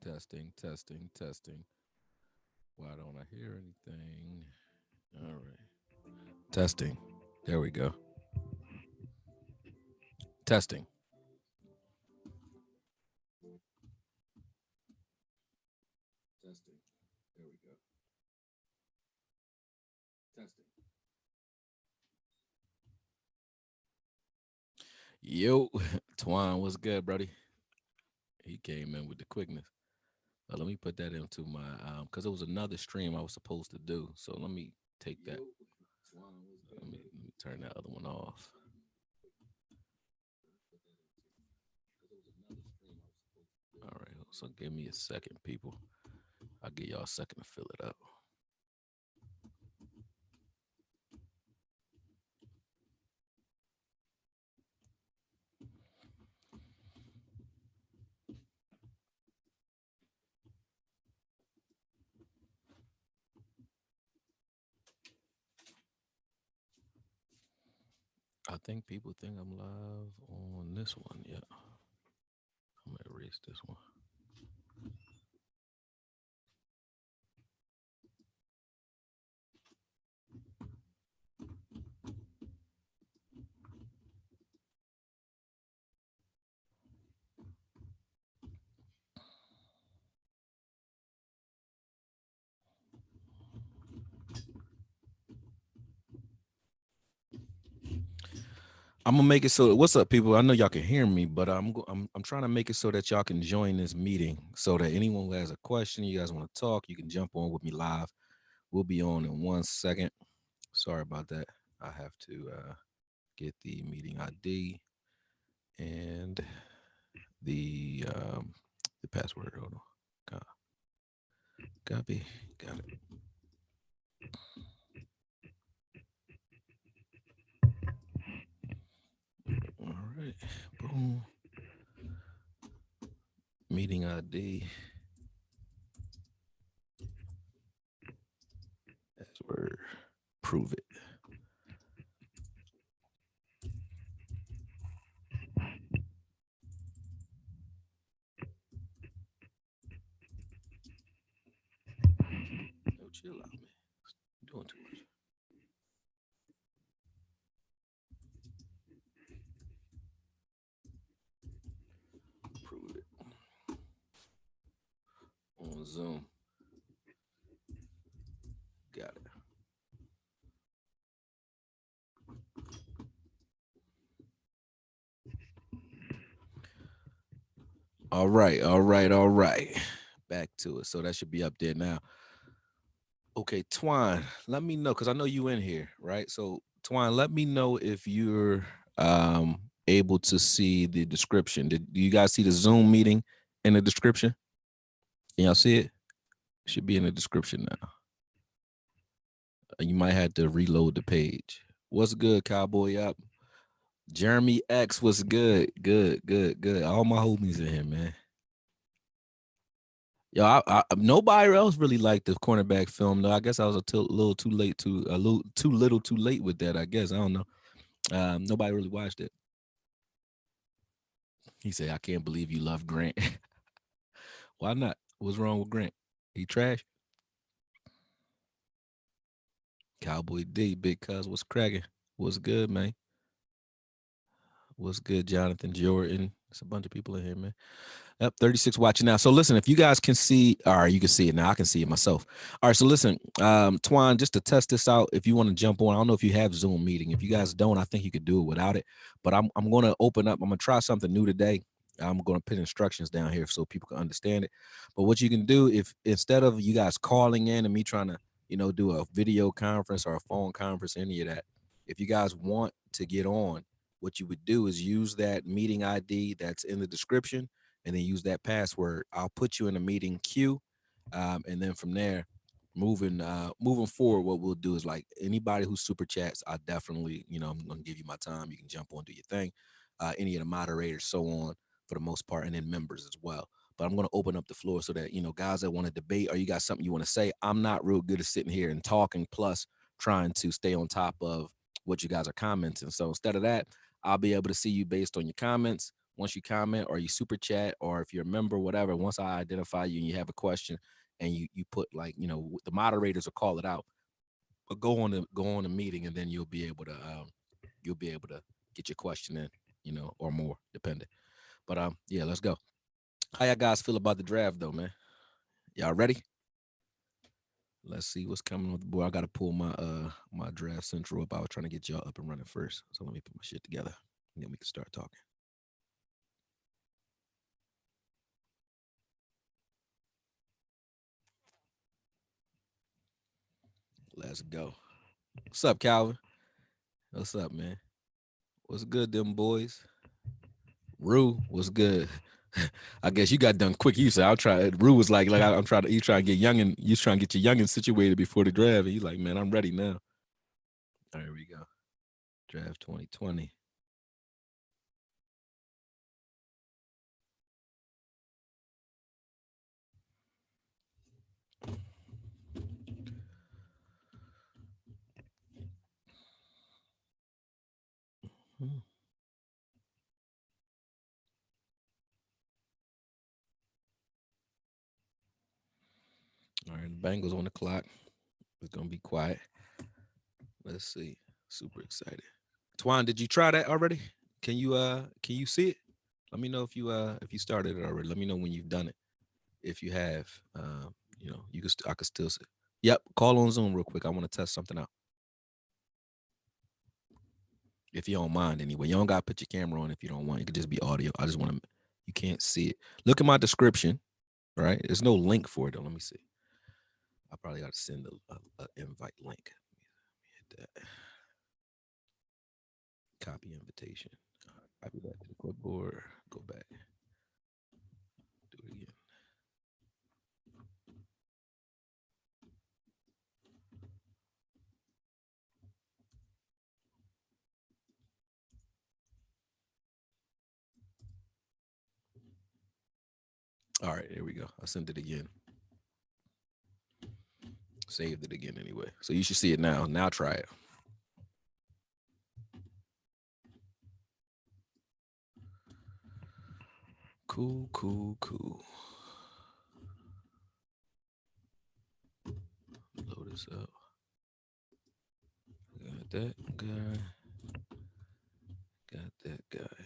Testing, testing, testing. Why don't I hear anything? All right. Testing. There we go. Testing. Testing. There we go. Testing. Yo, Twine, what's good, buddy? He came in with the quickness. Let me put that into my because it was another stream I was supposed to do. So let me take that. Let me turn that other one off. All right, so give me a second, people. I'll give y'all a second to fill it up. I think people think I'm live on this one. Yeah, I'm gonna erase this one. I'm gonna make it so. What's up, people? I know y'all can hear me, but I'm trying to make it so that y'all can join this meeting, so that anyone who has a question, you guys want to talk, you can jump on with me live. We'll be on in 1 second. Sorry about that. I have to get the meeting ID and the password. Hold on. Copy. Got it. All right. Boom. Meeting ID. Password. Prove it. Yo, chill out, man. Doing too much. Prove it on Zoom. Got it. All right, all right, all right. Back to it. So that should be up there now. Okay, Twine, let me know because I know you in here, right? So Twine, let me know if you're able to see the description. Do you guys see the Zoom meeting in the description? Can y'all see it? Should be in the description now. You might have to reload the page. What's good, Cowboy Up? Jeremy X, what's good? Good, good, good. All my homies in here, man. Yo, nobody else really liked the cornerback film though. I guess I was little too late to a little too little too late with that. I guess I don't know. Nobody really watched it. He said, "I can't believe you love Grant." Why not? What's wrong with Grant? He trash. Cowboy D, big cuz, what's cracking? What's good, man? What's good, Jonathan Jordan? There's a bunch of people in here, man. Yep, 36 watching now. So listen, if you guys can see, all right, you can see it now. I can see it myself. All right, so listen, Twine, just to test this out, if you want to jump on, I don't know if you have Zoom meeting. If you guys don't, I think you could do it without it. But I'm going to open up. I'm going to try something new today. I'm going to put instructions down here so people can understand it. But what you can do, if instead of you guys calling in and me trying to, do a video conference or a phone conference, any of that, if you guys want to get on, what you would do is use that meeting ID that's in the description and then use that password. I'll put you in a meeting queue. And then from there, moving forward, what we'll do is like anybody who super chats, I definitely, I'm gonna give you my time. You can jump on, do your thing. Any of the moderators, so on for the most part, and then members as well. But I'm gonna open up the floor so that guys that want to debate or you got something you want to say. I'm not real good at sitting here and talking, plus trying to stay on top of what you guys are commenting. So instead of that, I'll be able to see you based on your comments. once you comment or you super chat, or if you're a member, whatever, once I identify you and you have a question and you put, like, the moderators will call it out, but go on the meeting, and then you'll be able to get your question in, or more, depending. But yeah, let's go. How y'all guys feel about the draft though, man? Y'all ready? Let's see what's coming with the board. I gotta pull my draft central up. I was trying to get y'all up and running first. So let me put my shit together, and then we can start talking. Let's go. What's up, Calvin? What's up, man? What's good, them boys? Rue, what's good? I guess you got done quick. You said I'll try. Rue was like I'm trying to. You trying to get youngin. You trying to get your youngin situated before the draft. And he's like, man, I'm ready now. All right, here we go. Draft 2020. Hmm. All right, the Bengals on the clock. It's gonna be quiet. Let's see. Super excited. Twan, did you try that already? Can you see it? Let me know if you started it already. Let me know when you've done it. If you have, you can I could still see. Yep, call on Zoom real quick. I want to test something out. If you don't mind, anyway. You don't gotta put your camera on if you don't want. It could just be audio. I just want to. You can't see it. Look at my description. Right? There's no link for it though. Let me see. I probably got to send a invite link. Let me hit that. Copy invitation. Copy that to the clipboard. Go back. Do it again. All right, there we go. I sent it again. Saved it again anyway. So you should see it now. Now try it. Cool, cool, cool. Load this up. Got that guy. Got that guy.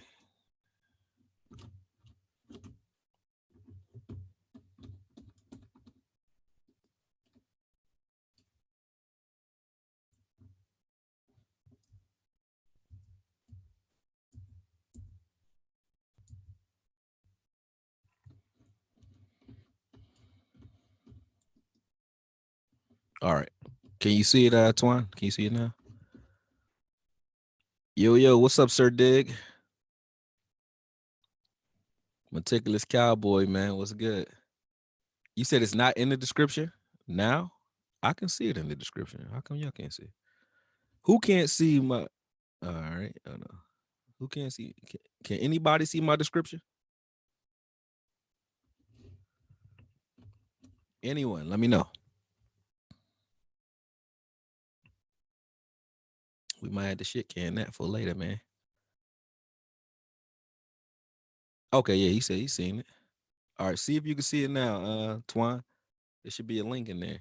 All right. Can you see it, Twan? Can you see it now? Yo, what's up, Sir Dig? Meticulous Cowboy, man. What's good? You said it's not in the description? Now? I can see it in the description. How come y'all can't see it? Who can't see my all right? I don't know. Who can't see? Can anybody see my description? Anyone? Let me know. We might have to shit can that for later, man. Okay, yeah, he said he's seen it. All right, see if you can see it now, Twan. There should be a link in there.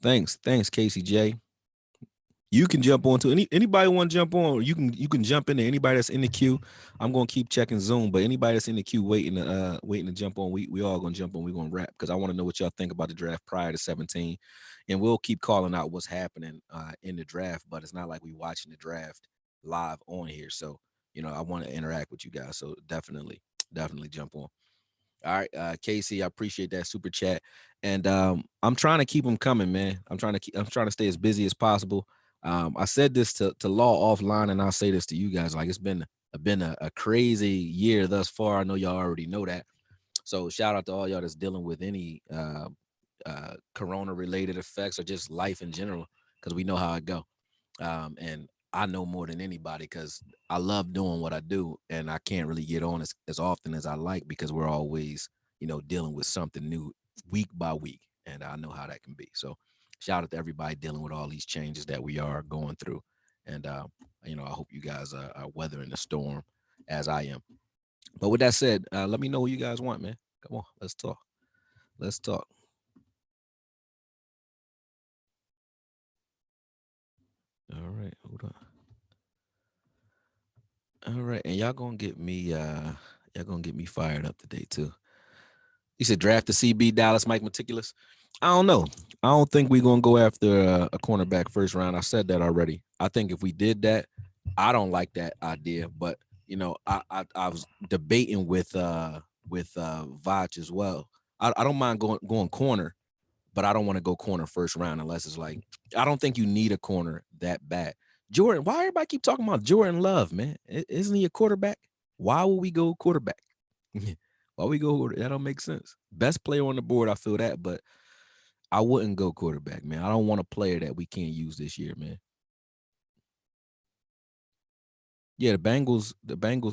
Thanks, Casey J. You can jump on to anybody want to jump on. You can jump in there. Anybody that's in the queue, I'm gonna keep checking Zoom. But anybody that's in the queue waiting to jump on, we all gonna jump on. We're gonna wrap because I want to know what y'all think about the draft prior to 17, and we'll keep calling out what's happening in the draft. But it's not like we watching the draft live on here. So I want to interact with you guys. So definitely jump on. All right, Casey, I appreciate that super chat, and I'm trying to keep them coming, man. I'm trying to stay as busy as possible. I said this to Law offline, and I'll say this to you guys. Like, it's been a crazy year thus far. I know y'all already know that. So shout out to all y'all that's dealing with any corona related effects or just life in general, because we know how it go. And I know more than anybody because I love doing what I do, and I can't really get on as often as I like because we're always, dealing with something new week by week, and I know how that can be. So, shout out to everybody dealing with all these changes that we are going through. And you know, I hope you guys are weathering the storm as I am. But with that said, let me know what you guys want, man. Come on, let's talk. Let's talk. All right, hold on. All right, and y'all gonna get me fired up today too. You said draft the CB Dallas Mike Meticulous. I don't know. I don't think we're gonna go after a cornerback first round. I said that already. I think if we did that, I don't like that idea. But you know, I was debating with Vach as well. I don't mind going corner, but I don't want to go corner first round unless it's like I don't think you need a corner that bad. Jordan, why everybody keep talking about Jordan Love, man? Isn't he a quarterback? Why would we go quarterback? Why we go? That don't make sense. Best player on the board, I feel that, but I wouldn't go quarterback, man. I don't want a player that we can't use this year, man. Yeah, the Bengals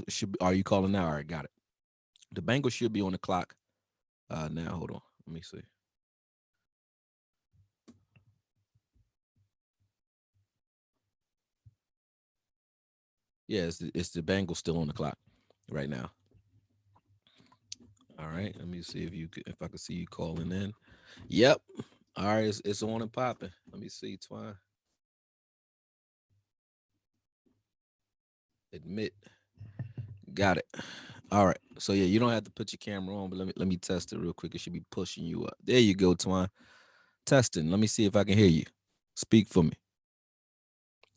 should be, are you calling now? All right, got it. The Bengals should be on the clock. Now hold on. Let me see. Yeah, it's the Bengals still on the clock right now. All right, let me see if I can see you calling in. Yep. All right, it's on and popping. Let me see, Twine. Admit. Got it. All right. So yeah, you don't have to put your camera on, but let me test it real quick. It should be pushing you up. There you go, Twine. Testing. Let me see if I can hear you. Speak for me.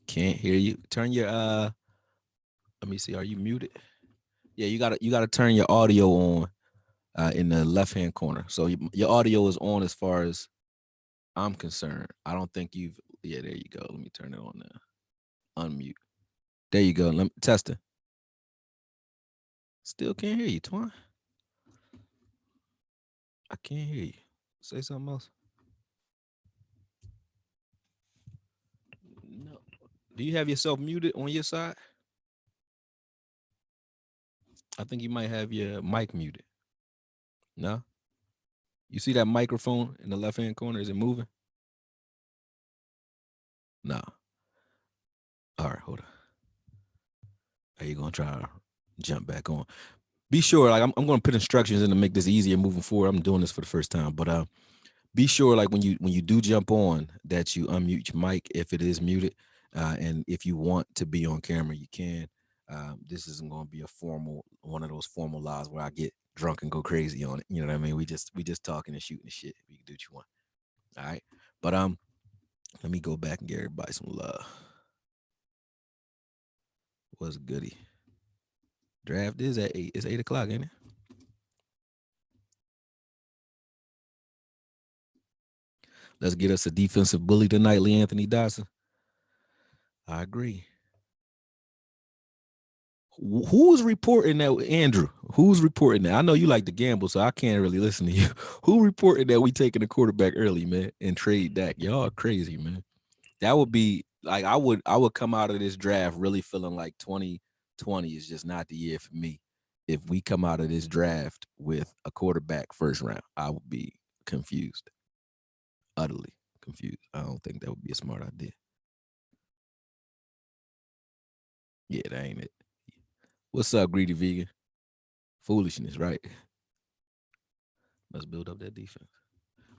Can't hear you. Turn your let me see. Are you muted? Yeah, you gotta turn your audio on in the left hand corner. So your audio is on as far as I'm concerned. I don't think you've yeah, there you go. Let me turn it on now. Unmute. There you go. Let me test it. Still can't hear you, Twine. I can't hear you. Say something else. No. Do you have yourself muted on your side? I think you might have your mic muted. No? You see that microphone in the left hand corner? Is it moving? No. All right, hold on. Are you gonna try to jump back on? Be sure, like I'm gonna put instructions in to make this easier moving forward. I'm doing this for the first time, but be sure, like when you do jump on, that you unmute your mic if it is muted, and if you want to be on camera, you can. This isn't gonna be a formal one of those formal lives where I get drunk and go crazy on it. You know what I mean? We just talking and shooting and shit. We can do what you want. All right, but let me go back and give everybody some love. What's goody? Draft is at 8. It's 8 o'clock, ain't it? Let's get us a defensive bully tonight, Lee Anthony Dodson. I agree. Who's reporting that, Andrew? Who's reporting that? I know you like to gamble, so I can't really listen to you. Who reported that we taking the quarterback early, man, and trade Dak? Y'all are crazy, man. That would be like I would come out of this draft really feeling like 2020 is just not the year for me. If we come out of this draft with a quarterback first round, I would be confused, utterly confused. I don't think that would be a smart idea. Yeah, that ain't it. What's up, greedy vegan? Foolishness, right? Let's build up that defense.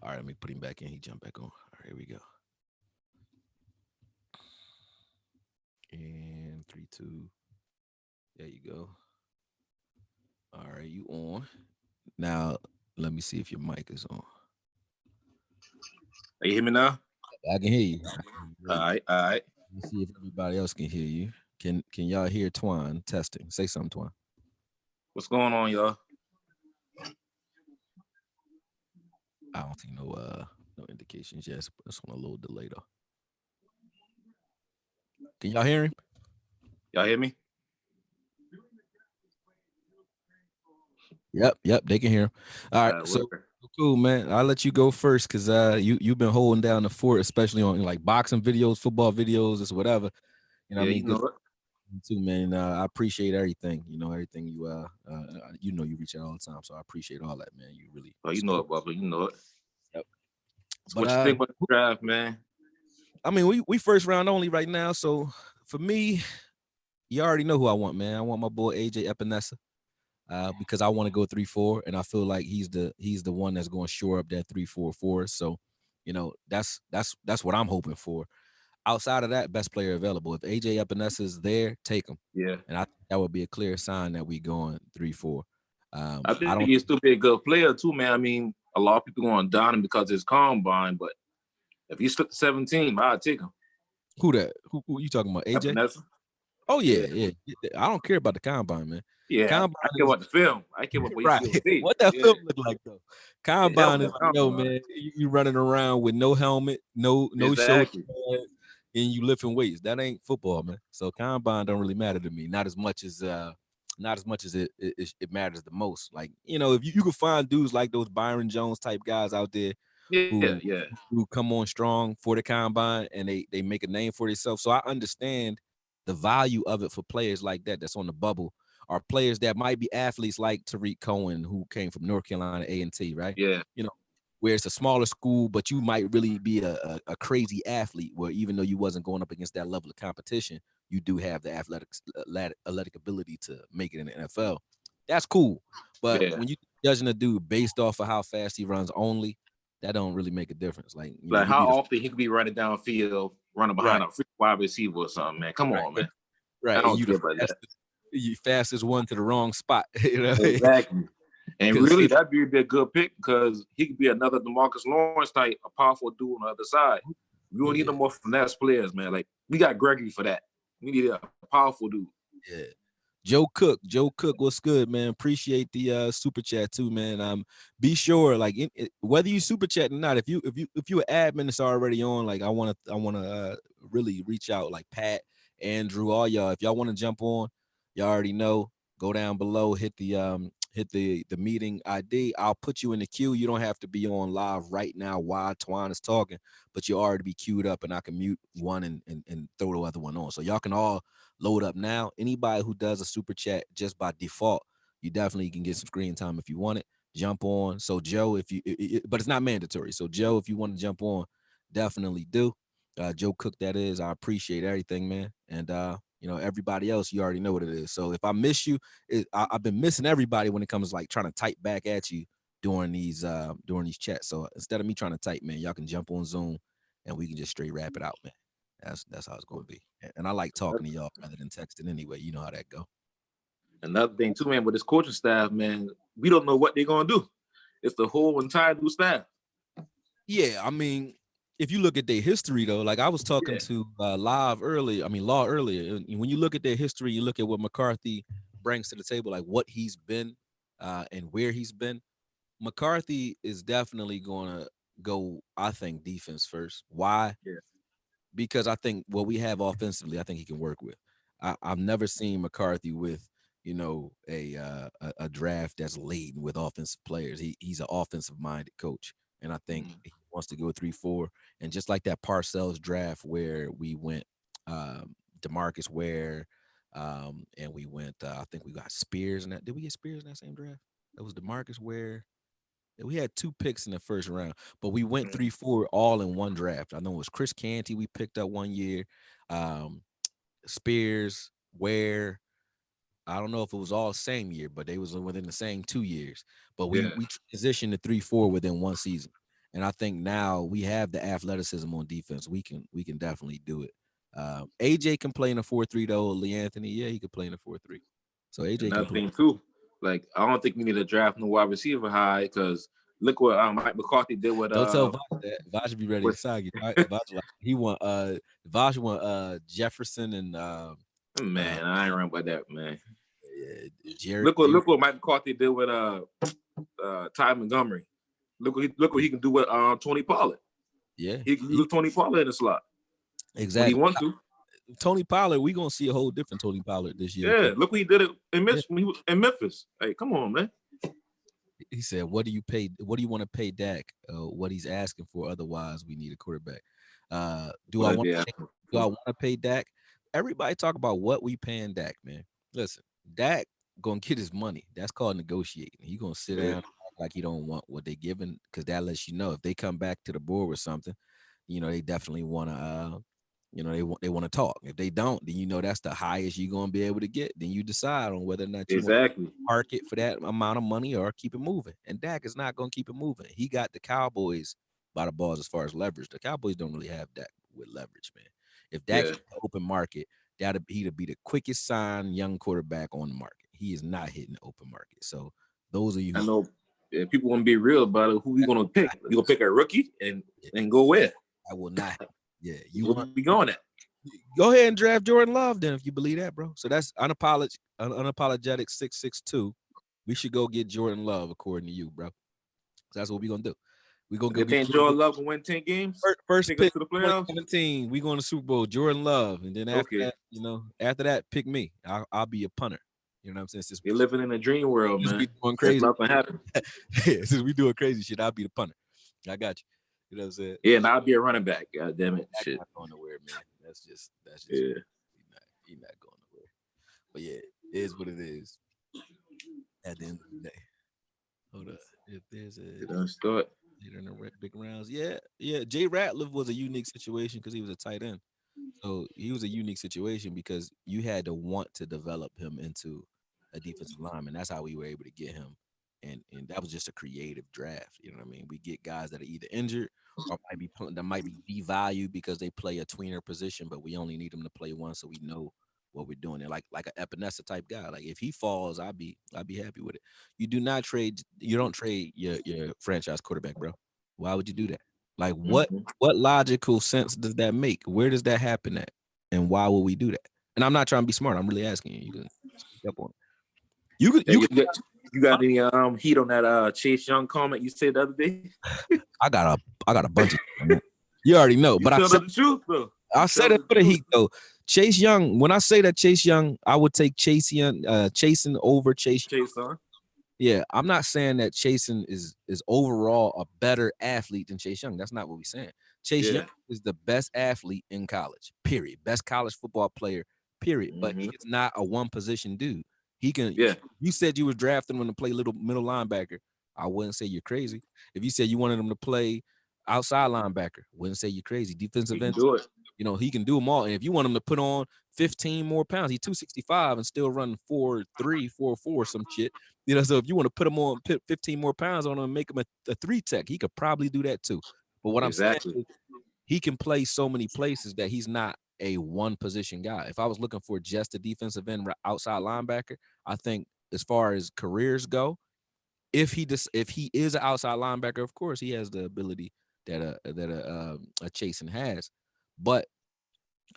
All right, let me put him back in. He jumped back on. All right, here we go. And 3, 2. There you go. All right, you on. Now, let me see if your mic is on. You hear me now? I can hear you. All right. Let me see if everybody else can hear you. Can y'all hear Twine testing? Say something, Twine. What's going on, y'all? I don't see no indications yet. It's on a little delay though. Can y'all hear him? Y'all hear me? Yep, they can hear him. All right, so cool, man. I'll let you go first because you've been holding down the fort, especially on like boxing videos, football videos, or whatever. You know, yeah, what I mean, you know it. Too, man. I appreciate everything. You know, everything you you reach out all the time, so I appreciate all that, man. You really. Oh, you know it, Bubba. You know it. Yep. So what you think about the draft, man? I mean, we first round only right now, so For me, you already know who I want, man. I want my boy AJ Epinesa. Because I want to go 3-4, and I feel like he's the one that's going to shore up that 3-4 for us. So, that's what I'm hoping for. Outside of that, best player available. If AJ Epinesa is there, take him, Yeah. and I think that would be a clear sign that we going 3-4. I I think don't he'll still be a good player too, man. I mean, a lot of people going down him because it's combine, but if he slipped to 17, I'd take him. who that who you talking about, AJ? Epinesa. Oh Yeah. yeah. I don't care about the combine, man. Yeah. Combine I care is about the film. I care about what you right. see on tape. What that Yeah. film look like though? Yeah, Combine on is the like, yo, combine. man, you running around with no helmet, no shoulder Exactly. pads, and you lifting weights. That ain't football, man. So combine don't really matter to me. Not as much as it matters the most. Like, if you could find dudes like those Byron Jones type guys out there Yeah, who yeah. who come on strong for the combine and they make a name for themselves. So I understand the value of it for players like that that's on the bubble, or players that might be athletes like Tariq Cohen, who came from North Carolina A&T, right? Yeah. You know, where it's a smaller school, but you might really be a crazy athlete where even though you wasn't going up against that level of competition, you do have the athletic ability to make it in the NFL. That's cool. But Yeah. when you judging a dude based off of how fast he runs only, that don't really make a difference. Like, Like you how be the often he could be running downfield, running behind right, a free wide receiver or something, man. Come right, on, man. I right, and don't you the care about that. fastest one to the wrong spot. Exactly. And Because really, that'd be a good pick because he could be another DeMarcus Lawrence type, a powerful dude on the other side. We don't need yeah, no more finesse players, man. Like we got Gregory for that. We need a powerful dude. yeah. Joe Cook, what's good, man? Appreciate the super chat too, man. Be sure, like, whether you super chat or not, if you an admin that's already on, like, I wanna really reach out, like Pat, Andrew, all y'all. If y'all want to jump on, y'all already know. Go down below, hit the meeting ID. I'll put you in the queue. You don't have to be on live right now while Twan is talking, but you already be queued up, and I can mute one and throw the other one on. So y'all can all load up now. Anybody who does a super chat just by default, you definitely can get some screen time if you want it. Jump on. So Joe, if you, but it's not mandatory. So Joe, if you want to jump on, definitely do. Joe Cook, that is. I appreciate everything, man. And everybody else, you already know what it is. So if I miss you, I've been missing everybody when it comes to like trying to type back at you during these chats. So instead of me trying to type, man, y'all can jump on Zoom and we can just straight wrap it out, man. That's how it's gonna be. And I like talking to y'all rather than texting anyway. You know how that go. Another thing too, man, with this coaching staff, man, we don't know what they're gonna do. It's the whole entire new staff. Yeah, I mean, if you look at their history though, like I was talking Yeah. to Law earlier. And when you look at their history, you look at what McCarthy brings to the table, like what he's been and where he's been. McCarthy is definitely gonna go, I think, defense first. Why? Yeah. Because I think what we have offensively, I think he can work with. I've never seen McCarthy with a draft that's laden with offensive players. He's an offensive minded coach, and I think he wants to go 3-4. And just like that Parcells draft where we went Demarcus Ware, and we went I think we got Spears in that. Did we get Spears in that same draft? That was Demarcus Ware. We had 2 picks in the first round, but we went 3-4 all in one draft. I know it was Chris Canty we picked up one year, um, Spears, Ware. I don't know if it was all same year, but they was within the same 2 years. But we Yeah. we transitioned to 3-4 within one season, and I think now we have the athleticism on defense. We can definitely do it. AJ can play in a 4-3 though. Lee Anthony, yeah, he could play in a 4-3. So AJ can Another play. thing too, like I don't think we need to draft no wide receiver high because look what Mike McCarthy did with Don't tell Vosh that. Vosh be ready to with side you. Vosh like he want Vosh want Jefferson and man. I ain't running about that, man. Jared. Look what Mike McCarthy did with Ty Montgomery. Look what he can do with Tony Pollard. Yeah, He can use Tony Pollard in the slot when he exactly. wants to. Tony Pollard, we gonna see a whole different Tony Pollard this year. Yeah, look what he did in when he was in Memphis. Hey, come on, man. He said, "What do you pay? What do you want to pay Dak? What he's asking for? Otherwise, we need a quarterback. Do I What want? they Do I want to pay Dak? Everybody talk about what we paying Dak, man. Listen, Dak gonna get his money. That's called negotiating. He gonna sit down Yeah. and act like he don't want what they giving because that lets you know if they come back to the board with something, they definitely want to they want to talk. If they don't, then that's the highest you're gonna be able to get. Then you decide on whether or not you want Exactly. to park it for that amount of money or keep it moving. And Dak is not gonna keep it moving. He got the Cowboys by the balls as far as leverage. The Cowboys don't really have Dak with leverage, man. If Dak hit the open market, he'd be the quickest signed young quarterback on the market. He is not hitting the open market. So those of you, I know people want to be real about it. Who you gonna pick? You gonna pick a rookie and go where? I will not. Yeah, you want be going at? Go ahead and draft Jordan Love then, if you believe that, bro. So that's unapologetic 662. We should go get Jordan Love, according to you, bro. So that's what we're gonna do. We're gonna go get Jordan Love and win 10 games. First pick pick to the playoffs. 2017. We going to Super Bowl. Jordan Love, and then after that, after that, pick me. I'll be a punter. You know what I'm saying? You're living in a dream world, man. We doing crazy. That's not gonna happen. Yeah, since we doing crazy shit, I'll be the punter. I got you. You know what I'm saying? Yeah, and I'll be a running back. God damn it. Shit. Not going nowhere, man. That's just yeah. He's not going nowhere. But yeah, it is what it is. At the end of the day. Hold up. If there's a start later in the big rounds. Yeah. Jay Ratliff was a unique situation because he was a tight end. So he was a unique situation because you had to want to develop him into a defensive lineman. That's how we were able to get him. And that was just a creative draft. You know what I mean? We get guys that are either injured or might be devalued because they play a tweener position, but we only need them to play one, so we know what we're doing. They're like an Epinesa type guy. Like if he falls, I'll be happy with it. You don't trade your franchise quarterback, bro. Why would you do that? Like what logical sense does that make? Where does that happen at? And why would we do that? And I'm not trying to be smart. I'm really asking you. You can speak up on it. You got any heat on that Chase Young comment you said the other day? I got a bunch of them. You already know, but I said the truth though. I said it for the heat though. Chase Young, when I say that Chase Young, I would take Chasen over Chase. Chasen. Yeah, I'm not saying that Chasen is overall a better athlete than Chase Young. That's not what we're saying. Chase Young is the best athlete in college, period. Best college football player, period. But he's not a one position dude. He can. Yeah. You said you was drafting him to play middle linebacker. I wouldn't say you're crazy. If you said you wanted him to play outside linebacker, wouldn't say you're crazy. Defensive end, do it. He can do them all. And if you want him to put on 15 more pounds, he's 265 and still run 4.3, 4.4, some shit. So if you want to put him on 15 more pounds on him and make him a 3 tech, he could probably do that too. But what I'm saying is he can play so many places that he's not a one position guy. If I was looking for just a defensive end outside linebacker, I think as far as careers go, if he is an outside linebacker, of course he has the ability that a Chasen has, but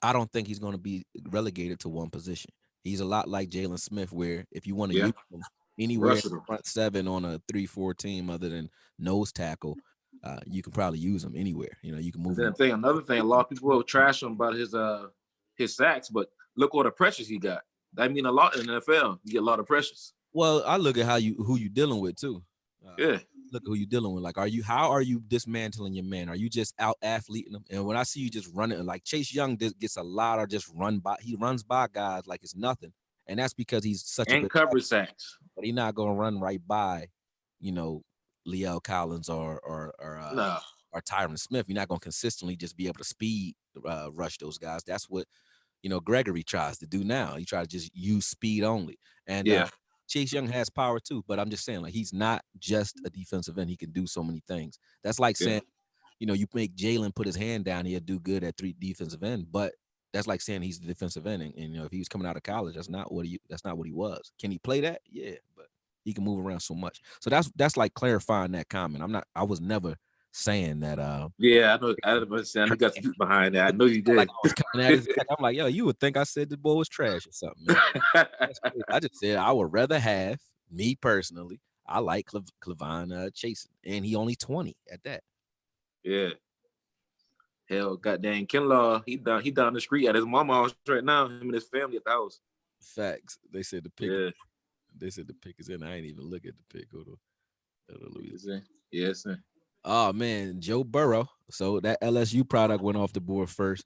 I don't think he's going to be relegated to one position. He's a lot like Jalen Smith, where if you want to use him anywhere in the front seven on a 3-4 team other than nose tackle, you can probably use him anywhere. You can move. Another thing, a lot of people will trash him about his sacks, but look what the pressures he got. That mean a lot in the NFL. You get a lot of pressures. Well, I look at who you dealing with too. Look at who you dealing with. Like, how are you dismantling your man? Are you just out athleting them? And when I see you just running, like Chase Young gets a lot of just he runs by guys like it's nothing. And that's because he's such a good coverage sacks. But he's not gonna run right by, Leo Collins or Tyron Smith. You're not gonna consistently just be able to speed rush those guys. That's what Gregory tries to do now. He tries to just use speed only. And Chase Young has power too, but I'm just saying, like, he's not just a defensive end. He can do so many things. That's like saying, you make Jalen put his hand down, he'll do good at 3 defensive end, but that's like saying he's the defensive end. And if he was coming out of college, that's not what he was. Can he play that? Yeah, but he can move around so much. So that's like clarifying that comment. I was never saying that. Yeah, I know. I understand. You got some behind that. I know you did. I'm like, yo, you would think I said the boy was trash or something. Man. I just said I would rather have, me personally, I like Clevon Chasen, and he only 20 at that. Yeah. Hell, goddamn Kinlaw, he down the street at his mama's house right now. Him and his family at the house. Facts. They said the pick. Yeah. They said the pick is in. I ain't even look at the pick. Hold on. Yes, sir. Oh man, Joe Burrow. So that LSU product went off the board first.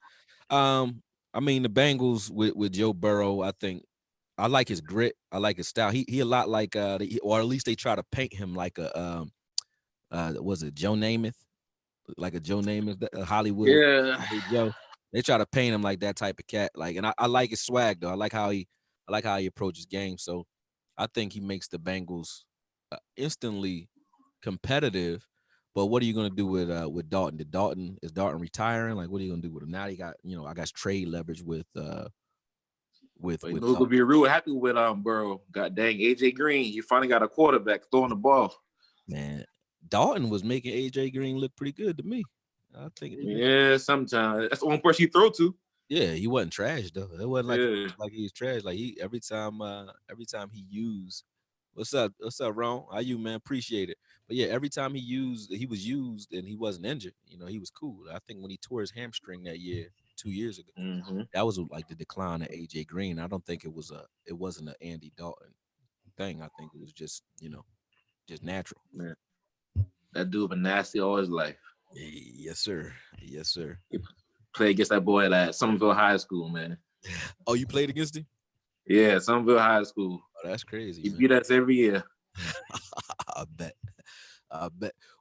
I mean, the Bengals with Joe Burrow, I think I like his grit. I like his style. He a lot like or at least they try to paint him like a was it Joe Namath? Like a Joe Namath, Hollywood. Yeah. Joe. They try to paint him like that type of cat. Like, and I like his swag though. I like how he approaches game. So I think he makes the Bengals instantly competitive. But what are you gonna do with Dalton? Is Dalton retiring? Like, what are you gonna do with him? Now he got, I got trade leverage with But you know who's gonna be real happy with Burrow? God dang, AJ Green. He finally got a quarterback throwing the ball. man. Dalton was making AJ Green look pretty good to me. I think. Yeah, sometimes that's the only person he throw to. Yeah, he wasn't trash though. It wasn't like he was trash. Like he every time he used. What's up, Ron? How you, man? Appreciate it. But yeah, every time he was used and he wasn't injured. He was cool. I think when he tore his hamstring that year, 2 years ago, that was like the decline of AJ Green. I don't think it wasn't an Andy Dalton thing. I think it was just just natural. Man, that dude been nasty all his life. Yes, sir. Yes, sir. He played against that boy at Somerville High School, man. Oh, you played against him? Yeah, Somerville High School. Oh, that's crazy. He beat us every year. I bet.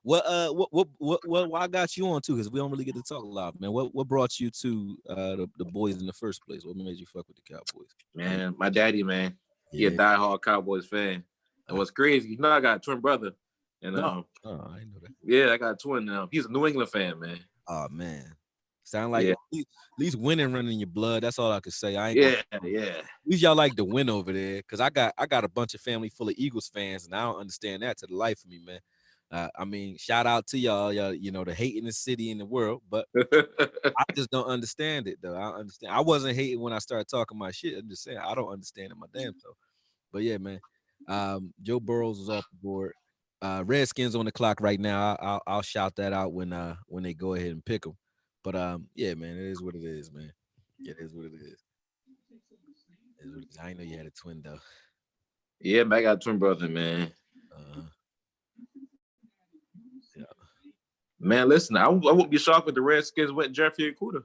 What I got you on too, because we don't really get to talk a lot, man. What brought you to the boys in the first place? What made you fuck with the Cowboys? Man, my daddy, man, he a diehard Cowboys fan. And what's crazy, I got a twin brother. And I didn't know that. Yeah, I got a twin. He's a New England fan, man. Oh man, sound like at least winning running in your blood. That's all I could say. I ain't yeah. At least y'all like to win over there, because I got a bunch of family full of Eagles fans, and I don't understand that to the life of me, man. I mean, shout out to y'all, the hating the city in the world, but I just don't understand it though. I understand. I wasn't hating when I started talking my shit. I'm just saying I don't understand it my damn self. But yeah, man. Joe Burrows was off the board. Redskins on the clock right now. I'll shout that out when they go ahead and pick them. But yeah, man, it is what it is, man. It is what it is. I know you had a twin though. Yeah, man, I got a twin brother, man. Yeah. Man, listen, I wouldn't be shocked if the Redskins went Jeffrey Okudah.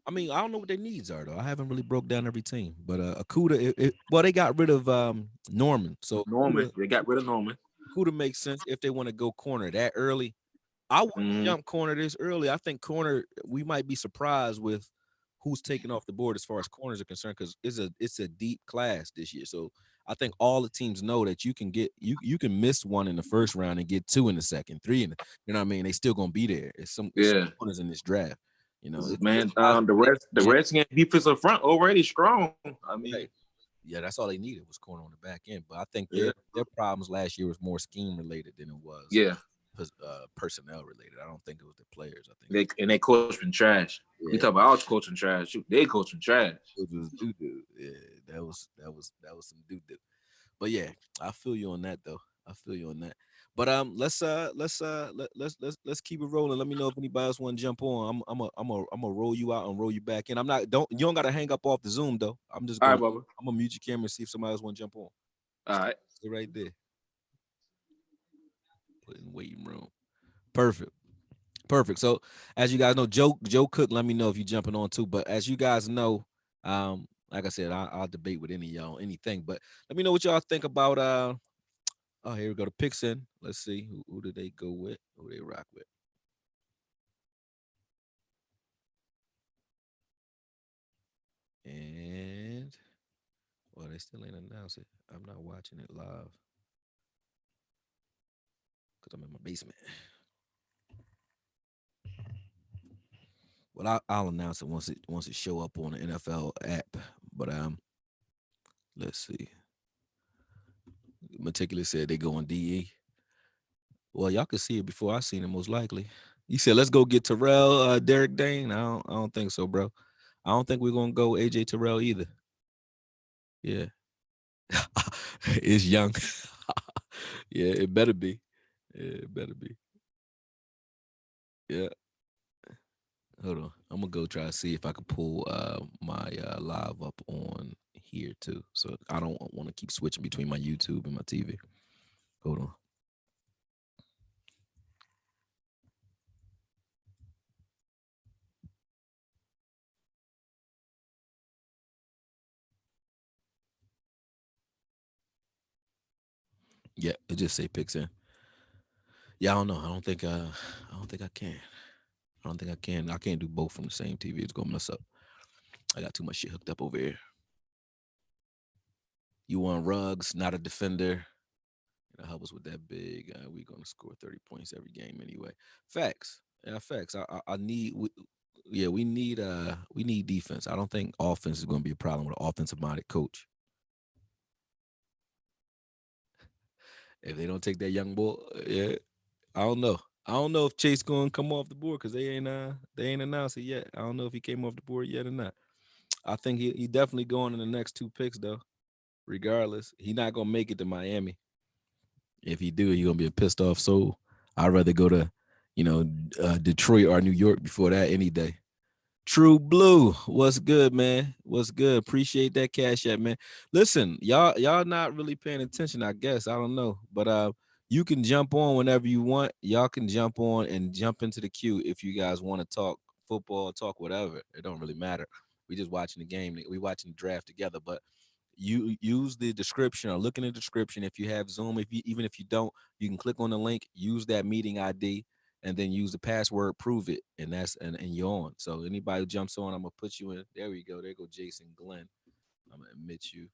I mean, I don't know what their needs are though. I haven't really broke down every team, but Okudah, they got rid of Norman, so they got rid of Norman. Okudah makes sense if they want to go corner that early. I wouldn't jump corner this early. I think corner, we might be surprised with who's taking off the board as far as corners are concerned, because it's a deep class this year. So I think all the teams know that you can can miss one in the first round and get two in the second, three in the, you know what I mean? They still gonna be there. It's some corners in this draft. Man, the Redskins defensive front already strong. I mean, yeah, that's all they needed was corner on the back end. But I think their problems last year was more scheme related than it was personnel related. I don't think it was the players. I think they coaching trash. Yeah. We talk about our coaching trash. Shoot, they coaching trash. It was doo-doo. Yeah, that was some doo-doo. But yeah, I feel you on that though. I feel you on that. But let's keep it rolling. Let me know if anybody else want to jump on. I'm gonna roll you out and roll you back in. You don't gotta hang up off the Zoom though. I'm gonna mute your camera and see if somebody else want to jump on. All right. Stay right there. Put in waiting room. Perfect. So as you guys know, Joe Cook, let me know if you're jumping on too. But as you guys know, like I said, I'll debate with any of y'all, anything. But let me know what y'all think about oh, here we go. The picks in. Let's see. Who did they go with? Who they rock with? And well, they still ain't announced it. I'm not watching it live because I'm in my basement. Well, I'll announce it once it show up on the NFL app. But let's see. Meticulous said they go on DE. Well, y'all could see it before I seen it, most likely. You said let's go get Terrell, Derek Dane. I don't think so, bro. I don't think we're gonna go AJ Terrell either. Yeah, it's young. Yeah, it better be. Yeah, it better be. Yeah. Hold on, I'm gonna go try to see if I can pull my live up on here too. So I don't want to keep switching between my YouTube and my TV. Hold on. Yeah, it just say picks in. Yeah, I don't know. I don't think I can. I don't think I can. I can't do both from the same TV. It's gonna mess up. I got too much shit hooked up over here. You want Ruggs, not a defender. Help us with that big. We're gonna score 30 points every game anyway. Facts. Yeah, facts. I need. Yeah, we need defense. I don't think offense is gonna be a problem with an offensive minded coach. If they don't take that young boy, yeah, I don't know. I don't know if Chase gonna come off the board because they ain't announced it yet. I don't know if he came off the board yet or not. I think he definitely going in the next two picks though. Regardless, he not gonna make it to Miami. If he do, he gonna be a pissed off soul. I'd rather go to, Detroit or New York before that any day. True Blue, what's good, man? What's good? Appreciate that cash app, man. Listen, y'all not really paying attention, I guess. I don't know, but you can jump on whenever you want. Y'all can jump on and jump into the queue if you guys want to talk football, talk whatever. It don't really matter. We just watching the game. We watching the draft together, but you use the description or look in the description if you have Zoom. If you even if you don't, you can click on the link, use that meeting ID, and then use the password, prove it, and and you're on. So anybody who jumps on, I'm gonna put you in. There we go. There go Jason Glenn. I'm gonna admit you.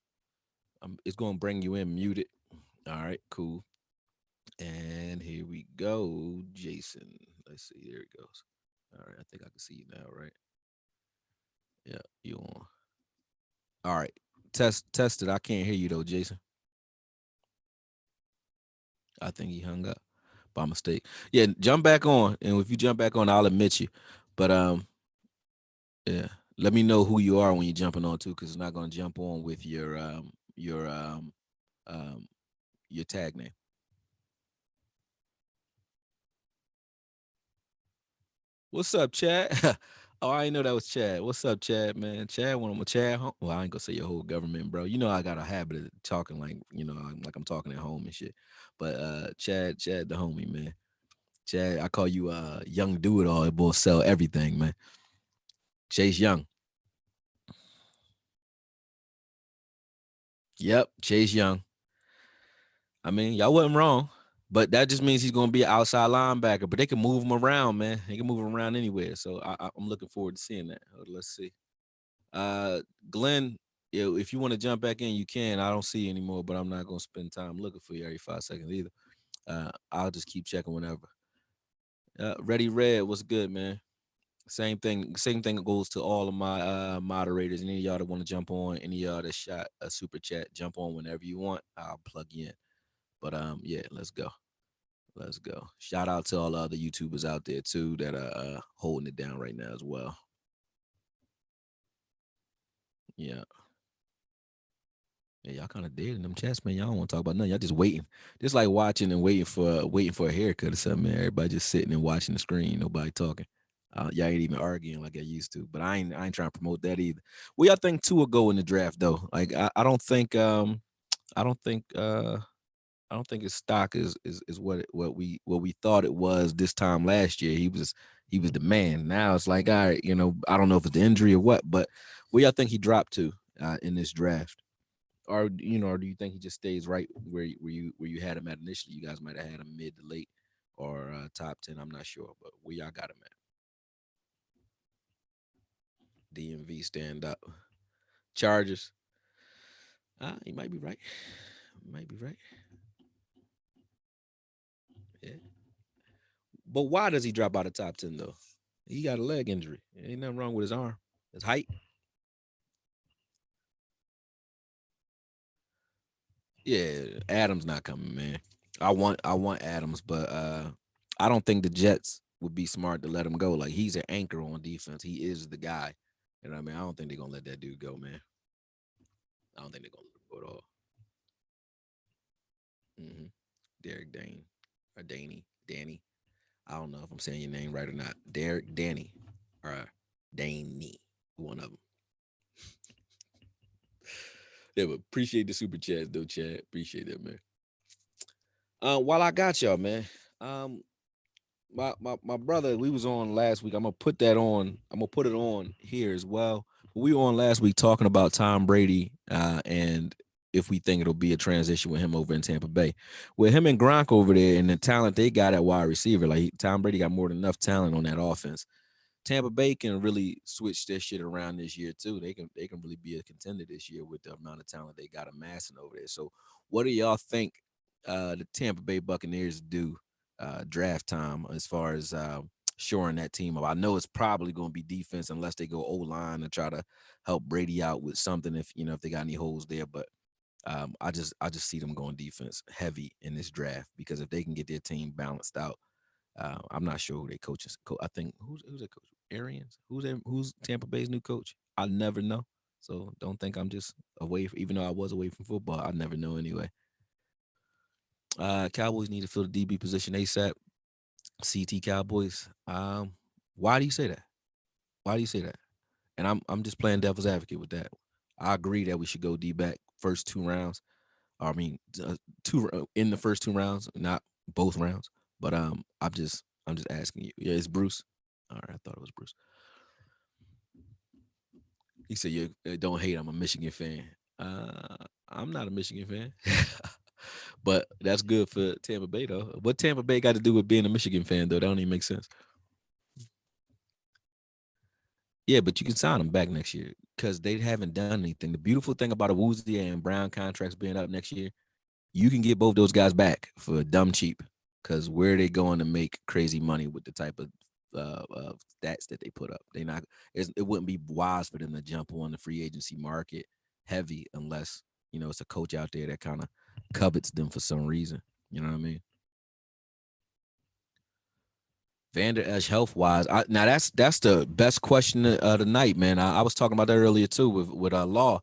It's gonna bring you in muted. All right, cool. And here we go, Jason. Let's see. There it goes. All right, I think I can see you now, right? Yeah, you on. All right. Test it. I can't hear you though, Jason. I think he hung up by mistake. Yeah, jump back on. And if you jump back on, I'll admit you. But yeah. Let me know who you are when you're jumping on too, because it's not gonna jump on with um your tag name. What's up, Chad? Oh, I didn't know that was Chad. What's up, Chad, man? Chad, when I'm a Chad, well, I ain't gonna say your whole government, bro. You know I got a habit of talking like, like I'm talking at home and shit. But Chad the homie, man. Chad, I call you young do it all. It will sell everything, man. Chase Young. Yep, Chase Young. I mean, y'all wasn't wrong, but that just means he's gonna be an outside linebacker. But they can move him around, man. They can move him around anywhere. So I'm looking forward to seeing that. Let's see. Glenn, if you want to jump back in, you can. I don't see you anymore, but I'm not gonna spend time looking for you every 5 seconds either. I'll just keep checking whenever. Ready Red, what's good, man? Same thing. Same thing goes to all of my moderators. Any of y'all that want to jump on, any of y'all that shot a super chat, jump on whenever you want. I'll plug you in. But yeah, let's go. Let's go. Shout out to all the other YouTubers out there too that are holding it down right now as well. Yeah. Yeah, y'all kind of dead in them chats, man. Y'all don't want to talk about nothing. Y'all just waiting, just like watching and waiting for a haircut or something. Man. Everybody just sitting and watching the screen. Nobody talking. Y'all ain't even arguing like I used to. But I ain't trying to promote that either. Where y'all think Tua go in the draft though? Like I don't think I don't think I don't think his stock is what we thought it was this time last year. He was the man. Now it's like, all right, I don't know if it's the injury or what, but where y'all think he dropped to in this draft? Or do you think he just stays right where you had him at initially? You guys might have had him mid to late or top 10. I'm not sure, but where y'all got him at? DMV stand up. Chargers. He might be right. Might be right. Yeah. But why does he drop out of top 10 though? He got a leg injury. Ain't nothing wrong with his arm. His height. Yeah, Adams not coming, man. I want Adams, but I don't think the Jets would be smart to let him go. Like he's an anchor on defense. He is the guy. You know what I mean? I don't think they're gonna let that dude go, man. I don't think they're gonna let him go at all. hmm Derek Dane or Danny. I don't know if I'm saying your name right or not. Derek Danny or Danny. One of them. Yeah, but appreciate the super chat though, Chad. Appreciate that, man. While I got y'all, man. Um, my brother, we was on last week. I'm gonna put that on. I'm gonna put it on here as well. We were on last week talking about Tom Brady, and if we think it'll be a transition with him over in Tampa Bay, with him and Gronk over there, and the talent they got at wide receiver. Like Tom Brady got more than enough talent on that offense. Tampa Bay can really switch their shit around this year too. They can really be a contender this year with the amount of talent they got amassing over there. So, what do y'all think the Tampa Bay Buccaneers do draft time as far as shoring that team up? I know it's probably going to be defense unless they go O line and try to help Brady out with something if they got any holes there. But I just see them going defense heavy in this draft because if they can get their team balanced out, I'm not sure who they coach is. I think who's their coach? Arians. Who's Tampa Bay's new coach? I never know. So don't think I'm just away. Even though I was away from football, I never know anyway. Cowboys need to fill the DB position ASAP. CT Cowboys. Why do you say that? Why do you say that? And I'm just playing devil's advocate with that. I agree that we should go D back first 2 rounds. I mean, in the first 2 rounds, not both rounds. But I'm just asking you. Yeah, it's Bruce. All right, I thought it was Bruce. He said, "You don't hate. I'm a Michigan fan. I'm not a Michigan fan, but that's good for Tampa Bay though. What Tampa Bay got to do with being a Michigan fan though? That don't even make sense. Yeah, but you can sign them back next year because they haven't done anything. The beautiful thing about a Woozy and Brown contracts being up next year, you can get both those guys back for dumb cheap. Because where are they going to make crazy money with the type of stats that they put up? They not. It wouldn't be wise for them to jump on the free agency market heavy unless it's a coach out there that kind of covets them for some reason. You know what I mean? Vander Esch health wise, now that's the best question of the night, man. I was talking about that earlier too with Law.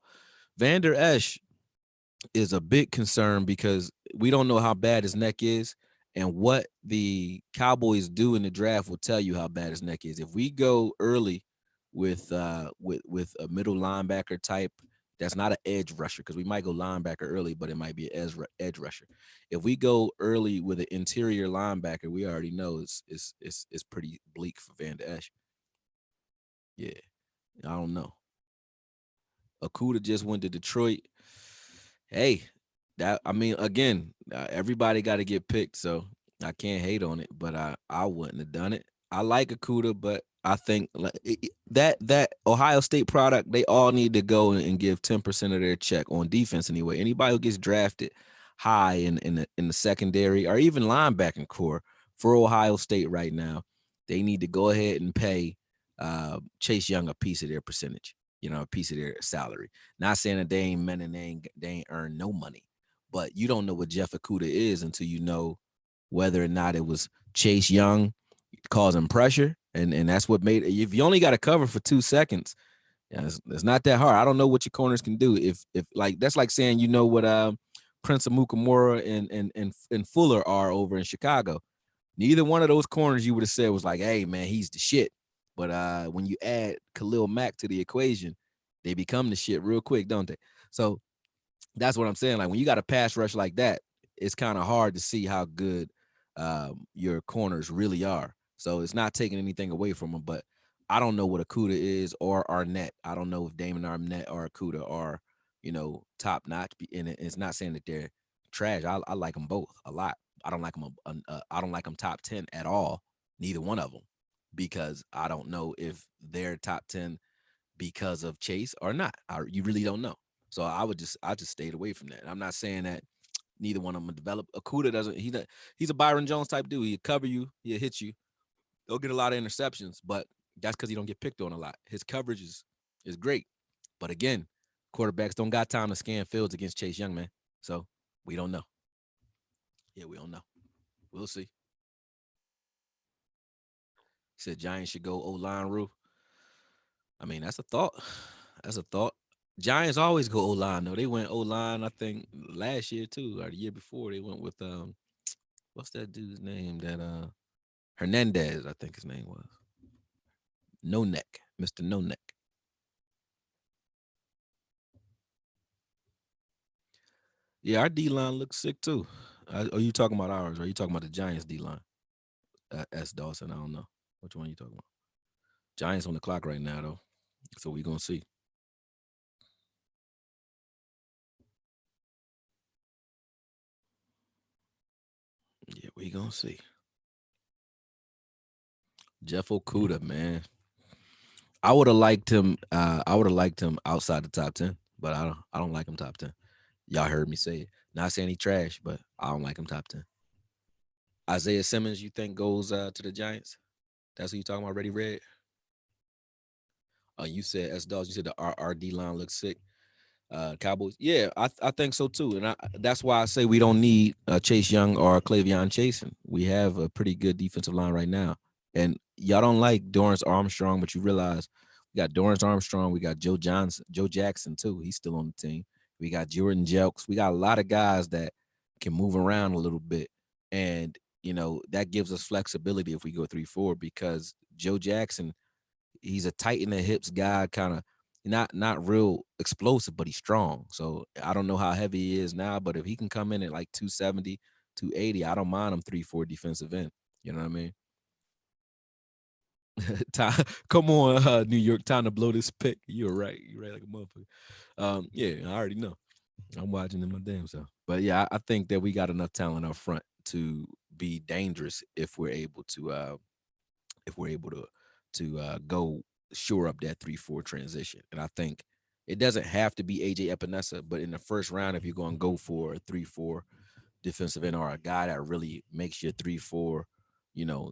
Vander Esch is a big concern because we don't know how bad his neck is, and what the Cowboys do in the draft will tell you how bad his neck is. If we go early with a middle linebacker type, that's not an edge rusher because we might go linebacker early, but it might be an edge rusher. If we go early with an interior linebacker, we already know it's pretty bleak for Van Der Esch. Yeah, I don't know. Akuda just went to Detroit. Hey, that I mean, again, everybody got to get picked, so I can't hate on it. But I wouldn't have done it. I like Akuda, but I think that Ohio State product, they all need to go and give 10% of their check on defense anyway. Anybody who gets drafted high in the secondary or even linebacking core for Ohio State right now, they need to go ahead and pay Chase Young a piece of their percentage, a piece of their salary. Not saying that they ain't men and they ain't earned no money, but you don't know what Jeff Okuda is until you know whether or not it was Chase Young causing pressure, and that's what made. If you only got to cover for 2 seconds, it's not that hard. I don't know what your corners can do. If like that's like saying what Prince Amukamara and Fuller are over in Chicago. Neither one of those corners you would have said was like, hey man, he's the shit. But when you add Khalil Mack to the equation, they become the shit real quick, don't they? So that's what I'm saying. Like when you got a pass rush like that, it's kind of hard to see how good your corners really are. So it's not taking anything away from them, but I don't know what Akuda is or Arnett. I don't know if Damon Arnett or Akuda are, top notch. And it's not saying that they're trash. I like them both a lot. I don't like them. I don't like them top 10 at all. Neither one of them, because I don't know if they're top 10 because of Chase or not. You really don't know. So I just stayed away from that. I'm not saying that neither one of them develop. Akuda doesn't. He's a Byron Jones type dude. He'll cover you. He'll hit you. He'll get a lot of interceptions, but that's because he don't get picked on a lot. His coverage is great, but again, quarterbacks don't got time to scan fields against Chase Young, man. So we don't know. Yeah, we don't know. We'll see. He said Giants should go O-line roof. I mean, that's a thought. That's a thought. Giants always go O-line though. They went O-line, I think, last year too, or the year before. They went with what's that dude's name? That Hernandez, I think his name was. No Neck, Mr. No Neck. Yeah, our D line looks sick too. Are you talking about ours? Or are you talking about the Giants D line? S. Dawson, I don't know. Which one are you talking about? Giants on the clock right now though, so we gonna see. Yeah, we gonna see. Jeff Okuda, man. I would have liked him. I would have liked him outside the top 10, but I don't like him top 10. Y'all heard me say it. Not saying he trash, but I don't like him top 10. Isaiah Simmons, you think goes to the Giants? That's who you talking about? Ready Red? You said S Dogs. You said the RRD line looks sick. Cowboys. Yeah, I think so too, and that's why I say we don't need Chase Young or Clavion Chasen. We have a pretty good defensive line right now, and y'all don't like Dorrance Armstrong, but you realize we got Dorrance Armstrong, we got Joe Jackson too. He's still on the team. We got Jordan Jelks. We got a lot of guys that can move around a little bit, and that gives us flexibility if we go 3-4 because Joe Jackson, he's a tight in the hips guy, kind of not real explosive, but he's strong. So I don't know how heavy he is now, but if he can come in at like 270, 280, I don't mind him 3-4 defensive end. You know what I mean? Come on, New York, time to blow this pick. You're right. You're right like a motherfucker. Yeah, I already know. I'm watching in my damn self. But yeah, I think that we got enough talent up front to be dangerous if we're able to go shore up that 3-4 transition. And I think it doesn't have to be AJ Epinesa, but in the first round, if you're going to go for a 3-4 defensive end or a guy that really makes your 3-4, you know,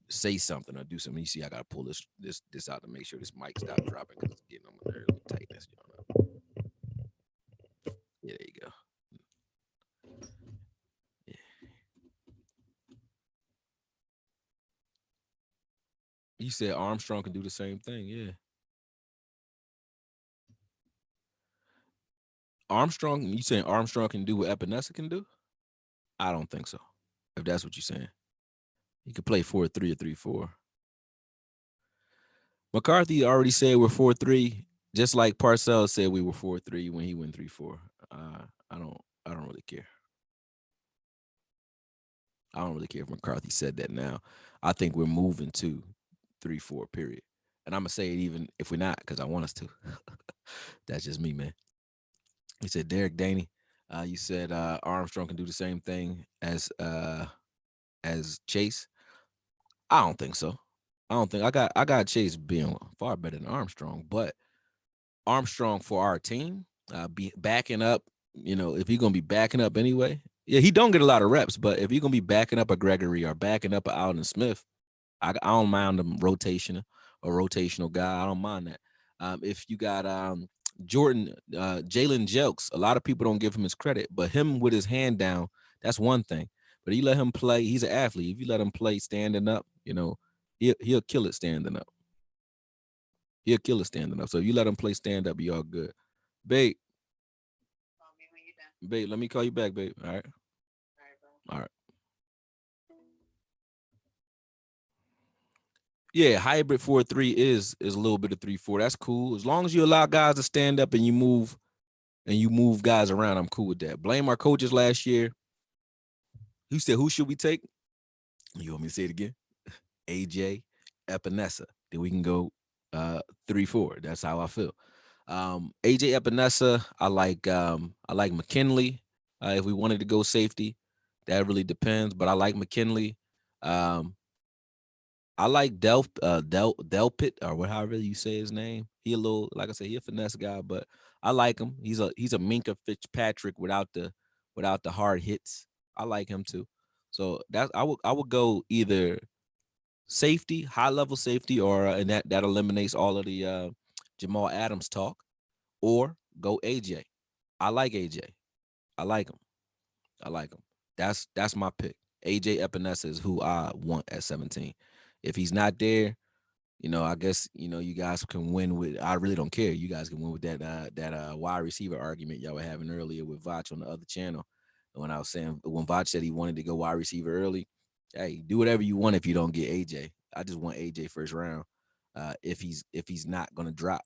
say something or do something. You see, I gotta pull this out to make sure this mic stop dropping because it's getting on my nerves. Tighten this joint up. Yeah, there you go. Yeah. You said Armstrong can do the same thing. Yeah. Armstrong, you saying Armstrong can do what Epinesa can do? I don't think so. If that's what you're saying, he could play 4-3 or 3-4. McCarthy already said we're 4-3, just like Parcells said we were 4-3 when he went 3-4. I don't. I don't really care. I don't really care if McCarthy said that now. I think we're moving to 3-4. Period. And I'm gonna say it even if we're not, because I want us to. That's just me, man. He said Derek Daney. You said Armstrong can do the same thing as Chase. I don't think so. I don't think I got Chase being far better than Armstrong, but Armstrong for our team, be backing up. If he's gonna be backing up anyway, yeah, he don't get a lot of reps. But if you're gonna be backing up a Gregory or backing up a Alden Smith, I don't mind him rotational guy. I don't mind that. If you got Jordan, Jalen Jelks, a lot of people don't give him his credit, but him with his hand down, that's one thing. But you let him play, he's an athlete. If you let him play standing up, he'll kill it standing up. He'll kill it standing up. So if you let him play stand up, you all good. Babe, babe, let me call you back, babe. All right. All right. Yeah, hybrid 4-3 is a little bit of 3-4. That's cool. As long as you allow guys to stand up and you move guys around, I'm cool with that. Blame our coaches last year. Who said who should we take? You want me to say it again? AJ Epinesa. Then we can go 3-4. That's how I feel. AJ Epinesa, I like McKinley. If we wanted to go safety, that really depends. But I like McKinley. Um, I like Delpit or however you say his name. He a little, like I said, he a finesse guy, but I like him. He's a Minka Fitzpatrick without the hard hits. I like him too. So that I would go either safety, high level safety, or and that eliminates all of the Jamal Adams talk, or go AJ. I like AJ. I like him. I like him. That's my pick. AJ Epinesa is who I want at 17. If he's not there, I guess you guys can win with. I really don't care. You guys can win with that wide receiver argument y'all were having earlier with Vach on the other channel. When I was saying when Vach said he wanted to go wide receiver early, hey, do whatever you want if you don't get AJ. I just want AJ first round. If he's not gonna drop.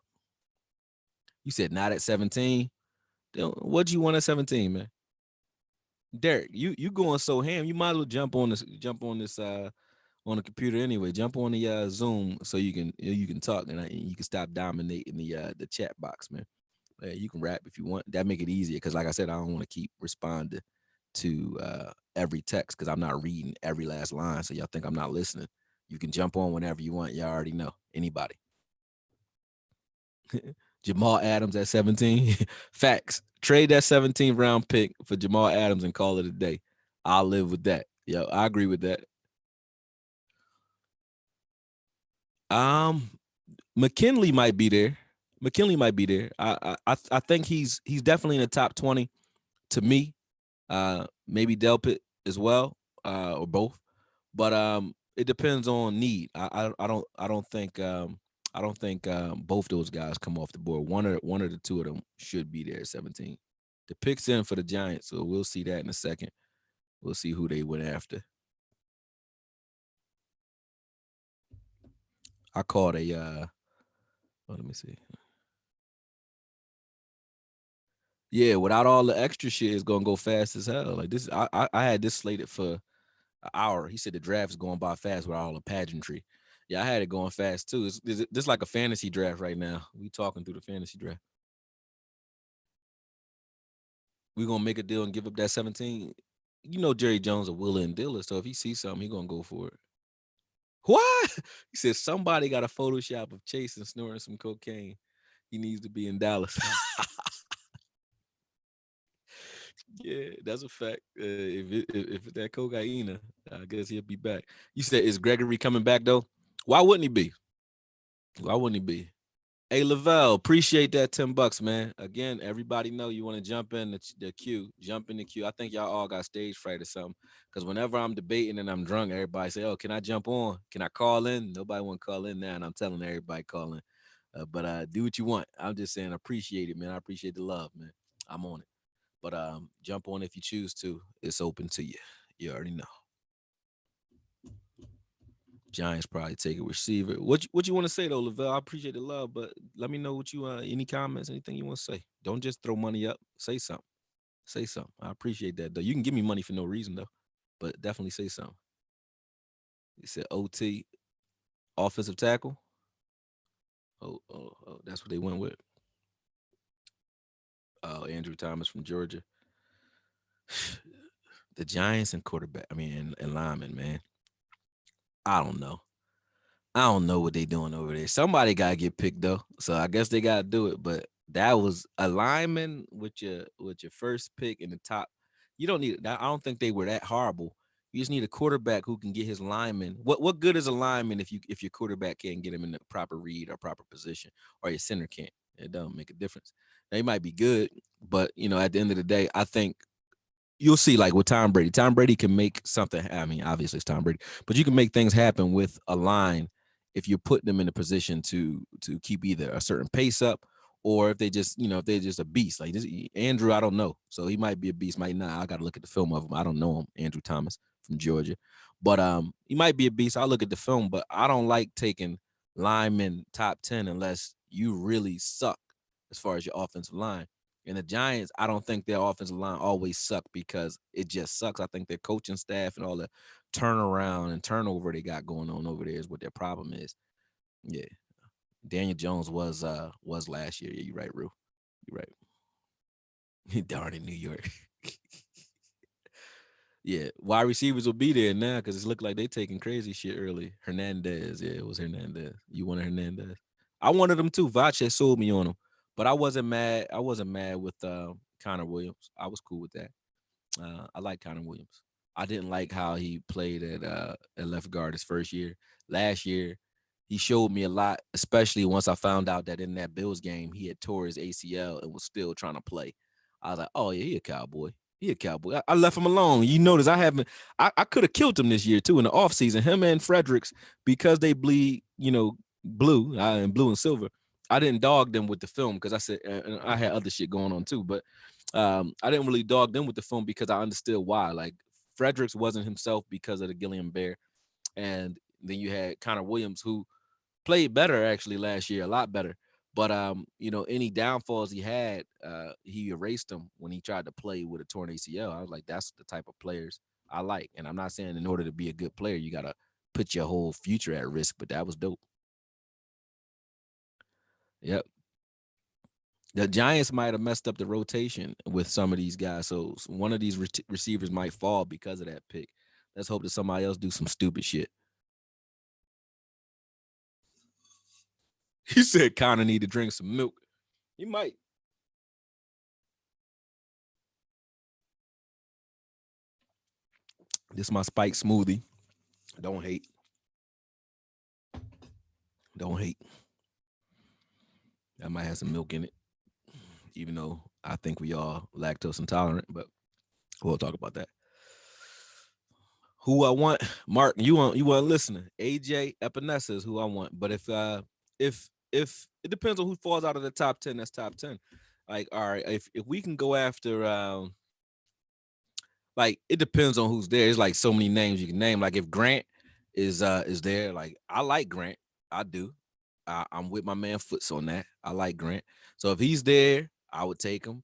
You said not at 17. Then what do you want at 17, man? Derek, you going so ham. You might as well jump on this on the computer anyway. Jump on the Zoom so you can talk and you can stop dominating the chat box, man. You can rap if you want. That make it easier because, like I said, I don't want to keep responding to every text because I'm not reading every last line. So y'all think I'm not listening. You can jump on whenever you want. Y'all already know. Anybody. Jamal Adams at 17. Facts. Trade that 17th round pick for Jamal Adams and call it a day. I'll live with that. Yo, I agree with that. Um, McKinley might be there. McKinley might be there. I think he's definitely in the top 20 to me. Maybe Delpit as well, or both. But it depends on need. I don't think both those guys come off the board. One or the two of them should be there at 17. The pick's in for the Giants, so we'll see that in a second. We'll see who they went after. I called a let me see. Yeah, without all the extra shit, it's gonna go fast as hell. Like this, I had this slated for an hour. He said the draft is going by fast with all the pageantry. Yeah, I had it going fast too. This like a fantasy draft right now. We talking through the fantasy draft. We gonna make a deal and give up that 17. You know Jerry Jones a willing dealer, so if he sees something, he gonna go for it. What? He said somebody got a Photoshop of Chase and snoring some cocaine. He needs to be in Dallas. Yeah, that's a fact. If it's that cocaine, I guess he'll be back. You said is Gregory coming back though? Why wouldn't he be? Why wouldn't he be? Hey Lavelle, appreciate that $10, man. Again, everybody know you want to jump in the queue. Jump in the queue. I think y'all all got stage fright or something. Because whenever I'm debating and I'm drunk, everybody say, "Oh, can I jump on? Can I call in?" Nobody want to call in now, and I'm telling everybody call in. But do what you want. I'm just saying, appreciate it, man. I appreciate the love, man. I'm on it. But jump on if you choose to. It's open to you. You already know. Giants probably take a receiver. What you want to say though, Lavelle? I appreciate the love, but let me know what you any comments, anything you want to say. Don't just throw money up. Say something. Say something. I appreciate that though. You can give me money for no reason though, but definitely say something. He said OT offensive tackle. Oh, that's what they went with. Oh, Andrew Thomas from Georgia. The Giants and quarterback. I mean, and lineman, man. I don't know. I don't know what they doing over there. Somebody gotta get picked though, so I guess they gotta do it. But that was a lineman with your first pick in the top. You don't need. I don't think they were that horrible. You just need a quarterback who can get his lineman. What good is a lineman if your quarterback can't get him in the proper read or proper position, or your center can't? It doesn't make a difference. They might be good, but at the end of the day, I think you'll see like with Tom Brady. Tom Brady can make something. I mean, obviously it's Tom Brady, but you can make things happen with a line if you're putting them in a position to keep either a certain pace up or if they just if they're just a beast like this. Andrew, I don't know, so he might be a beast, might not. I got to look at the film of him. I don't know him, Andrew Thomas from Georgia, but he might be a beast. I'll look at the film, but I don't like taking linemen top 10 unless you really suck as far as your offensive line. And the Giants, I don't think their offensive line always suck because it just sucks. I think their coaching staff and all the turnaround and turnover they got going on over there is what their problem is. Yeah. Daniel Jones was last year. Yeah, you're right, Rue. You're right. Darn in New York. Yeah. Wide receivers will be there now because it looked like they taking crazy shit early. Hernandez. Yeah, it was Hernandez. You wanted Hernandez. I wanted him too. Vache had sold me on him. But I wasn't mad. I wasn't mad with Connor Williams. I was cool with that. I like Connor Williams. I didn't like how he played at left guard his first year. Last year, he showed me a lot, especially once I found out that in that Bills game he had tore his ACL and was still trying to play. I was like, oh yeah, he a cowboy. He a cowboy. I left him alone. You notice I haven't. I could have killed him this year too in the offseason. Him and Fredericks, because they bleed, blue and blue and silver. I didn't dog them with the film because I said and I had other shit going on too, but I didn't really dog them with the film because I understood why. Like Fredericks wasn't himself because of the Gilliam Bear, and then you had Connor Williams who played better actually last year, a lot better. But any downfalls he had, he erased them when he tried to play with a torn ACL. I was like, that's the type of players I like, and I'm not saying in order to be a good player you gotta put your whole future at risk, but that was dope. Yep. The Giants might have messed up the rotation with some of these guys, so one of these receivers might fall because of that pick. Let's hope that somebody else do some stupid shit. He said Connor need to drink some milk. He might. This is my spike smoothie. Don't hate. Don't hate. I might have some milk in it, even though I think we all lactose intolerant, but we'll talk about that. Who I want, Mark, you want listening. AJ Epinesa is who I want. But if it depends on who falls out of the top 10, that's top 10. Like, all right, if we can go after like it depends on who's there. There's like so many names you can name. Like if Grant is there, like I like Grant. I do. I'm with my man Foots on that. I like Grant. So if he's there, I would take him.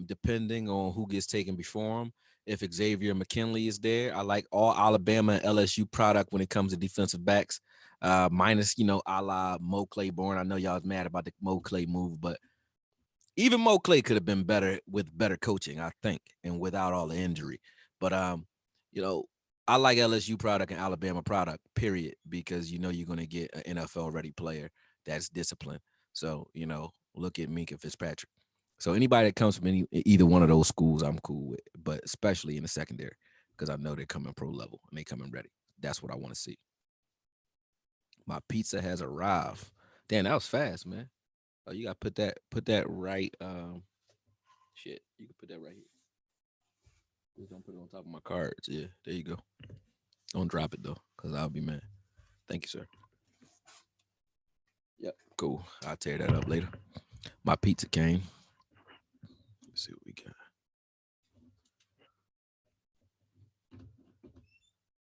Depending on who gets taken before him. If Xavier McKinley is there, I like all Alabama and LSU product when it comes to defensive backs. Minus, a la Mo Claiborne. I know y'all was mad about the Mo Clay move, but even Mo Clay could have been better with better coaching, I think, and without all the injury. But I like LSU product and Alabama product, period, because you're going to get an NFL ready player that's disciplined. So, look at Minka Fitzpatrick. So anybody that comes from either one of those schools, I'm cool with, but especially in the secondary, because I know they're coming pro level and they coming ready. That's what I want to see. My pizza has arrived. Damn, that was fast, man. Oh, you got to put that right. Shit, you can put that right here. Just don't put it on top of my cards. Yeah, there you go. Don't drop it though, because I'll be mad. Thank you, sir. Yep, cool. I'll tear that up later. My pizza came. Let's see what we got.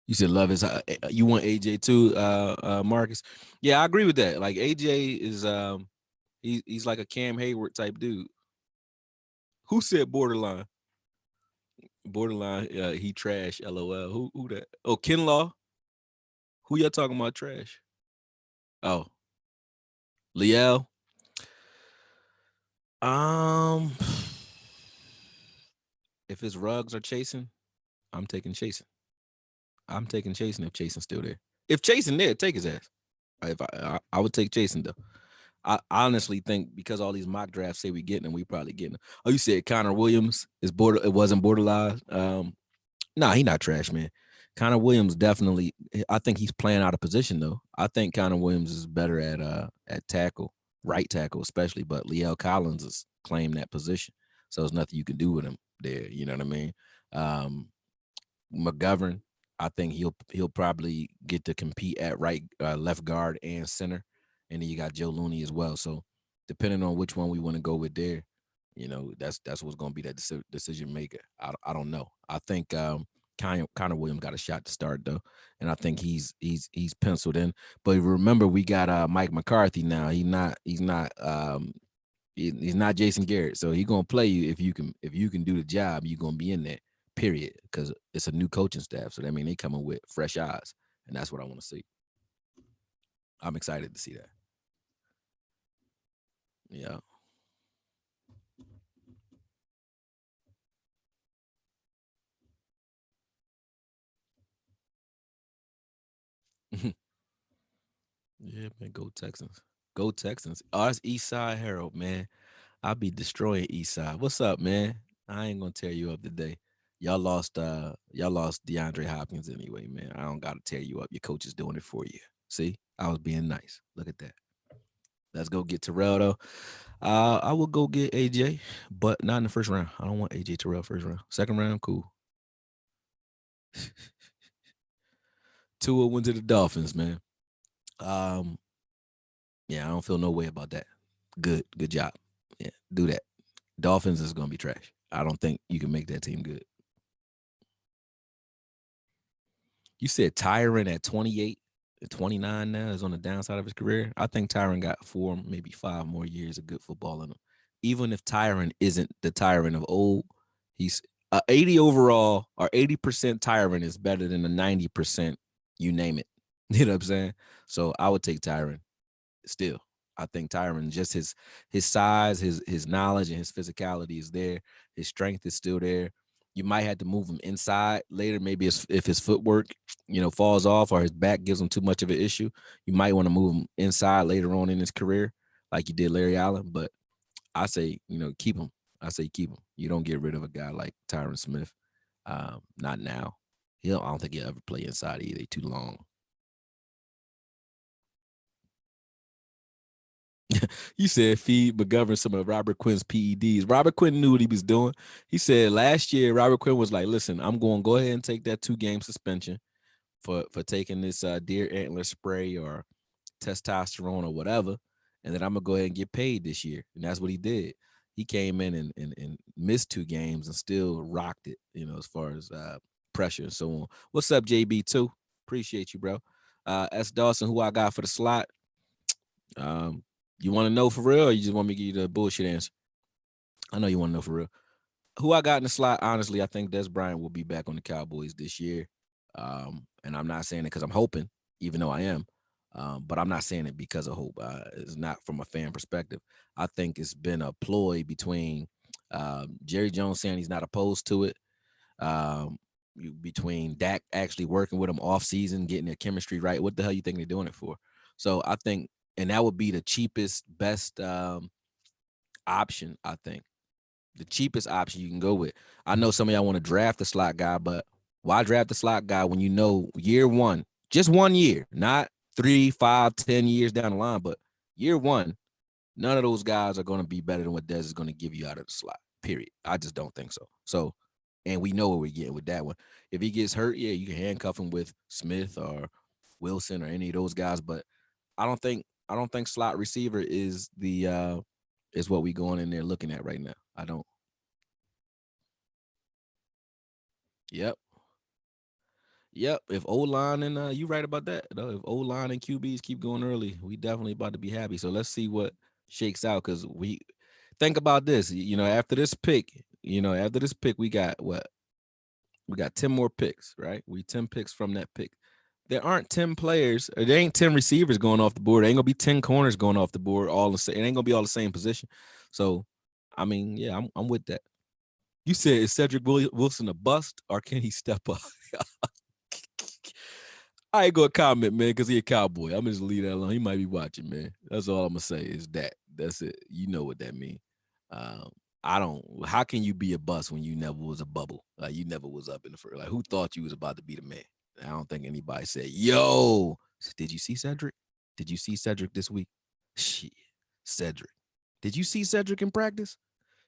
You said love is you want AJ too, Marcus? Yeah, I agree with that. Like AJ is he's like a Cam Hayward type dude. Who said borderline? Borderline, he trash. LOL. Who that? Oh, Kinlaw. Who y'all talking about trash? Oh, Liel. If his rugs are chasing, I'm taking chasing. I'm taking chasing if Chasing's still there. If Chasing there, take his ass. If I would take Chasing though. I honestly think because all these mock drafts say we getting him, we probably getting him. Oh, you said Connor Williams is it wasn't borderline. Nah, he not trash, man. Connor Williams definitely. I think he's playing out of position though. I think Connor Williams is better at tackle, right tackle especially. But Liel Collins has claimed that position, so there's nothing you can do with him there. You know what I mean? McGovern, I think he'll probably get to compete at right, left guard and center, and then you got Joe Looney as well. So depending on which one we want to go with there, that's what's going to be that decision maker. I don't know. I think Connor Williams got a shot to start though, and I think he's penciled in. But remember, we got Mike McCarthy now. He's not Jason Garrett, so he's gonna play you if you can do the job. You're gonna be in there. Period, because it's a new coaching staff. So that means they coming with fresh eyes, and that's what I want to see. I'm excited to see that. Yeah. Yeah, man. Go Texans. Go Texans. Oh, it's Eastside Herald, man. I'll be destroying Eastside. What's up, man? I ain't gonna tear you up today. Y'all lost DeAndre Hopkins anyway, man. I don't gotta tear you up. Your coach is doing it for you. See, I was being nice. Look at that. Let's go get Terrell though. I will go get AJ, but not in the first round. I don't want AJ Terrell first round. Second round, cool. Tua went to the Dolphins, man. Yeah, I don't feel no way about that. Good job. Yeah, do that. Dolphins is gonna be trash. I don't think you can make that team good. You said Tyron at 28, 29 now is on the downside of his career. I think Tyron got 4, maybe 5 more years of good football in him. Even if Tyron isn't the Tyron of old, he's 80 overall or 80% Tyron is better than a 90%, you name it. You know what I'm saying? So I would take Tyron still. I think Tyron, just his size, his knowledge, and his physicality is there. His strength is still there. You might have to move him inside later. Maybe if his footwork, falls off or his back gives him too much of an issue, you might want to move him inside later on in his career, like you did Larry Allen. But I say, keep him. I say keep him. You don't get rid of a guy like Tyron Smith. Not now. I don't think he'll ever play inside either. Too long. You said feed McGovern some of Robert Quinn's PEDs. Robert Quinn knew what he was doing. He said last year, Robert Quinn was like, listen, I'm going to go ahead and take that 2-game suspension for taking this deer antler spray or testosterone or whatever. And then I'm going to go ahead and get paid this year. And that's what he did. He came in and missed 2 games and still rocked it, as far as pressure and so on. What's up, JB2? Appreciate you, bro. S. Dawson, who I got for the slot. You want to know for real, or you just want me to give you the bullshit answer? I know you want to know for real. Who I got in the slot, honestly, I think Des Bryant will be back on the Cowboys this year. And I'm not saying it because I'm hoping, even though I am. But I'm not saying it because of hope. It's not from a fan perspective. I think it's been a ploy between Jerry Jones saying he's not opposed to it, between Dak actually working with him off season, getting their chemistry right. What the hell you think they're doing it for? So I think, and that would be the cheapest, best option, I think. The cheapest option you can go with. I know some of y'all want to draft the slot guy, but why draft the slot guy when you know year one, just 1 year, not 3, 5, 10 years down the line, but year one, none of those guys are going to be better than what Dez is going to give you out of the slot, period. I just don't think so. So, and we know what we're getting with that one. If he gets hurt, yeah, you can handcuff him with Smith or Wilson or any of those guys, but I don't think slot receiver is is what we going in there looking at right now. I don't. Yep. If O-line and you right about that. If O-line and QBs keep going early, we definitely about to be happy. So let's see what shakes out, because we think about this. After this pick, we got what? We got 10 more picks, right? 10 picks from that pick. There aren't 10 players, or there ain't 10 receivers going off the board. There ain't gonna be 10 corners going off the board. It ain't gonna be all the same position. So, I mean, yeah, I'm with that. You said, is Cedric Wilson a bust, or can he step up? I ain't gonna comment, man, because he a Cowboy. I'm just leave that alone. He might be watching, man. That's all I'm gonna say is that. That's it. You know what that means. How can you be a bust when you never was a bubble? Like, you never was up in the first. Like, who thought you was about to be the man? I don't think anybody said, yo, did you see Cedric? Did you see Cedric this week? Shit, Cedric. Did you see Cedric in practice?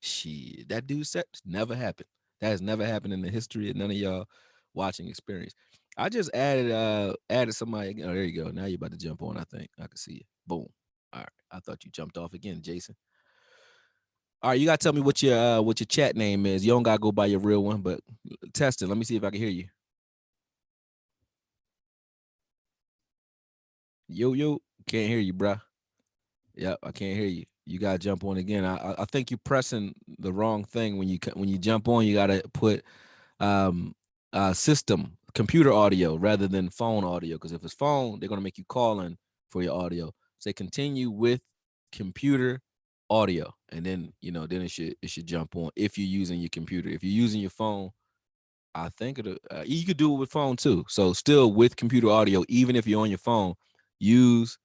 Shit, that dude said never happened. That has never happened in the history of none of y'all watching experience. I just added somebody. Oh, there you go. Now you're about to jump on, I think. I can see it. Boom. All right. I thought you jumped off again, Jason. All right, you gotta tell me what your chat name is. You don't gotta go by your real one, but test it. Let me see if I can hear you. Yo, can't hear you, bruh. Yep, I can't hear you. You gotta jump on again. I think you're pressing the wrong thing when you jump on. You gotta put system computer audio rather than phone audio, because if it's phone, they're gonna make you call in for your audio. Say continue with computer audio, and then then it should jump on if you're using your computer. If you're using your phone, I think you could do it with phone too. So still with computer audio, even if you're on your phone, use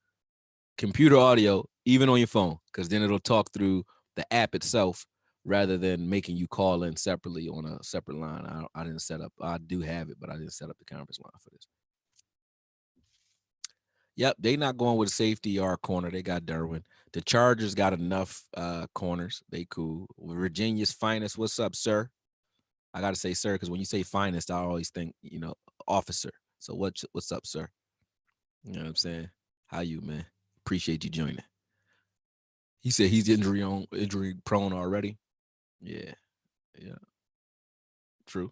computer audio even on your phone, because then it'll talk through the app itself rather than making you call in separately on a separate line. I didn't set up. I do have it, but I didn't set up the conference line for this. Yep, they not going with a safety or a corner. They got Derwin. The Chargers got enough corners. They cool. Virginia's finest. What's up, sir? I gotta say, sir, because when you say finest, I always think, officer. So what's up, sir? You know what I'm saying? How you, man? Appreciate you joining. He said he's injury prone already. Yeah. True.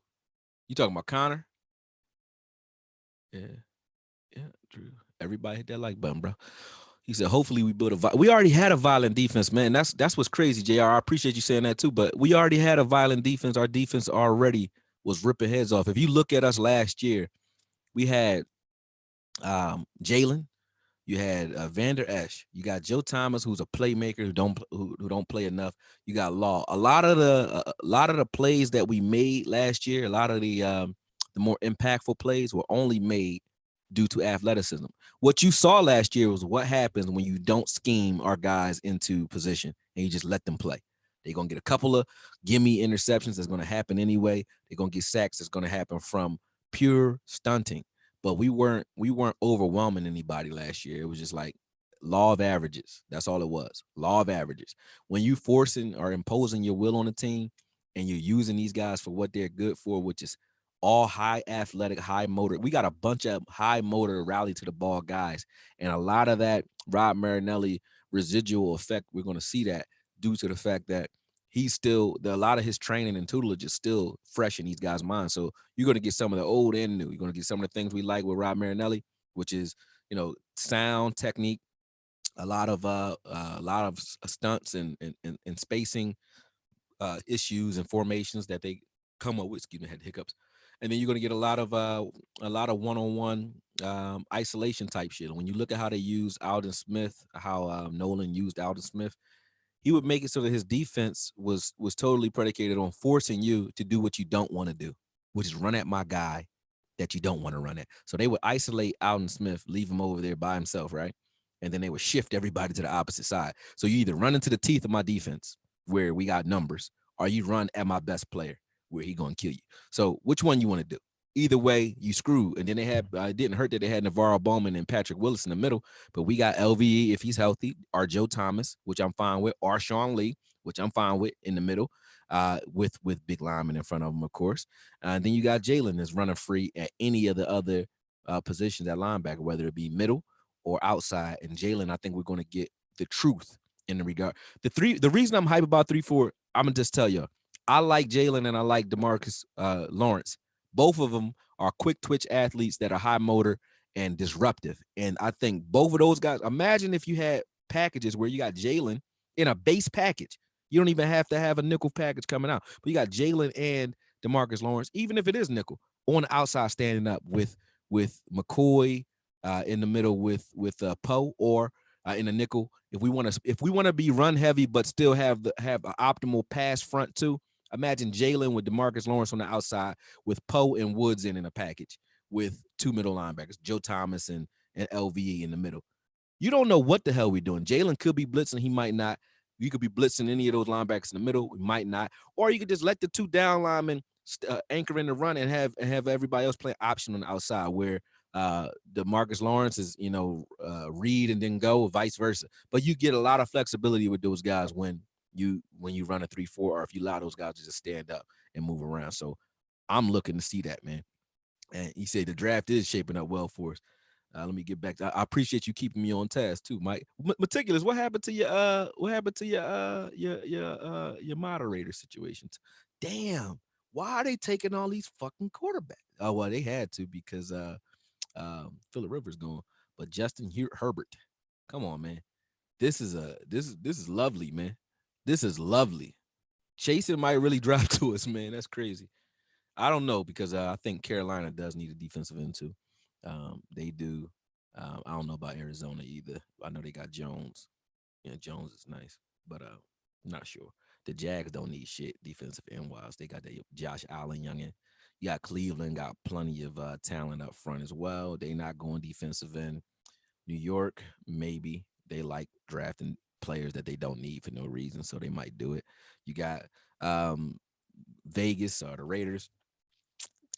You talking about Connor? Yeah. True. Everybody hit that like button, bro. He said, hopefully we build we already had a violent defense, man. That's what's crazy, JR. I appreciate you saying that too, but we already had a violent defense. Our defense already was ripping heads off. If you look at us last year, we had Jalen, You had Vander Esch. You got Joe Thomas, who's a playmaker who don't play enough. You got Law. A lot of the plays that we made last year, a lot of the more impactful plays were only made due to athleticism. What you saw last year was what happens when you don't scheme our guys into position and you just let them play. They're gonna get a couple of gimme interceptions. That's gonna happen anyway. They're gonna get sacks. That's gonna happen from pure stunting. But we weren't overwhelming anybody last year. It was just like law of averages. That's all it was. Law of averages. When you forcing or imposing your will on a team and you're using these guys for what they're good for, which is all high athletic, high motor. We got a bunch of high motor rally to the ball guys. And a lot of that Rob Marinelli residual effect, we're going to see that due to the fact that a lot of his training and tutelage is still fresh in these guys' minds. So you're going to get some of the old and new. You're going to get some of the things we like with Rob Marinelli, which is, sound technique, a lot of stunts and spacing issues and formations that they come up with. Excuse me, I had hiccups. And then you're going to get a lot of one-on-one isolation type shit. When you look at how they use Alden Smith, how Nolan used Alden Smith, he would make it so that his defense was totally predicated on forcing you to do what you don't want to do, which is run at my guy that you don't want to run at. So they would isolate Alden Smith, leave him over there by himself, right? And then they would shift everybody to the opposite side. So you either run into the teeth of my defense where we got numbers, or you run at my best player where he gonna kill you. So which one you want to do? Either way, you screw. And then they had it didn't hurt that they had Navarro Bowman and Patrick Willis in the middle, but we got LVE if he's healthy, or Joe Thomas, which I'm fine with, or Sean Lee, which I'm fine with in the middle, with big linemen in front of him, of course. And then you got Jalen that's running free at any of the other positions at linebacker, whether it be middle or outside. And Jalen, I think we're going to get the truth in the regard. The reason I'm hype about 3-4, I'm gonna just tell you, I like Jalen and I like DeMarcus Lawrence. Both of them are quick twitch athletes that are high motor and disruptive. And I think both of those guys, imagine if you had packages where you got Jalen in a base package. You don't even have to have a nickel package coming out, but you got Jalen and DeMarcus Lawrence, even if it is nickel, on the outside standing up with McCoy in the middle with Poe, or in the nickel. If we want to be run heavy but still have an optimal pass front too, imagine Jalen with DeMarcus Lawrence on the outside with Poe and Woods in a package with two middle linebackers, Joe Thomas and LVE in the middle. You don't know what the hell we're doing. Jalen could be blitzing, he might not. You could be blitzing any of those linebackers in the middle, we might not. Or you could just let the two down linemen anchor in the run and have everybody else play option on the outside, where DeMarcus Lawrence is, read and then go, vice versa. But you get a lot of flexibility with those guys when you run a 3-4, or if you allow those guys to just stand up and move around. So I'm looking to see that, man. And you say the draft is shaping up well for us. Let me get back to. I appreciate you keeping me on task too, Mike. Meticulous. What happened to your your moderator situations? Damn. Why are they taking all these fucking quarterbacks? Oh well, they had to because Phillip Rivers gone, but Justin Herbert. Come on, man. This is lovely, man. This is lovely. Chasing might really drop to us, man. That's crazy. I don't know, because I think Carolina does need a defensive end too. They do. I don't know about Arizona either. I know they got Jones. Yeah, Jones is nice, but not sure. The Jags don't need shit defensive end wise. They got that Josh Allen youngin. You got Cleveland, got plenty of talent up front as well. They not going defensive end. New York, maybe they like drafting players that they don't need for no reason, so they might do it. You got Vegas or the Raiders.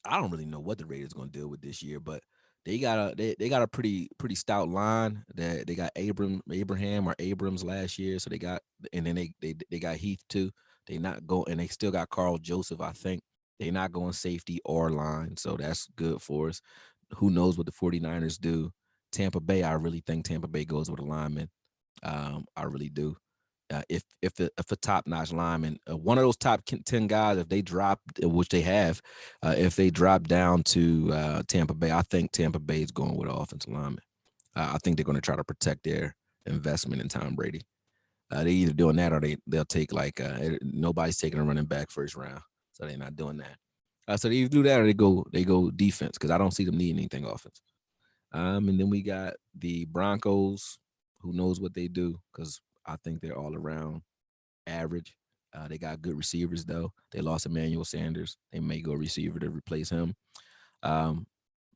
I don't really know what the Raiders going to deal with this year, but they got a pretty stout line. That they got Abraham or Abrams last year, so they got, and then they got Heath too. They not go, and they still got Carl Joseph. I think they not going safety or line, so that's good for us. Who knows what the 49ers do? Tampa Bay, I really think Tampa Bay goes with a lineman. I really do. If a top notch lineman, one of those top 10 guys, if they drop, which they have, if they drop down to Tampa Bay, I think Tampa Bay is going with an offensive lineman. I think they're going to try to protect their investment in Tom Brady. They either doing that, or they'll take nobody's taking a running back first round, so they're not doing that. So they either do that or they go defense, because I don't see them needing anything offense. And then we got the Broncos. Who knows what they do? Because I think they're all around average. They got good receivers though. They lost Emmanuel Sanders. They may go receiver to replace him. Um,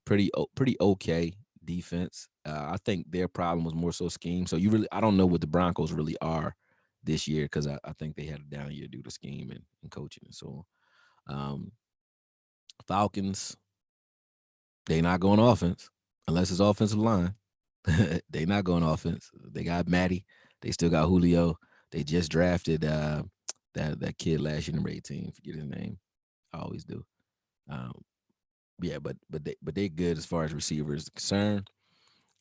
pretty okay defense. I think their problem was more so scheme. So I don't know what the Broncos really are this year because I think they had a down year due to scheme and coaching and so on. Falcons, they not going offense unless it's offensive line. They not going offense. They got Matty. They still got Julio. They just drafted that kid last year, number 18. Forget his name. I always do. Um, yeah, but they good as far as receivers concerned.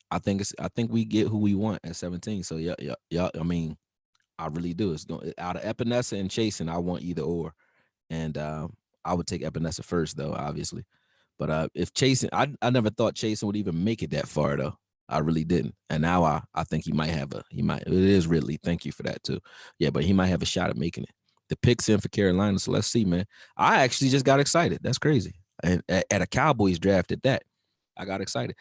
I think we get who we want at 17. So yeah. I mean, I really do. It's going out of Epinesa and Chasen. I want either or, and I would take Epinesa first though, obviously. But if Chasen, I never thought Chasen would even make it that far though. I really didn't, and now I think he might have a he might. It is Ridley. Thank you for that too. Yeah, but he might have a shot at making it. The pick's in for Carolina, so let's see, man. I actually just got excited. That's crazy. And at a Cowboys draft at that, I got excited.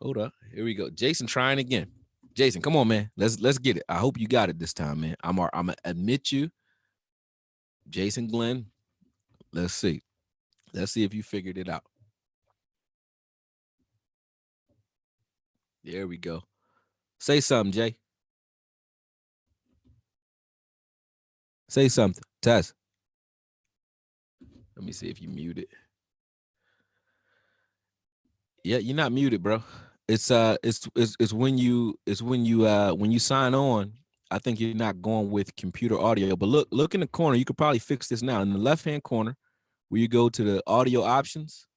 Hold up. Here we go. Jason trying again. Jason, come on, man. Let's get it. I hope you got it this time, man. I'm gonna admit you. Jason Glenn. Let's see. Let's see if you figured it out. There we go. Say something, Jay. Say something. Tess. Let me see if you muted. Yeah, you're not muted, bro. It's when you sign on. I think you're not going with computer audio. But look in the corner. You could probably fix this now. In the left-hand corner, where you go to the audio options,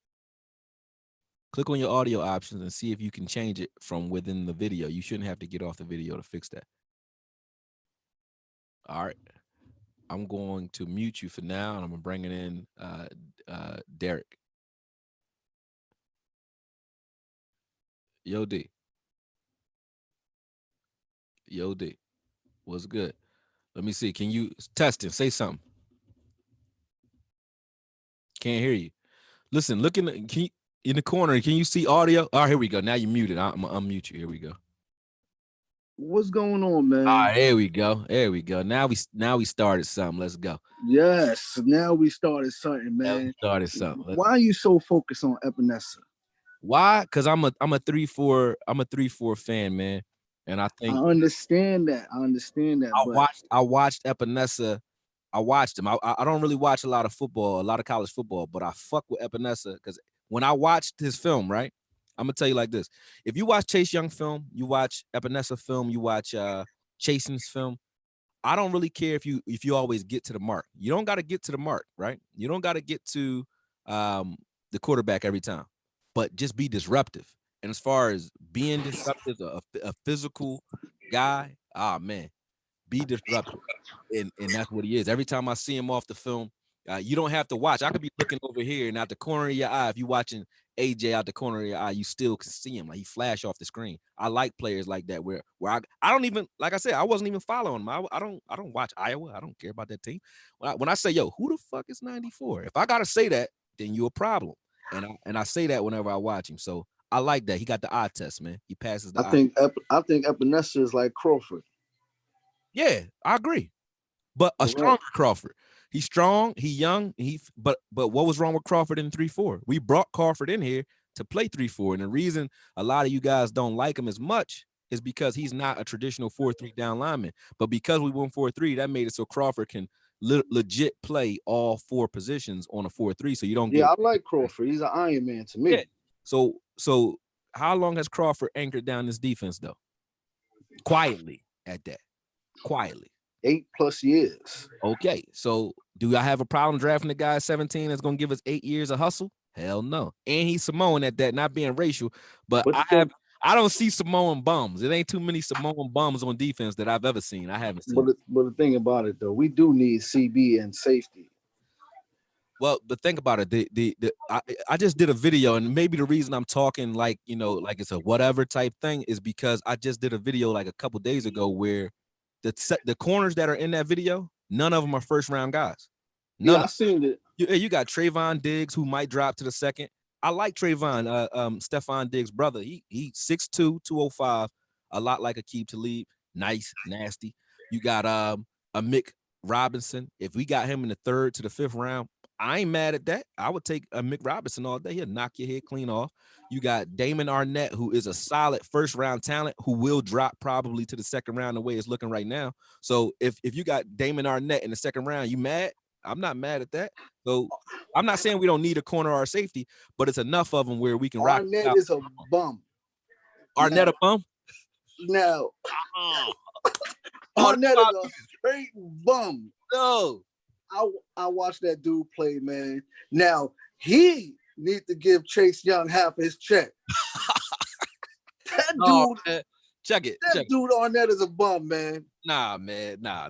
click on your audio options and see if you can change it from within the video. You shouldn't have to get off the video to fix that. All right. I'm going to mute you for now, and I'm gonna bring it in Derek. Yo D. Yo D. What's good? Let me see. Can you test it? Say something. Can't hear you. Listen, look in the corner. Can you see audio? All right, here we go. Now you're muted. I'm gonna unmute you. Here we go. What's going on, man? All right, there we go. There we go. Now we started something. Let's go. Yes, now we started something, man. We started something. Why are you so focused on Epinesa? Why? Because I'm a 3-4 fan, man. And I think I understand that. I watched Epinesa. I watched him. I don't really watch a lot of football, a lot of college football, but I fuck with Epinesa because when I watched his film, right? I'm gonna tell you like this: if you watch Chase Young film, you watch Epinesa film, you watch Chasen's film. I don't really care if you always get to the mark. You don't got to get to the mark, right? You don't got to get to the quarterback every time, but just be disruptive. And as far as being disruptive, a physical guy, man, be disruptive, and that's what he is. Every time I see him off the film, you don't have to watch. I could be looking over here, and out the corner of your eye, if you're watching AJ out the corner of your eye, you still can see him. Like he flash off the screen. I like players like that where I don't even, like I said, I wasn't even following him. I don't watch Iowa. I don't care about that team. When I say, yo, who the fuck is 94? If I gotta say that, then you're a problem. And I say that whenever I watch him. So I like that. He got the eye test, man. He passes the eye. I think Epinesa is like Crawford. Yeah, I agree. But a stronger Crawford. He's strong, he's young, but what was wrong with Crawford in 3-4? We brought Crawford in here to play 3-4. And the reason a lot of you guys don't like him as much is because he's not a traditional 4-3 down lineman. But because we went 4-3, that made it so Crawford can legit play all four positions on a 4-3. So you don't get. Yeah, I like Crawford. He's an Iron Man to me. Yeah. So how long has Crawford anchored down this defense though? Quietly at that. Quietly. 8+ years. Okay, so do I have a problem drafting the guy at 17 that's going to give us 8 years of hustle? Hell no. And he's Samoan at that, not being racial. But I don't see Samoan bums. It ain't too many Samoan bums on defense that I've ever seen. I haven't seen. But the thing about it though, we do need CB and safety. Well, but think about it. I just did a video, and maybe the reason I'm talking like it's a whatever type thing is because I just did a video like a couple days ago where the corners that are in that video, none of them are first round guys. I seen it. You got Trayvon Diggs, who might drop to the second. I like Trayvon, Stephon Diggs' brother. He 6'2", 205, a lot like Aqib Talib. Nice, nasty. You got a Mick Robinson. If we got him in the 3rd to the 5th round, I ain't mad at that. I would take a Mick Robinson all day. He'll knock your head clean off. You got Damon Arnett, who is a solid 1st-round talent who will drop probably to the 2nd round the way it's looking right now. So if you got Damon Arnett in the 2nd round, you mad? I'm not mad at that. So I'm not saying we don't need a corner or a safety, but it's enough of them where we can rock. Arnett is a bum. Arnett now, a bum? Now, Oh, Arnett is a straight bum. no. I watched that dude play, man. Now, he needs to give Chase Young half his check. That Oh, dude, man. Check it. dude Arnett is a bum, man. Nah, man. Nah.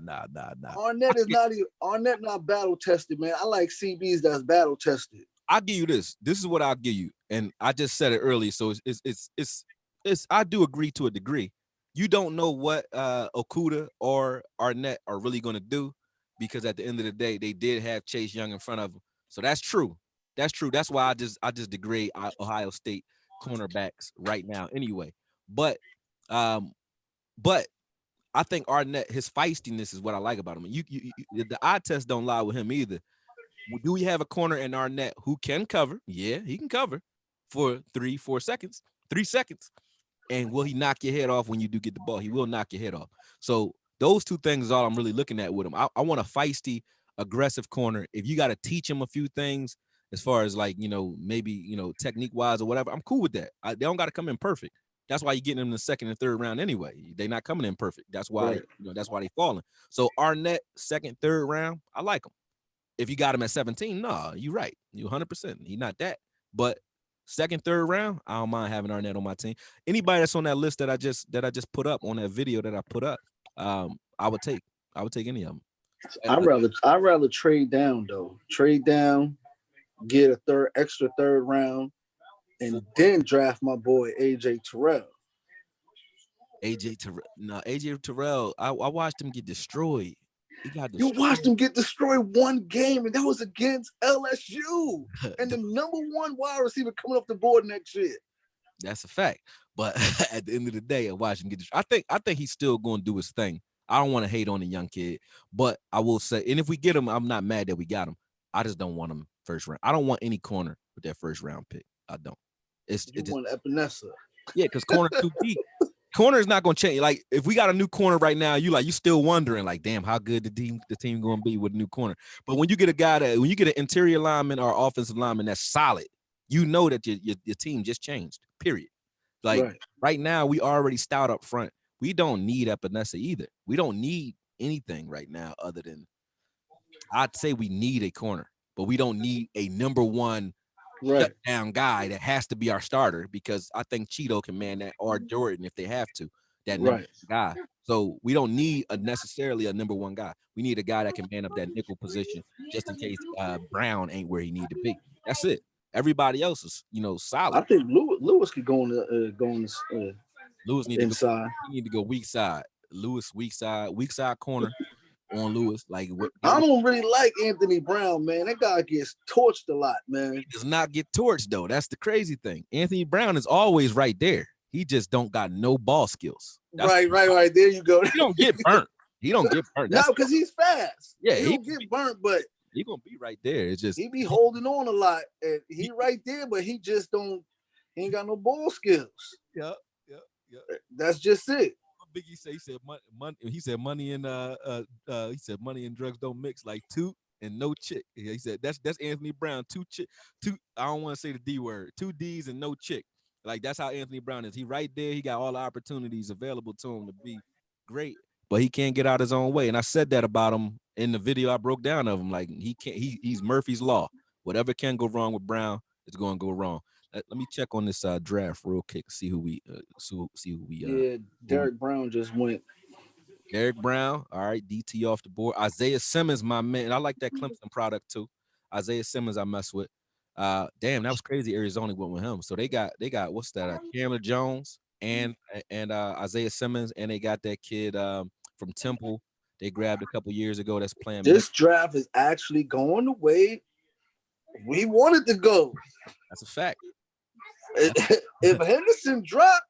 Arnett is not battle tested, man. I like CBs that's battle tested. I'll give you this. This is what I'll give you. And I just said it earlier. So it's I do agree to a degree. You don't know what Okudah or Arnett are really gonna do, because at the end of the day, they did have Chase Young in front of them. So that's true. That's why I just degrade Ohio State cornerbacks right now anyway. But I think Arnett, his feistiness is what I like about him. The eye test don't lie with him either. Do we have a corner in Arnett who can cover? Yeah, he can cover for 3 seconds. And will he knock your head off when you do get the ball? He will knock your head off. So those 2 things is all I'm really looking at with him. I want a feisty, aggressive corner. If you got to teach him a few things as far as like, maybe, technique wise or whatever, I'm cool with that. They don't got to come in perfect. That's why you're getting them in the 2nd and 3rd round anyway. They're not coming in perfect. That's why, right. That's why they falling. So Arnett, 2nd, 3rd round, I like him. If you got him at 17, nah, you're right. You 100%. He's not that. But 2nd, 3rd round, I don't mind having Arnett on my team. Anybody that's on that list that I just put up on that video that I put up, I would take any of them. I'd rather trade down though. Trade down, get a extra 3rd round, and then draft my boy AJ Terrell. AJ Terrell, I watched him get destroyed. He got destroyed. You watched him get destroyed one game, and that was against LSU, and the #1 wide receiver coming off the board next year. That's a fact. But at the end of the day, I watched him get destroyed. I think he's still going to do his thing. I don't want to hate on the young kid, but I will say, and if we get him, I'm not mad that we got him. I just don't want him 1st round. I don't want any corner with that 1st round pick. I don't. You want Epinesa. Yeah, because corner too deep. Corner is not going to change. Like, if we got a new corner right now, you still wondering, like, damn, how good the team going to be with a new corner. But when you get when you get an interior lineman or offensive lineman that's solid, you know that your team just changed, period. Like, right now, we already stout up front. We don't need Epinesa either. We don't need anything right now other than, I'd say we need a corner, but we don't need a #1 shutdown guy that has to be our starter, because I think Cheeto can man that, or Jordan if they have to, that guy. So we don't need necessarily a #1 guy. We need a guy that can man up that nickel position just in case Brown ain't where he need to be. That's it. Everybody else is, solid. I think Lewis could go on the Lewis need inside. He need to go weak side. Lewis weak side corner on Lewis. Like, I don't really like Anthony Brown, man. That guy gets torched a lot, man. He does not get torched though. That's the crazy thing. Anthony Brown is always right there. He just don't got no ball skills. Right. There you go. He don't get burnt. No, because he's fast. Yeah, he don't get burnt, but he gonna be right there. It's just he be holding on a lot, and he right there, but he just don't. He ain't got no ball skills. Yeah. That's just it. Biggie said, he said money and drugs don't mix, like two and no chick. He said that's Anthony Brown. Two I don't want to say the D word. 2 D's and no chick. Like, that's how Anthony Brown is. He right there. He got all the opportunities available to him to be great, but he can't get out his own way. And I said that about him in the video I broke down of him. Like, he can't. He's Murphy's Law. Whatever can go wrong with Brown, it's going to go wrong. Let me check on this draft real quick. See who we. Yeah, Derek Brown just went. Derek Brown, all right. DT off the board. Isaiah Simmons, my man. And I like that Clemson product too. Isaiah Simmons, I mess with. Damn, that was crazy. Arizona went with him. So they got what's that? Chandler Jones and Isaiah Simmons, and they got that kid from Temple. They grabbed a couple years ago. That's playing. This draft is actually going the way We wanted to go. That's a fact. If Henderson dropped,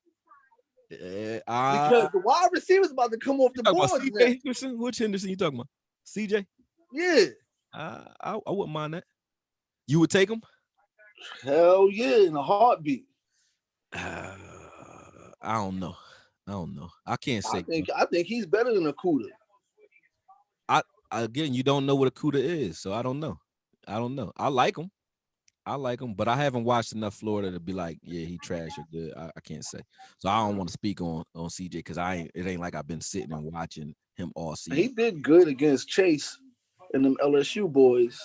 because because the wide receiver's about to come off the board. CJ Henderson? Which Henderson you talking about? CJ? Yeah. I wouldn't mind that. You would take him? Hell yeah, in a heartbeat. I don't know. I can't say. I think he's better than Akuda. Again, you don't know what Akuda is, so I don't know. I like him, but I haven't watched enough Florida to be like, yeah, he trash or good. I can't say. So I don't want to speak on CJ because it ain't like I've been sitting and watching him all season. He did good against Chase and them LSU boys.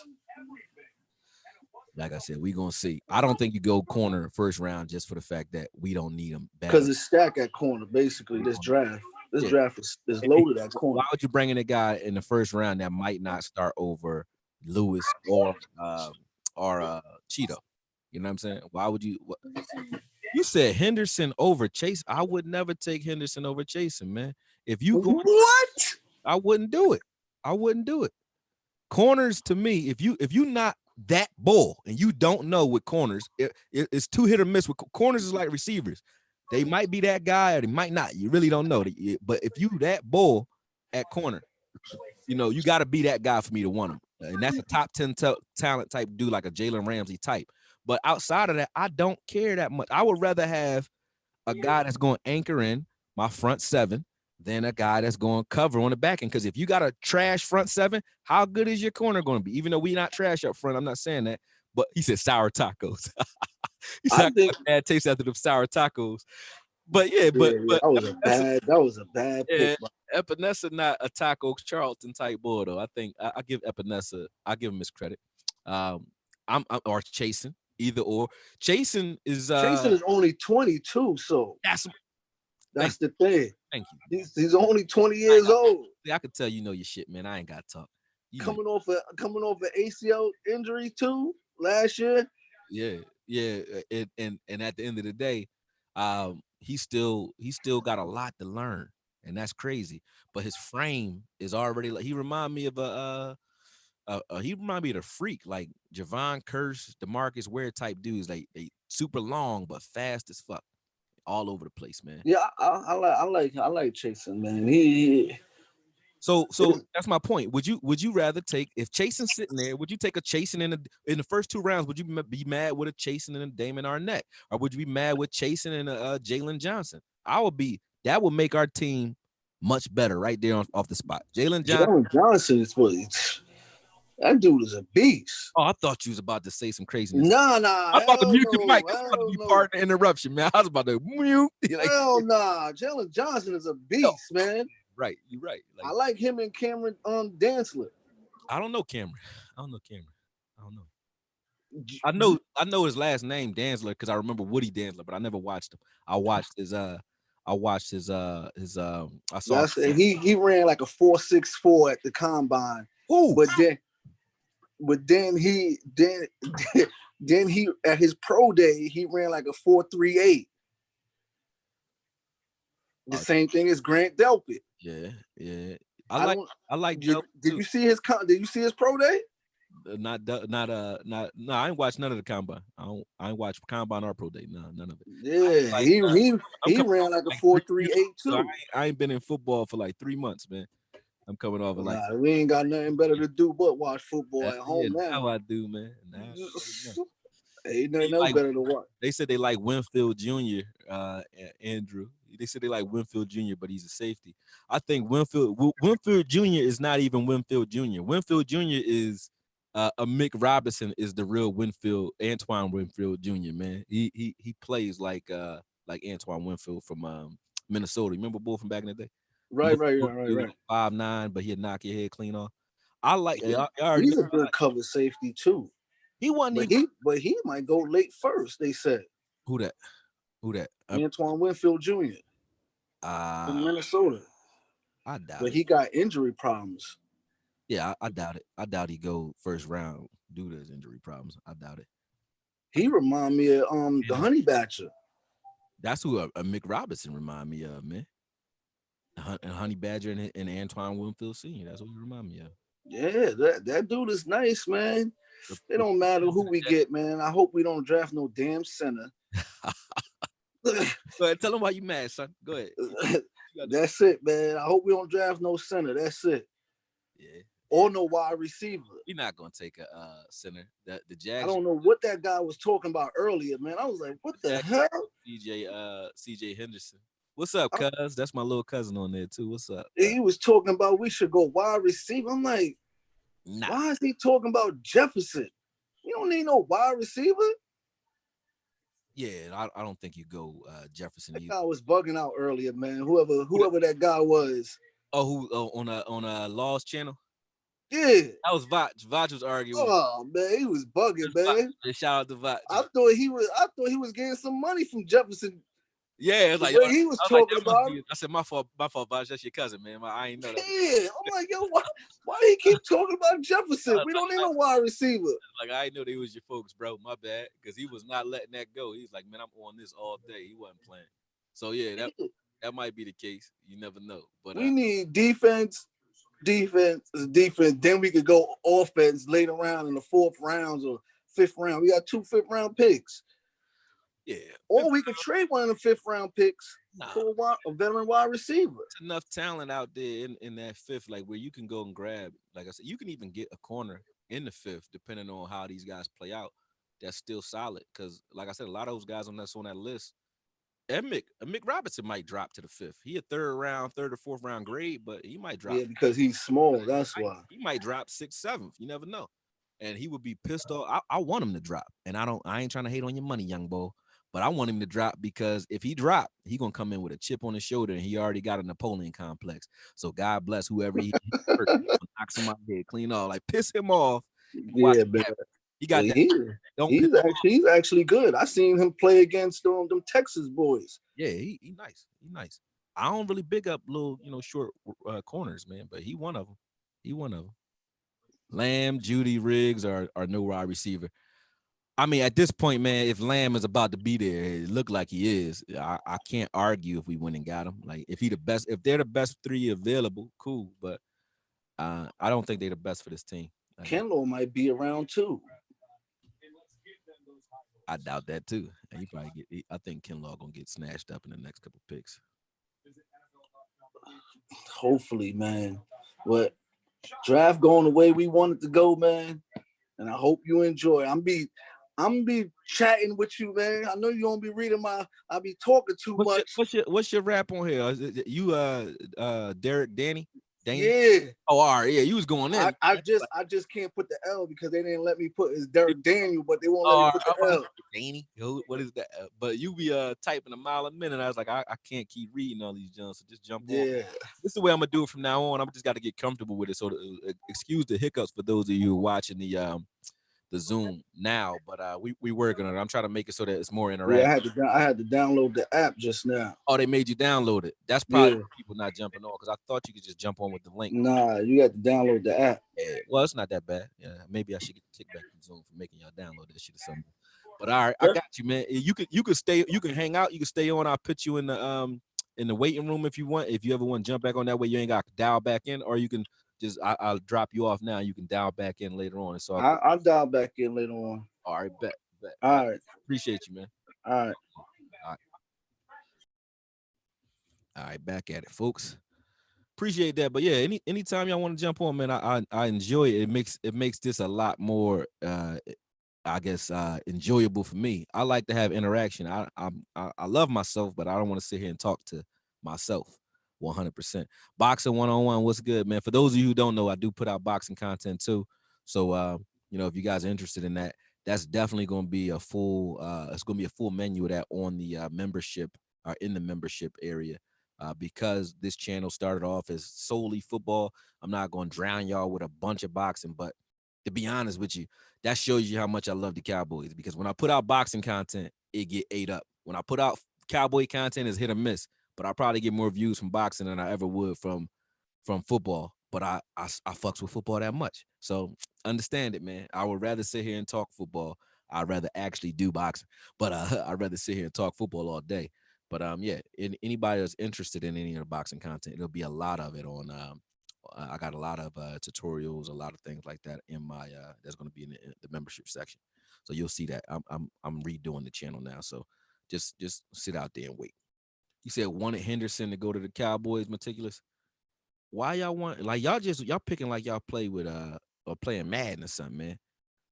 Like I said, we gonna see. I don't think you go corner first round just for the fact that we don't need him. Because it's stacked at corner, basically. This draft is loaded at corner. Why would you bring in a guy in the first round that might not start over Lewis or Cheeto? You know what I'm saying? Why would you? You said Henderson over Chase. I would never take Henderson over Chasen, man. If you go, what? I wouldn't do it. Corners to me, if you not that bull and you don't know with corners, it's too hit or miss. With corners is like receivers. They might be that guy or they might not. You really don't know. But if you that bull at corner, you got to be that guy for me to want him. And that's a top 10 talent type dude, like a Jalen Ramsey type. But outside of that, I don't care that much. I would rather have a guy that's going to anchor in my front seven than a guy that's going to cover on the back end. Because if you got a trash front seven, how good is your corner going to be? Even though we not trash up front, I'm not saying that. But he said sour tacos. He said I think bad taste after them sour tacos. But but that was a bad pick. Epinesa not a Taco Charlton type boy though. I think I give Epinesa, I give him his credit. I'm or Chasen, either or. Chasen is only 22, so that's the thing. Thank you. He's only 20 years old. I can tell you know your shit, man. I ain't got to talk. Coming off an ACL injury too last year. Yeah. And at the end of the day, he still got a lot to learn, and that's crazy. But his frame is already like he remind me of the freak, like Javon Curse, DeMarcus Ware type dudes. Like they super long but fast as fuck, all over the place, man. Yeah, I like Chasen, man. So that's my point. Would you rather take, if Chasen's sitting there, would you take a Chasen in the first two rounds? Would you be mad with a Chasen and a Damon Arnett, or would you be mad with Chasen and a Jalen Johnson? That would make our team much better right there off the spot. Jalen Johnson is that dude is a beast. Oh, I thought you was about to say some craziness. Nah. I'm about to mute your mic. This is about to be part of the interruption, man. I was about to mute. Hell nah. Jalen Johnson is a beast, man. Right, you're right. I like him and Cameron Dantzler. I don't know Cameron. I don't know. I know his last name Dantzler because I remember Woody Dantzler, but I never watched him. I saw he ran like a 4.64 at the combine. Ooh. But then he at his pro day he ran like a 4.38. The same thing as Grant Delpit. Yeah. I like. Did you see his pro day? No, I ain't watched none of the combine. I ain't watched combine or pro day. No, none of it. Yeah, he ran like a 4.38 too. So I ain't been in football for like 3 months, man. I'm coming off of we ain't got nothing better to do but watch football at home now. Now I do, man. Ain't nothing else better to watch. They said they like Winfield Jr. Andrew. They said they like Winfield Jr., but he's a safety. I think Winfield Jr. is not even Winfield Jr. Winfield Jr. is a Mick Robinson is the real Antoine Winfield Jr. Man. He plays like Antoine Winfield from Minnesota. Remember bull from back in the day? Right. 5'9", but he'd knock your head clean off. I like. Yeah. He's a good cover safety too. He wasn't but he might go late first. They said. Who that? Antoine Winfield Jr. From Minnesota. I doubt but it. he got injury problems. Yeah, I doubt it. I doubt he go first round due to his injury problems. I doubt it. He remind me of the Honey Badger. That's who a Mick Robinson remind me of, man. Honey Badger and Antoine Winfield Sr. That's what he remind me of. Yeah, that dude is nice, man. It don't matter who we get, man. I hope we don't draft no damn center. Go ahead, tell them why you mad, son. Go ahead. That's it, man. I hope we don't draft no center. That's it. Yeah. Or no wide receiver. We're not gonna take a center. The I Jags. don't know what that guy was talking about earlier, man. I was like, what the hell? CJ Henderson. What's up, cuz? That's my little cousin on there too. What's up? He was talking about we should go wide receiver. I'm like, why is he talking about Jefferson? You don't need no wide receiver. Yeah, I don't think you go Jefferson. That guy was bugging out earlier, man. Whoever that guy was. Oh, who on a Laws channel? Yeah. That was Vach. Vach was arguing. Oh man, he was bugging, man. Shout out to Vach. I thought he was getting some money from Jefferson. Yeah, it's like he was talking about. I said, my fault, Vach. That's your cousin, man. I ain't know that. Yeah, I'm like, yo, why he keep talking about Jefferson? We don't need no wide receiver. Like, I didn't know they was your folks, bro. My bad, because he was not letting that go. He's like, man, I'm on this all day. He wasn't playing. So yeah, that might be the case. You never know. But we need defense. Then we could go offense later round in the 4th rounds or 5th round. We got 2 5th-round picks. Yeah. Or we could trade one of the 5th-round picks for a veteran wide receiver. There's enough talent out there in that 5th, like where you can go and grab. Like I said, you can even get a corner in the 5th, depending on how these guys play out. That's still solid. Because, like I said, a lot of those guys on that list. And Mick Robinson might drop to the 5th. He a 3rd or 4th round grade, but he might drop. Yeah, because he's small. That's why. He might drop 6th, 7th. You never know. And he would be pissed off. I want him to drop. And I ain't trying to hate on your money, young boy. But I want him to drop because if he drop, he gonna come in with a chip on his shoulder, and he already got a Napoleon complex. So God bless whoever he hurt, knocks him out head clean off, like piss him off. Yeah, man. He got that. He's actually good. I seen him play against them Texas boys. Yeah, he nice. He nice. I don't really big up little, short corners, man, but he one of them. Lamb, Judy, Riggs are no wide receiver. I mean, at this point, man, if Lamb is about to be there, it look like he is. I can't argue if we went and got him. Like if they're the best 3 available, cool. But I don't think they're the best for this team. Kinlaw might be around too. I doubt that too. And I think Kinlaw gonna get snatched up in the next couple picks. Hopefully, man. But draft going the way we want it to go, man. And I hope you enjoy. I'm be chatting with you, man. I know you don't be reading I be talking too much. What's your rap on here? You Derek Danny? Yeah. Oh, all right. Yeah, you was going in. I just can't put the L because they didn't let me put it's Derek Daniel, but they won't let me put the L. Danny? What is that? But you be typing a mile a minute. I was like, I can't keep reading all these jumps, so just jump on. Yeah. This is the way I'm gonna do it from now on. I'm just got to get comfortable with it. So excuse the hiccups for those of you who are watching the Zoom now, but we working on it. I'm trying to make it so that it's more interactive. Yeah, I had to download the app just now. Oh, they made you download it. That's probably people not jumping on because I thought you could just jump on with the link. Nah, you got to download the app. Yeah, well, it's not that bad. Yeah, maybe I should get kicked back from Zoom for making y'all download that shit or something. But all right, I got you, man. You could stay. You can hang out. You can stay on. I'll put you in the waiting room if you want. If you ever want to jump back on that way, you ain't got to dial back in, or you can. I'll drop you off now. You can dial back in later on. So I'll dial back in later on. All right, bet. All right. Appreciate you, man. All right, back at it, folks. Appreciate that. But yeah, anytime y'all want to jump on, man, I enjoy it. It makes this a lot more enjoyable for me. I like to have interaction. I love myself, but I don't want to sit here and talk to myself. 100%. Boxing 1-on-1, what's good, man? For those of you who don't know, I do put out boxing content too. So if you guys are interested in that, that's definitely going to be a full it's going to be a full menu of that on the membership or in the membership area. Because this channel started off as solely football, I'm not going to drown y'all with a bunch of boxing, but to be honest with you, that shows you how much I love the Cowboys, because when I put out boxing content, it get ate up. When I put out Cowboy content, it's hit or miss. But I probably get more views from boxing than I ever would from football. But I fucks with football that much. So understand it, man. I would rather sit here and talk football. I'd rather actually do boxing. But I'd rather sit here and talk football all day. But anybody that's interested in any of the boxing content, it'll be a lot of it on I got a lot of tutorials, a lot of things like that in my that's going to be in the membership section. So you'll see that I'm redoing the channel now. So just sit out there and wait. You said wanted Henderson to go to the Cowboys, meticulous. Why y'all want like y'all picking like y'all play with or playing Madden or something, man?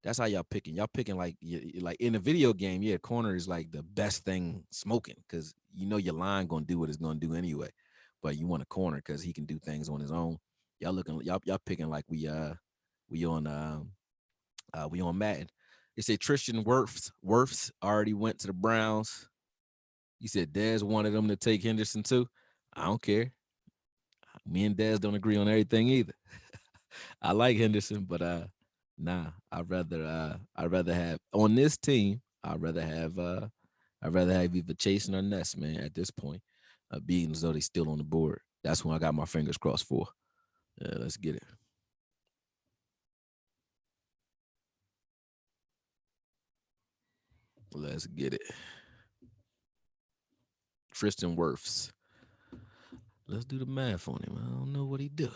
That's how y'all picking. Y'all picking like like in a video game, yeah, corner is like the best thing smoking because you know your line gonna do what it's gonna do anyway. But you want a corner because he can do things on his own. Y'all picking like we on Madden. They say Tristan Wirfs already went to the Browns. You said Dez wanted them to take Henderson too. I don't care. Me and Dez don't agree on everything either. I like Henderson, but nah, I'd rather have on this team, I'd rather have either Chasing or Ness, man, at this point. Being as though they still on the board. That's when I got my fingers crossed for. Let's get it. Let's get it. Tristan Wirfs. Let's do the math on him. I don't know what he do.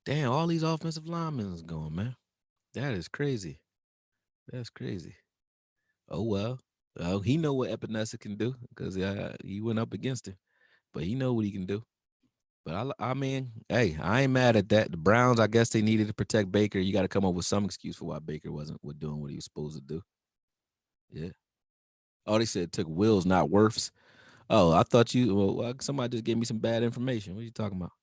Damn, all these offensive linemen is going, man. That is crazy. That's crazy. Oh well. Oh, he know what Epinesa can do because he went up against him, but he know what he can do. But I mean, hey, I ain't mad at that. The Browns, I guess they needed to protect Baker. You got to come up with some excuse for why Baker wasn't doing what he was supposed to do. Yeah. Oh, they said it took Wills, not Wirfs. Oh, I thought somebody just gave me some bad information. What are you talking about?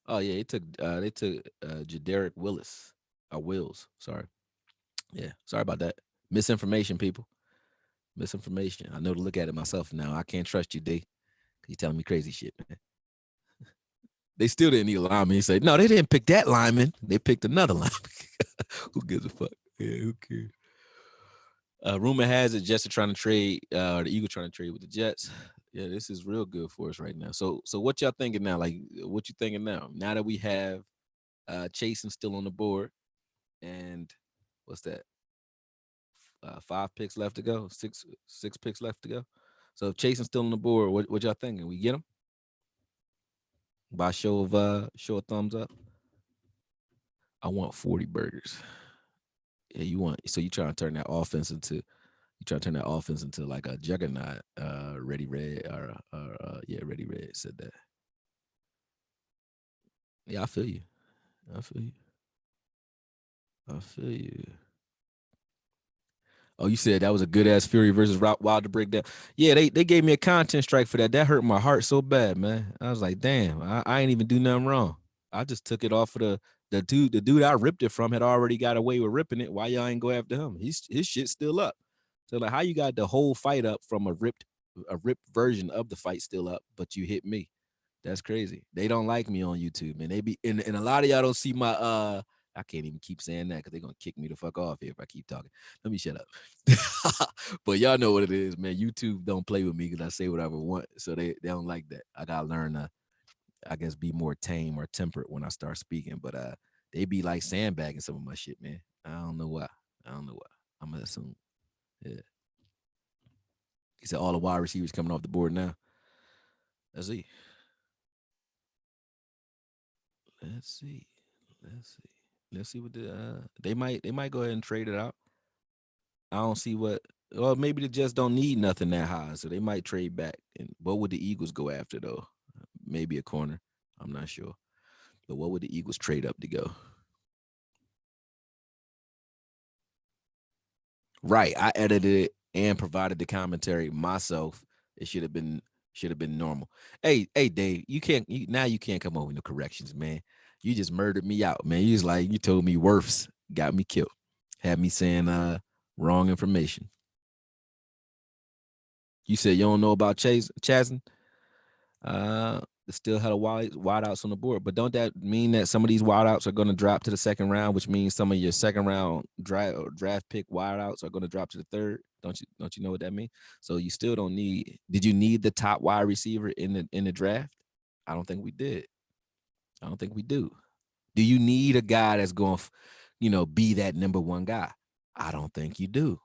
Oh yeah, they took Jadarick Wills. Sorry. Yeah, sorry about that. Misinformation, people. Misinformation. I know to look at it myself now. I can't trust you, D. You telling me crazy shit, man. They still didn't need a lineman. He said, no, they didn't pick that lineman. They picked another lineman. Who gives a fuck? Yeah, who cares? Rumor has it Jets are trying to trade, the Eagles trying to trade with the Jets. Yeah, this is real good for us right now. So what y'all thinking now? Like, what you thinking now? Now that we have Chasen still on the board, and what's that? 5 picks left to go. Six picks left to go. So if Chasen's still on the board, what y'all thinking? We get him by show of thumbs up. I want 40 burgers. Yeah, you trying to turn that offense into like a juggernaut. Ready Red Ready Red said that. Yeah, I feel you. I feel you. Oh, you said that was a good ass Fury versus Wilder breakdown. Yeah, they gave me a content strike for that. That hurt my heart so bad, man. I was like, damn, I ain't even do nothing wrong. I just took it off of the dude I ripped it from had already got away with ripping it. Why y'all ain't go after him? His shit's still up. So like, how you got the whole fight up from a ripped version of the fight still up, but you hit me? That's crazy. They don't like me on YouTube, man. They be and a lot of y'all don't see my I can't even keep saying that because they're gonna kick me the fuck off here if I keep talking. Let me shut up. But y'all know what it is, man. YouTube don't play with me because I say whatever I want. So they don't like that. I gotta learn to, I guess, be more tame or temperate when I start speaking. But they be like sandbagging some of my shit, man. I don't know why. I'm gonna assume. Yeah. He said all the wide receivers coming off the board now. Let's see. Let's see. Let's see what they might go ahead and trade it out. I don't see what. Well, maybe they just don't need nothing that high, so they might trade back. And what would the Eagles go after though? Maybe a corner. I'm not sure. But what would the Eagles trade up to go? Right. I edited it and provided the commentary myself. It should have been normal. Hey, Dave, you can't come over with no corrections, man. You just murdered me out, man. You told me Wirfs got me killed. Had me saying wrong information. You said you don't know about Chazen? Still had a wide outs on the board, but don't that mean that some of these wide outs are going to drop to the second round, which means some of your second round draft pick wide outs are going to drop to the third? Don't you know what that means? So you still don't need. Did you need the top wide receiver in the draft? I don't think we did. I don't think we do. Do you need a guy that's going? be that number one guy. I don't think you do.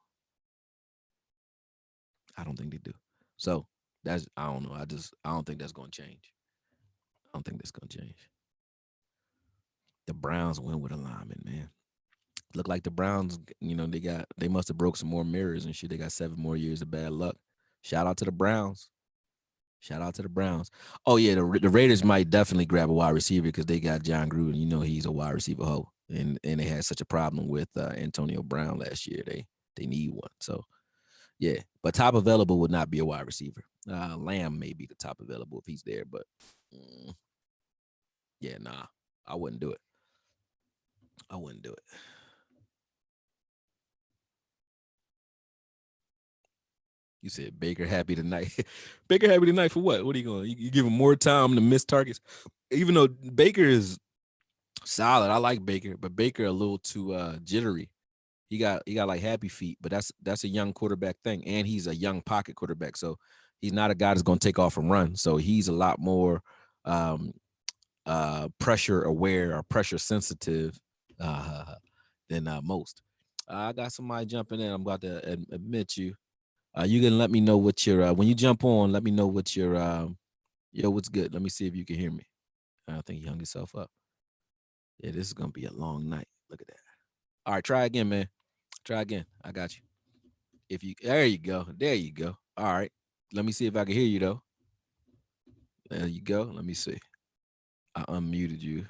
I don't think they do. So I don't know. I don't think that's going to change. I don't think that's going to change. The Browns went with a lineman, man. Look like the Browns, they must have broke some more mirrors and shit. They got 7 more years of bad luck. Shout out to the Browns. Shout out to the Browns. Oh yeah, the Raiders might definitely grab a wide receiver because they got John Gruden. He's a wide receiver hoe, and they had such a problem with Antonio Brown last year. They need one. So yeah, but top available would not be a wide receiver. Lamb may be the top available if he's there, but yeah, nah, I wouldn't do it. I wouldn't do it. You said Baker happy tonight. Baker happy tonight for what? What are you going? You give him more time to miss targets, even though Baker is solid. I like Baker, but Baker a little too jittery. He got like happy feet, but that's a young quarterback thing, and he's a young pocket quarterback, so he's not a guy that's going to take off and run. So he's a lot more pressure aware or pressure sensitive than most. I got somebody jumping in. I'm about to admit you. You can let me know what your when you jump on. Let me know what your what's good. Let me see if you can hear me. I think he hung himself up. Yeah, this is gonna be a long night. Look at that. All right, try again, man. Try again. I got you. There you go. There you go. All right. Let me see if I can hear you though. There you go. Let me see. I unmuted you.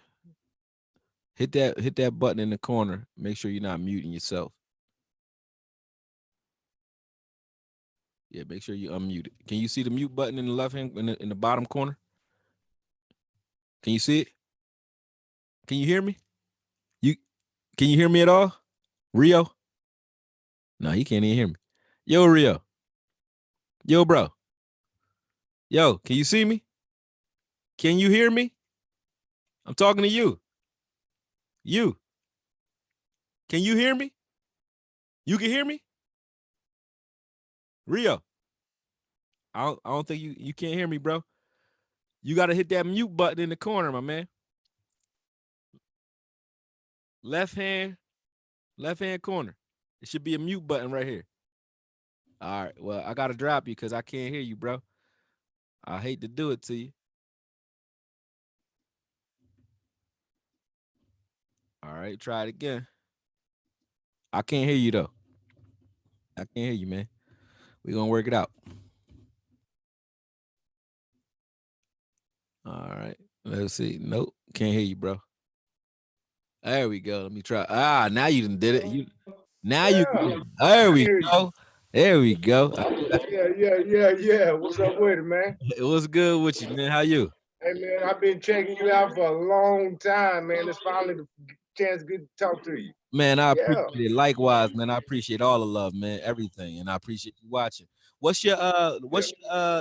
Hit that button in the corner. Make sure you're not muting yourself. Yeah, make sure you unmute it. Can you see the mute button in the left hand in the bottom corner? Can you see it? Can you hear me? Can you hear me at all? Rio? No, he can't even hear me. Yo, Rio. Yo, bro. Yo, can you see me? Can you hear me? I'm talking to you. You. Can you hear me? You can hear me? Rio. I don't think you can't hear me, bro. You got to hit that mute button in the corner, my man. Left hand corner. It should be a mute button right here. All right. Well, I got to drop you because I can't hear you, bro. I hate to do it to you. All right. Try it again. I can't hear you, though. I can't hear you, man. We're going to work it out. All right. Let's see. Nope. Can't hear you, bro. There we go. Let me try. Now you done did it. There we go. There we go. Yeah. What's up with it, man? It was good with you, man. How you? Hey, man, I've been checking you out for a long time, man. It's finally the chance to get to talk to you. Man, I appreciate it. Likewise, man. I appreciate all the love, man. Everything, and I appreciate you watching. What's your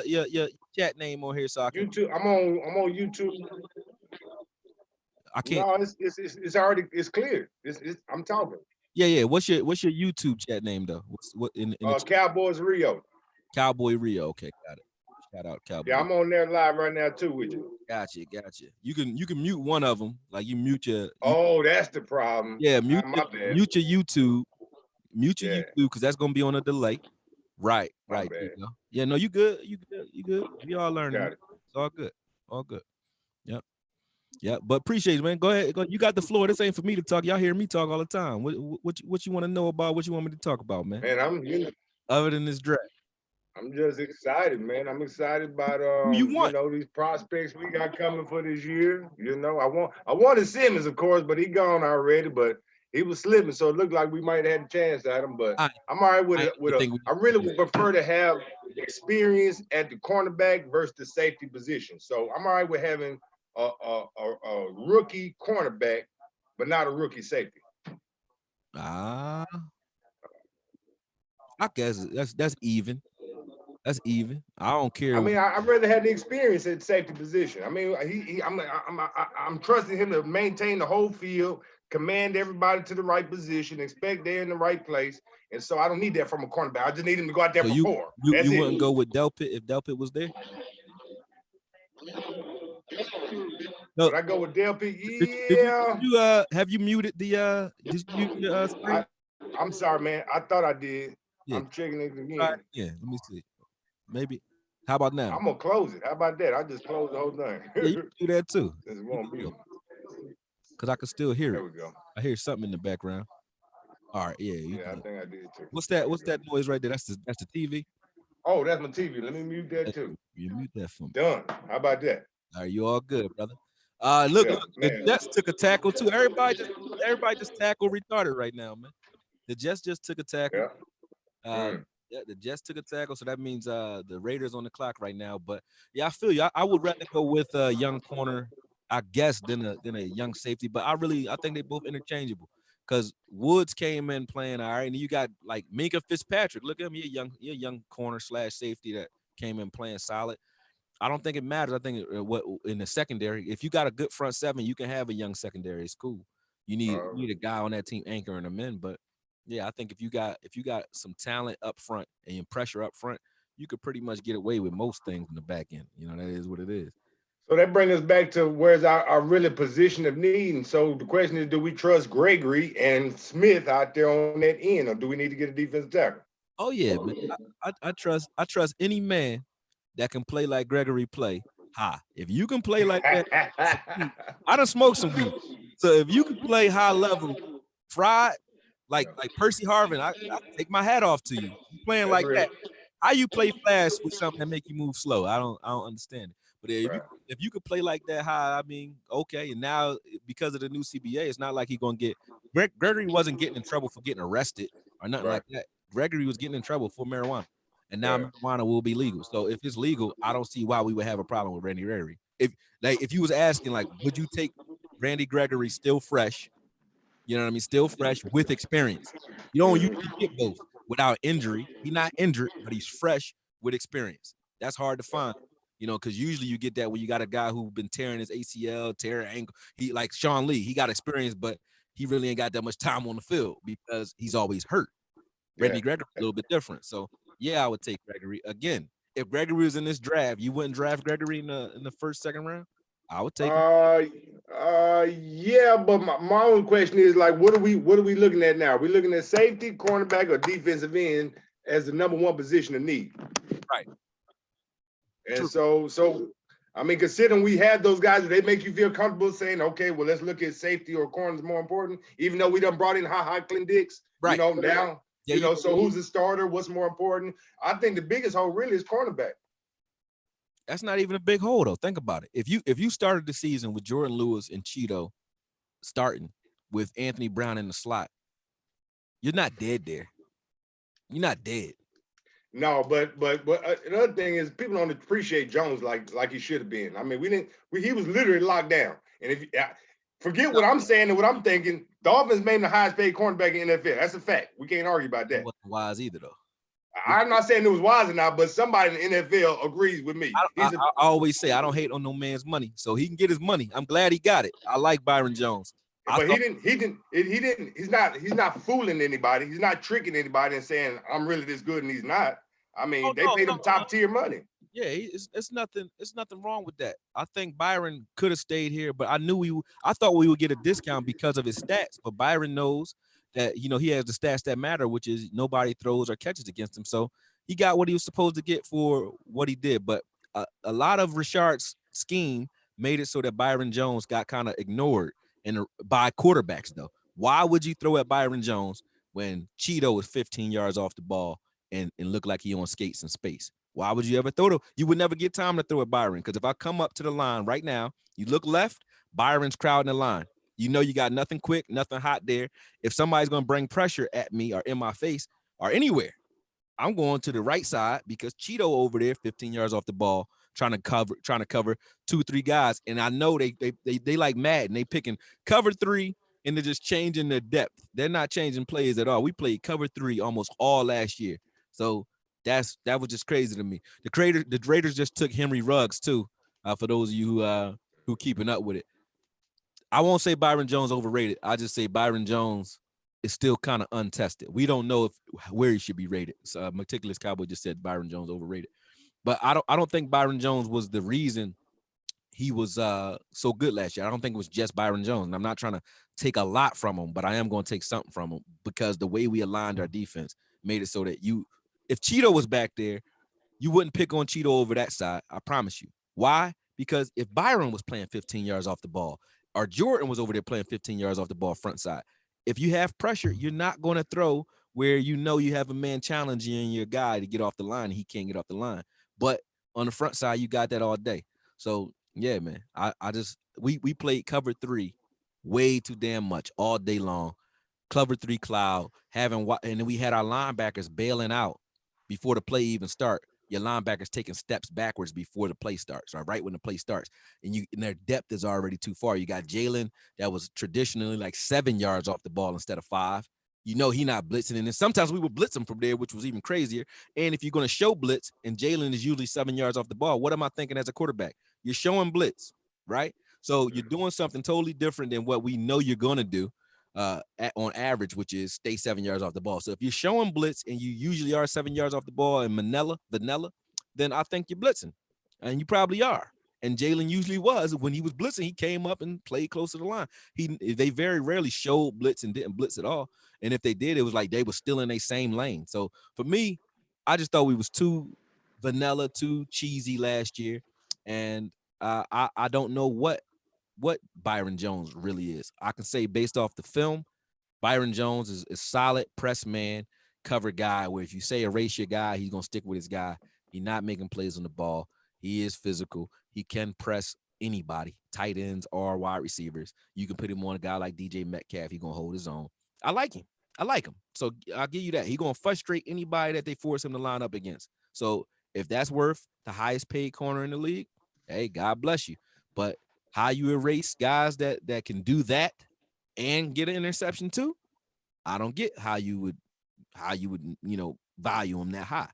your chat name on here, so I can? YouTube. I'm on YouTube. I can't. No, it's already clear. I'm talking. Yeah. What's your YouTube chat name though? What in Cowboys Rio. Cowboy Rio. Okay, got it. Shout out Cowboy. Yeah, I'm on there live right now too with you. Gotcha. You can mute one of them, like you mute your. Oh, that's the problem. Yeah, mute your YouTube. Mute your Yeah. YouTube because that's gonna be on a delay. Right. Bad. You know? Yeah, no, you good. We all learning. Got it. It's all good. Yep. But appreciate it, man. Go ahead. You got the floor. This ain't for me to talk. Y'all hear me talk all the time. What you want to know about? What you want me to talk about, man? Man, other than this draft. I'm just excited, man. I'm excited about these prospects we got coming for this year. I wanted Simmons, of course, but he gone already. But he was slipping, so it looked like we might have had a chance at him. But I'm all right with it. I really would prefer to have experience at the cornerback versus the safety position. So I'm all right with having a rookie cornerback, but not a rookie safety. I guess that's even. That's even. I don't care. I mean, I'd rather have the experience at safety position. I mean, I'm trusting him to maintain the whole field, command everybody to the right position, expect they're in the right place. And so I don't need that from a cornerback. I just need him to go out there for four. You wouldn't go with Delpit if Delpit was there? But I go with Dale P. Have you muted the did you mute your screen? I'm sorry, man. I thought I did. Yeah. I'm checking it again. Right. Yeah, let me see. Maybe. How about now? I'm gonna close it. How about that? I just closed the whole thing. Yeah, you can do that too. This won't be. Because I can still hear There it. we go. I hear something in the background. All right, yeah. I think I did too. What's that noise right there? That's the TV. Oh, that's my TV. Let me mute that too. You mute that for me. Done. How about that? All right, you all good, brother. Look, the Jets took a tackle too. Everybody just tackle retarded right now, man. The Jets just took a tackle. Yeah, the Jets took a tackle, so that means the Raiders on the clock right now. But yeah, I feel you. I would rather go with a young corner, I guess, than a young safety. But I think they both interchangeable. Because Woods came in playing all right, and you got like Minka Fitzpatrick. Look at him, you're a young corner / safety that came in playing solid. I don't think it matters. I think what in the secondary, if you got a good front seven, you can have a young secondary. It's cool. You need a guy on that team anchoring them in. But yeah, I think if you got some talent up front and pressure up front, you could pretty much get away with most things in the back end. You know, that is what it is. So that brings us back to where's our really position of need. And so the question is, do we trust Gregory and Smith out there on that end, or do we need to get a defensive tackle? Oh yeah, man. I trust any man that can play like Gregory play. If you can play like that, I done smoked some weed. So if you can play high level, fried, like Percy Harvin, I take my hat off to you. You playing like that. How you play fast with something that make you move slow? I don't understand it. But if you could play like that high, I mean, okay. And now because of the new CBA, it's not like he's gonna get. Gregory wasn't getting in trouble for getting arrested or nothing like that. Gregory was getting in trouble for marijuana, and now marijuana will be legal. So if it's legal, I don't see why we would have a problem with Randy Gregory. If you was asking, like, would you take Randy Gregory still fresh? You know what I mean? Still fresh with experience. You don't usually get both without injury. He's not injured, but he's fresh with experience. That's hard to find. You know, because usually you get that when you got a guy who's been tearing his ACL, tearing ankle. He like Sean Lee, he got experience, but he really ain't got that much time on the field because he's always hurt. Randy Gregory a little bit different. So yeah, I would take Gregory again. If Gregory was in this draft, you wouldn't draft Gregory in the first, second round. I would take him. Yeah, but my own question is, like, what are we looking at now? Are we looking at safety, cornerback, or defensive end as the number one position of need? Right. And so I mean, considering we have those guys, do they make you feel comfortable saying, okay, well, let's look at safety or corners more important, even though we done brought in Clint Dix, you know, now, so who's the starter? What's more important? I think the biggest hole really is cornerback. That's not even a big hole, though. Think about it. If you started the season with Jordan Lewis and Cheeto starting with Anthony Brown in the slot, you're not dead there. You're not dead. No, but another thing is people don't appreciate Jones like he should have been. I mean, he was literally locked down. And if forget what I'm saying and what I'm thinking, the Dolphins made him the highest paid cornerback in the NFL. That's a fact. We can't argue about that. It wasn't wise either, though. I'm not saying it was wise or not, but somebody in the NFL agrees with me. I always say I don't hate on no man's money, so he can get his money. I'm glad he got it. I like Byron Jones. But he's not fooling anybody. He's not tricking anybody and saying I'm really this good and he's not. I mean, they paid him top tier money. Yeah, it's nothing wrong with that. I think Byron could have stayed here, but I thought we would get a discount because of his stats. But Byron knows that, you know, he has the stats that matter, which is nobody throws or catches against him. So he got what he was supposed to get for what he did. But a lot of Richard's scheme made it so that Byron Jones got kind of ignored by quarterbacks, though. Why would you throw at Byron Jones when Cheeto is 15 yards off the ball and look like he on skates in space? Why would you ever throw to? You would never get time to throw at Byron, because if I come up to the line right now, you look left, Byron's crowding the line. You know you got nothing quick, nothing hot there. If somebody's going to bring pressure at me or in my face or anywhere, I'm going to the right side because Cheeto over there, 15 yards off the ball, trying to cover 2-3 guys. And I know they like Madden. They picking cover 3 and they're just changing their depth. They're not changing plays at all. We played cover 3 almost all last year. So that was just crazy to me. The Raiders just took Henry Ruggs too, for those of you who keeping up with it. I won't say Byron Jones overrated. I just say Byron Jones is still kind of untested. We don't know where he should be rated. So Meticulous Cowboy just said Byron Jones overrated. But I don't think Byron Jones was the reason he was so good last year. I don't think it was just Byron Jones. And I'm not trying to take a lot from him, but I am going to take something from him because the way we aligned our defense made it so that if Cheeto was back there, you wouldn't pick on Cheeto over that side. I promise you. Why? Because if Byron was playing 15 yards off the ball, or Jordan was over there playing 15 yards off the ball front side, if you have pressure, you're not going to throw where you know you have a man challenging your guy to get off the line and he can't get off the line. But on the front side, you got that all day. So yeah, man, we played cover 3 way too damn much all day long. Cover 3 cloud, and then we had our linebackers bailing out before the play even start. Your linebackers taking steps backwards before the play starts, or right when the play starts, and their depth is already too far. You got Jalen that was traditionally like 7 yards off the ball instead of 5. You know he not blitzing, and then sometimes we would blitz him from there, which was even crazier. And if you're going to show blitz, and Jalen is usually 7 yards off the ball, what am I thinking as a quarterback? You're showing blitz, right? So you're doing something totally different than what we know you're going to do on average, which is stay 7 yards off the ball. So if you're showing blitz and you usually are 7 yards off the ball in vanilla, then I think you're blitzing, and you probably are. And Jalen usually was. When he was blitzing, he came up and played close to the line. They very rarely showed blitz and didn't blitz at all. And if they did, it was like they were still in their same lane. So for me, I just thought we was too vanilla, too cheesy last year. And I don't know what Byron Jones really is. I can say based off the film, Byron Jones is solid press man, cover guy, where if you say erase your guy, he's going to stick with his guy. He's not making plays on the ball. He is physical. He can press anybody, tight ends or wide receivers. You can put him on a guy like DJ Metcalf. He's going to hold his own. I like him. So I'll give you that. He's going to frustrate anybody that they force him to line up against. So if that's worth the highest paid corner in the league, hey, God bless you. But how you erase guys that can do that and get an interception too, I don't get how you would value him that high.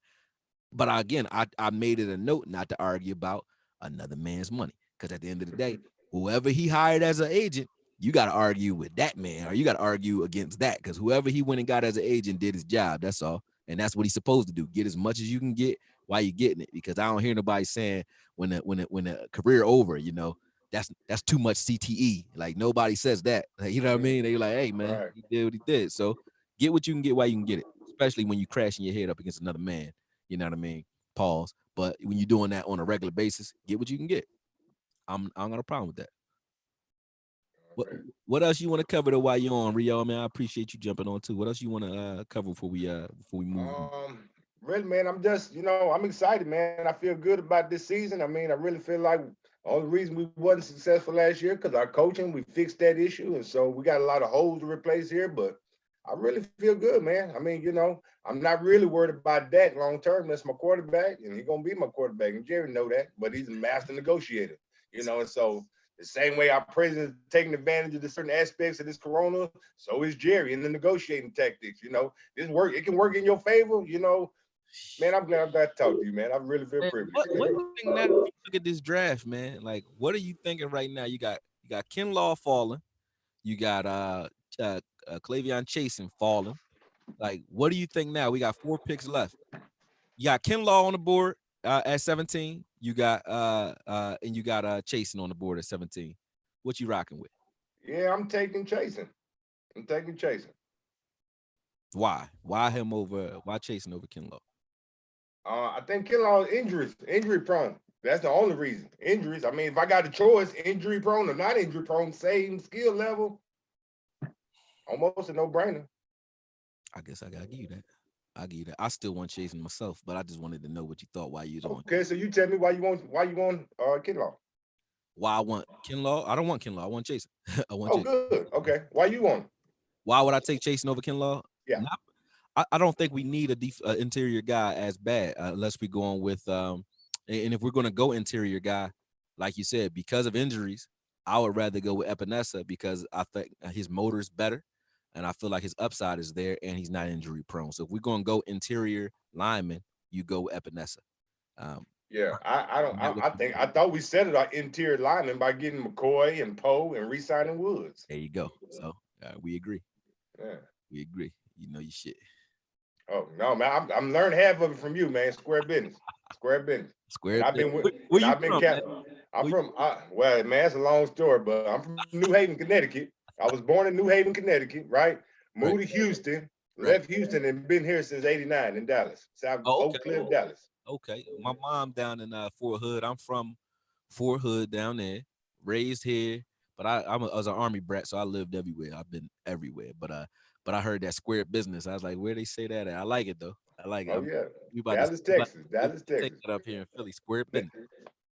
But again, I made it a note not to argue about another man's money, because at the end of the day, whoever he hired as an agent, you got to argue with that man, or you got to argue against that, because whoever he went and got as an agent did his job. That's all, and that's what he's supposed to do: get as much as you can get while you're getting it. Because I don't hear nobody saying when the career over, that's too much CTE. Like nobody says that. Like, you know what I mean? They like, hey man, He did what he did. So get what you can get while you can get it, especially when you crashing your head up against another man. You know what I mean? Pause. But when you're doing that on a regular basis, get what you can get. I don't got a problem with that. What else you want to cover though while you're on, Rio? Man, I appreciate you jumping on too. What else you want to cover before we move on? Really, man, I'm just, I'm excited, man. I feel good about this season. I mean, I really feel like the only reason we wasn't successful last year because our coaching, we fixed that issue. And so we got a lot of holes to replace here, but I really feel good, man. I mean, I'm not really worried about that long term. That's my quarterback, and he's going to be my quarterback. And Jerry know that, but he's a master negotiator, and so the same way our president's taking advantage of the certain aspects of this corona, so is Jerry in the negotiating tactics. It can work in your favor, Man, I'm glad to talk to you, man. I really feel privileged. What do you think now? If you look at this draft, man. Like, what are you thinking right now? You got Kinlaw falling. You got Clavion Chasen falling. Like, what do you think now? We got 4 picks left. You got Kinlaw on the board at 17. You got Chasen on the board at 17. What you rocking with? Yeah, I'm taking Chasen. Why? Why him over? Why Chasen over Kinlaw? I think Kinlaw is injury prone. That's the only reason. Injuries. I mean, if I got a choice, injury prone or not injury prone, same skill level, almost a no-brainer. I guess I gotta give you that. I still want Chasen myself, but I just wanted to know what you thought. Why you doing? Okay, so you tell me why you want Kinlaw. Why I want Kinlaw? I don't want Kinlaw. I want Chasen. I want. Chasen. Good. Okay. Why you want him? Why would I take Chasen over Kinlaw? Yeah. I don't think we need a interior guy as bad unless we're going with and if we're going to go interior guy, like you said, because of injuries, I would rather go with Epinesa because I think his motor is better, and I feel like his upside is there, and he's not injury prone. So if we're going to go interior lineman, you go with Epinesa. Yeah, I thought we set it our interior lineman by getting McCoy and Poe and re-signing Woods. There you go. So we agree. Yeah, we agree. You know your shit. Oh no, man! I'm learning half of it from you, man. Square business. Square. I've been Well, man, it's a long story, but I'm from New Haven, Connecticut. I was born in New Haven, Connecticut, right? Moved to Houston, left Houston, and been here since '89 in Dallas, South Oak Cliff, Dallas. Okay. My mom down in Fort Hood. I'm from Fort Hood down there, raised here, but I was an Army brat, so I lived everywhere. I've been everywhere, but I heard that square business. I was like, where they say that at? I like it though. I like it. Oh yeah, We about Dallas, to Texas, we Dallas, take Texas. it up here in Philly, square business.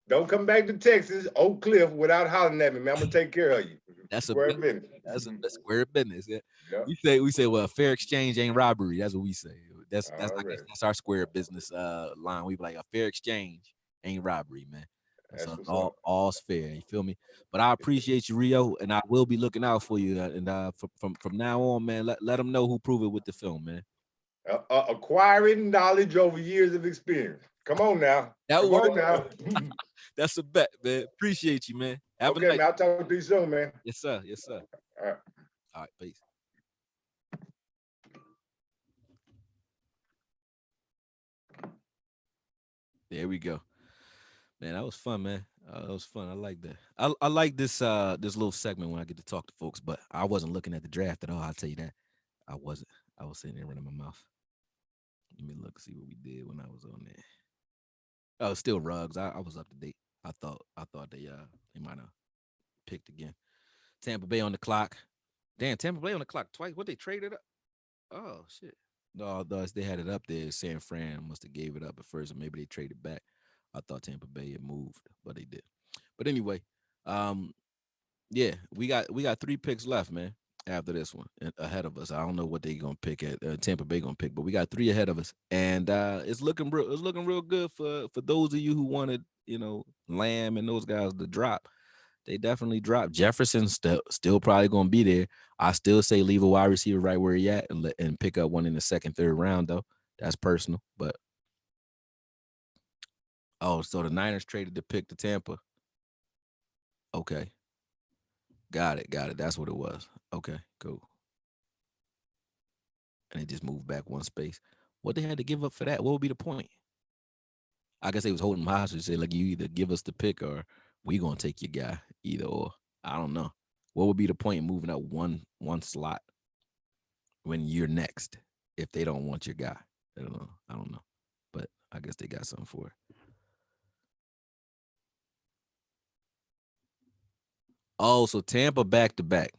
Don't come back to Texas, Oak Cliff, without hollering at me, man. I'm gonna take care of you. That's Square business. that's square business. Yeah. Yep. We say, well, fair exchange ain't robbery. That's what we say. That's All I guess right. that's our square business line. We be like, a fair exchange ain't robbery, man. And That's so what's up. all's fair. You feel me? But I appreciate you, Rio, and I will be looking out for you. And from now on, man, let them know who prove it with the film, man. Acquiring knowledge over years of experience. Come on now. That Come works. on now. That's a bet, man. Appreciate you, man. Have a Okay, night. man. I'll talk to you soon, man. Yes, sir. Yes, sir. All right. All right, peace. There we go. Man, that was fun, man. That was fun. I like that. I like this little segment when I get to talk to folks, but I wasn't looking at the draft at all. I'll tell you that. I wasn't. I was sitting there running my mouth. Let me look, see what we did when I was on there. Oh, still Rugs. I was up to date. I thought they might have picked again. Tampa Bay on the clock. Damn, Tampa Bay on the clock twice. What, they traded up? Oh shit. No, they had it up there. San Fran must have gave it up at first, or maybe they traded back. I thought Tampa Bay had moved, but they did. But anyway, um, yeah, we got 3 picks left, man. After this one, ahead of us. I don't know what they gonna pick at Tampa Bay gonna pick, but we got 3 ahead of us, and it's looking real good for those of you who wanted, Lamb and those guys to drop. They definitely dropped. Jefferson still probably gonna be there. I still say leave a wide receiver right where he at and pick up one in the second, third round though. That's personal, but so the Niners traded the pick to Tampa. Okay. Got it. That's what it was. Okay, cool. And they just moved back one space. What they had to give up for that? What would be the point? I guess they was holding him hostage. Say, like, you either give us the pick or we gonna take your guy. Either or. I don't know. What would be the point in moving up one slot when you're next if they don't want your guy? I don't know. But I guess they got something for it. Oh, so Tampa back to back.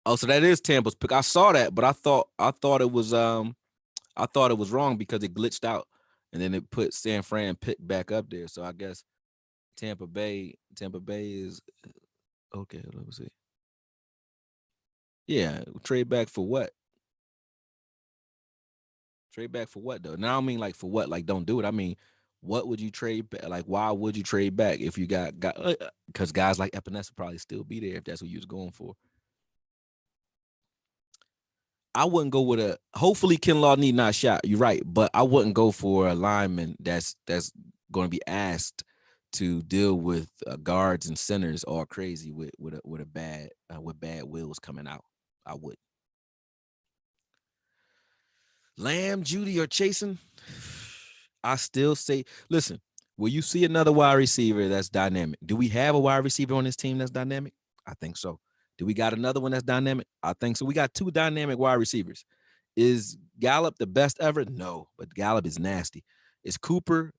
Oh, so that is Tampa's pick. I saw that, but I thought it was wrong because it glitched out, and then it put San Fran pick back up there. So I guess Tampa Bay is okay. Let me see. Yeah, trade back for what? Trade back for what though? Now I don't mean like for what, like don't do it. I mean, what would you trade back? Like, why would you trade back if you got because guys like Epinesa probably still be there if that's what you was going for. I wouldn't go with hopefully Kinlaw need not shot. You're right, but I wouldn't go for a lineman that's going to be asked to deal with guards and centers all crazy with bad wheels coming out. I would. Lamb, Judy, or chasing. I still say, listen, will you see another wide receiver that's dynamic? Do we have a wide receiver on this team that's dynamic? I think so. Do we got another one that's dynamic? I think so. We got 2 dynamic wide receivers. Is Gallup the best ever? No, but Gallup is nasty. Is Cooper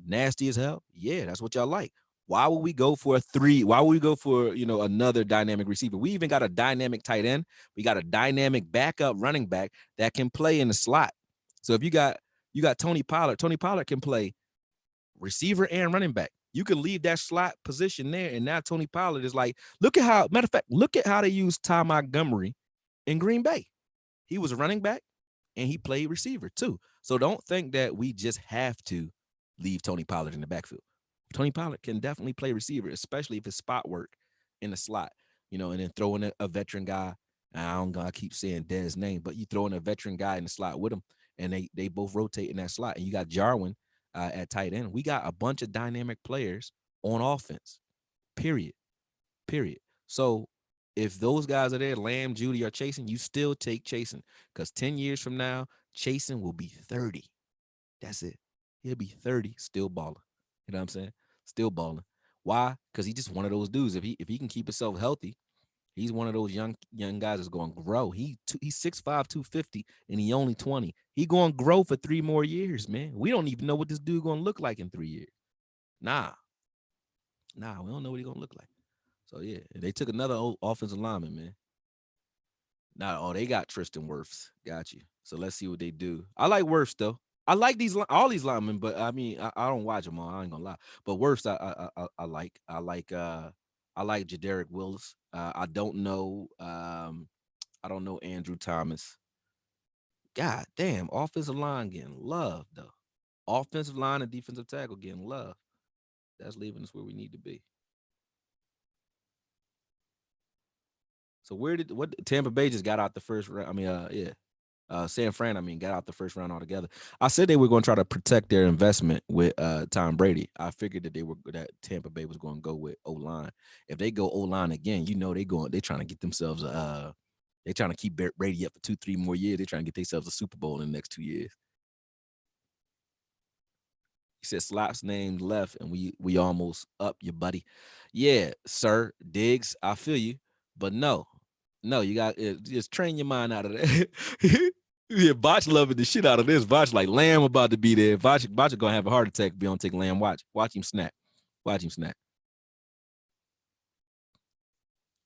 nasty as hell? Yeah, that's what y'all like. Why would we go for a 3? Why would we go for, another dynamic receiver? We even got a dynamic tight end. We got a dynamic backup running back that can play in the slot. So if you got Tony Pollard can play receiver and running back. You can leave that slot position there, and now Tony Pollard is like, look at how they use Ty Montgomery in Green Bay. He was a running back, and he played receiver too. So don't think that we just have to leave Tony Pollard in the backfield. Tony Pollard can definitely play receiver, especially if it's spot work in the slot, and then throw in a veteran guy. I don't gotta keep saying Dez's name, but you throw in a veteran guy in the slot with him, and they both rotate in that slot. And you got Jarwin at tight end. We got a bunch of dynamic players on offense, period. So if those guys are there, Lamb, Judy, or Chasing, you still take Chasing because 10 years from now, Chasing will be 30. That's it. He'll be 30, still balling. You know what I'm saying? Still balling. Why? Because he's just one of those dudes. If he can keep himself healthy, he's one of those young guys that's going to grow. He's 6'5", 250, and he only 20. He going to grow for 3 more years, man. We don't even know what this dude going to look like in 3 years. Nah, we don't know what he's going to look like. So, yeah, they took another old offensive lineman, man. Now, they got Tristan Wirfs. Got you. So let's see what they do. I like Wirfs, though. I like all these linemen, but I mean, I don't watch them all. I ain't gonna lie. But Wirfs, I like. I like Jadarick Willis. I don't know. I don't know Andrew Thomas. God damn, offensive line getting love though. Offensive line and defensive tackle getting love. That's leaving us where we need to be. So what Tampa Bay just got out the first round? I mean, San Fran, got out the first round altogether. I said they were going to try to protect their investment with Tom Brady. I figured that Tampa Bay was going to go with O-line. If they go O-line again, they're trying to get themselves they're trying to keep Brady up for 2-3 more years. They're trying to get themselves a Super Bowl in the next 2 years. He said slots named left, and we almost up, you buddy. Yeah, sir, Diggs, I feel you, but no, you got just train your mind out of that. Yeah, Botch loving the shit out of this. Botch like Lamb about to be there. Botch gonna have a heart attack. Be on take Lamb. Watch him snap. Watch him snap.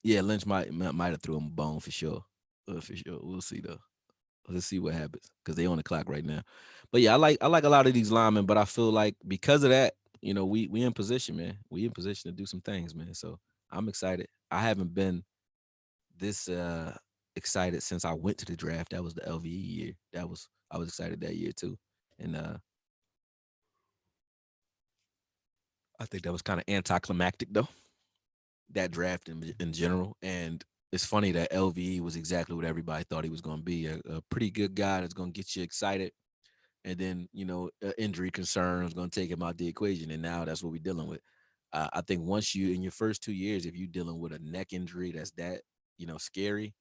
Yeah, Lynch might have threw him a bone for sure. For sure, we'll see though. Let's see what happens because they on the clock right now. But yeah, I like a lot of these linemen, but I feel like because of that, we in position, man. We in position to do some things, man. So I'm excited. I haven't been this excited since I went to the draft. That was the LVE year. I was excited that year too. And I think that was kind of anticlimactic though. That draft in general. And it's funny that LVE was exactly what everybody thought he was going to be. A pretty good guy that's going to get you excited. And then, injury concern was going to take him out the equation. And now that's what we're dealing with. I think once in your first 2 years, if you're dealing with a neck injury that's that, scary,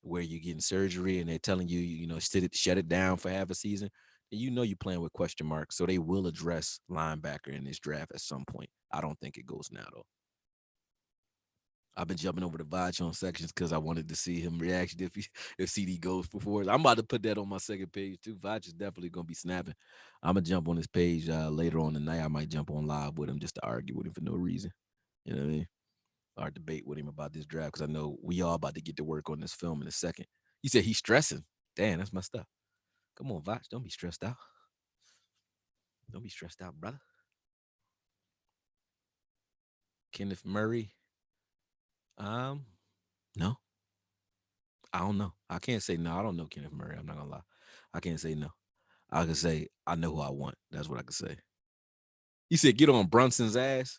where you're getting surgery and they're telling you, shut it down for half a season, and you're playing with question marks. So they will address linebacker in this draft at some point. I don't think it goes now, though. I've been jumping over the Vach on sections because I wanted to see him reaction if CD goes before. I'm about to put that on my second page too. Vach is definitely gonna be snapping. I'm gonna jump on his page later on tonight. I might jump on live with him just to argue with him for no reason. You know what I mean? Or debate with him about this draft because I know we all about to get to work on this film in a second. He said he's stressing. Damn, that's my stuff. Come on, Vach, don't be stressed out. Don't be stressed out, brother. Kenneth Murray. No. I don't know. I can't say no. I don't know Kenneth Murray. I'm not gonna lie. I can't say no. I can say I know who I want. That's what I can say. He said, "Get on Brunson's ass."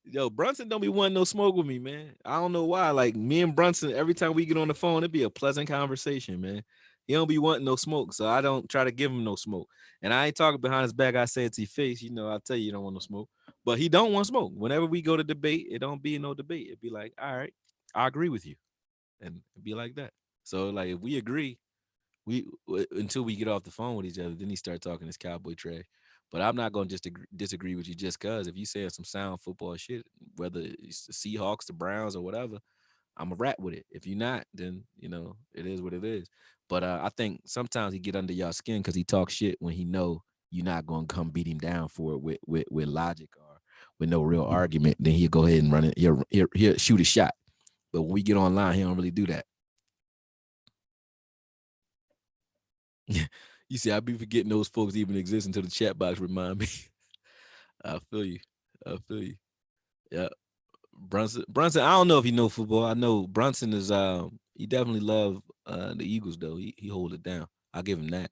Yo, Brunson don't be wanting no smoke with me, man. I don't know why. Like me and Brunson, every time we get on the phone, it'd be a pleasant conversation, man. He don't be wanting no smoke, so I don't try to give him no smoke. And I ain't talking behind his back. I say it to his face. I'll tell you don't want no smoke. But he don't want smoke. Whenever we go to debate, it don't be no debate. It'd be like, all right, I agree with you. And it'd be like that. So like if we agree, until we get off the phone with each other, then he start talking this cowboy trash. But I'm not gonna just disagree with you just cause if you saying some sound football shit, whether it's the Seahawks, the Browns, or whatever, I'm a rap with it. If you're not, then it is what it is. But I think sometimes he get under y'all skin because he talks shit when he know you're not gonna come beat him down for it with logic or with no real argument. Then he'll go ahead and run it. He'll shoot a shot. But when we get online, he don't really do that. You see, I be forgetting those folks even exist until the chat box remind me. I feel you. Yeah. Brunson, I don't know if he know football. I know Brunson is he definitely love the Eagles though. He hold it down. I'll give him that.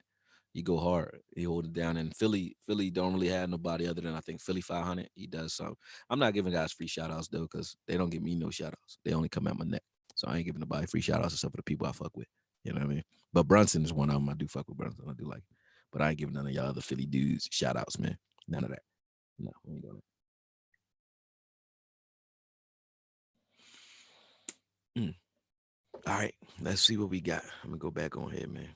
He go hard. He hold it down. And Philly don't really have nobody other than I think Philly 500. He does something. I'm not giving guys free shout outs though, because they don't give me no shout outs. They only come out my neck. So I ain't giving nobody free shout outs except for the people I fuck with. You know what I mean? But Brunson is one of them. I do fuck with Brunson. I do like it. But I ain't giving none of y'all other Philly dudes shout outs, man. None of that. No, we ain't doing it. All right, let's see what we got. I'm gonna go back on here, man.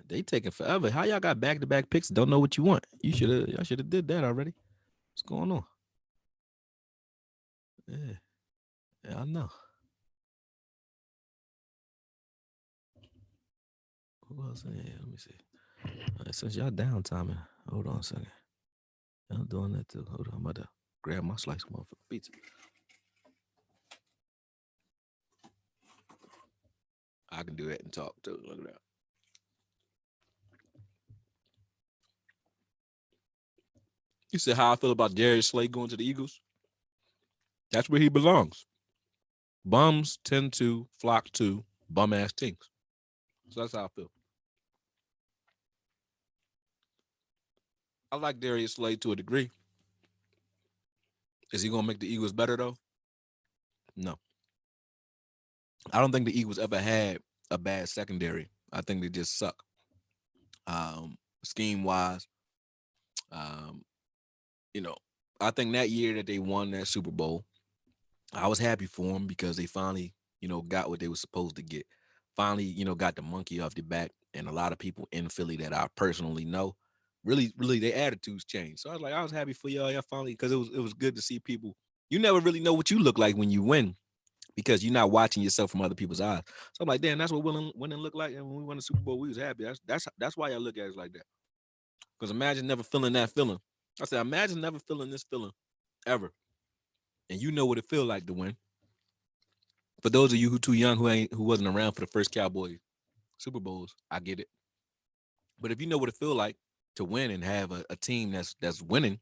They taking forever. How y'all got back-to-back picks? Don't know what you want. Y'all should have did that already. What's going on? Yeah, I know. Who else in here? Let me see. All right, since y'all downtime, hold on a second. I'm doing that too. Hold on, I'm about to grab my slice of motherfucking pizza. I can do that and talk too. Look at that. You said how I feel about Darius Slay going to the Eagles? That's where he belongs. Bums tend to flock to bum-ass teams. So that's how I feel. I like Darius Slay to a degree. Is he going to make the Eagles better, though? No. I don't think the Eagles ever had a bad secondary. I think they just suck. Scheme-wise, I think that year that they won that Super Bowl, I was happy for them because they finally, got what they were supposed to get. Finally, got the monkey off their back. And a lot of people in Philly that I personally know, really, their attitudes changed. So I was happy for y'all finally, because it was good to see people. You never really know what you look like when you win, because you're not watching yourself from other people's eyes. So I'm like, damn, that's what winning looked like. And when we won the Super Bowl, we was happy. That's why I look at it like that. Because imagine never feeling that feeling. I said, imagine never feeling this feeling ever. And you know what it feels like to win. For those of you who too young, who wasn't around for the first Cowboys Super Bowls, I get it. But if you know what it feels like to win and have a team that's winning,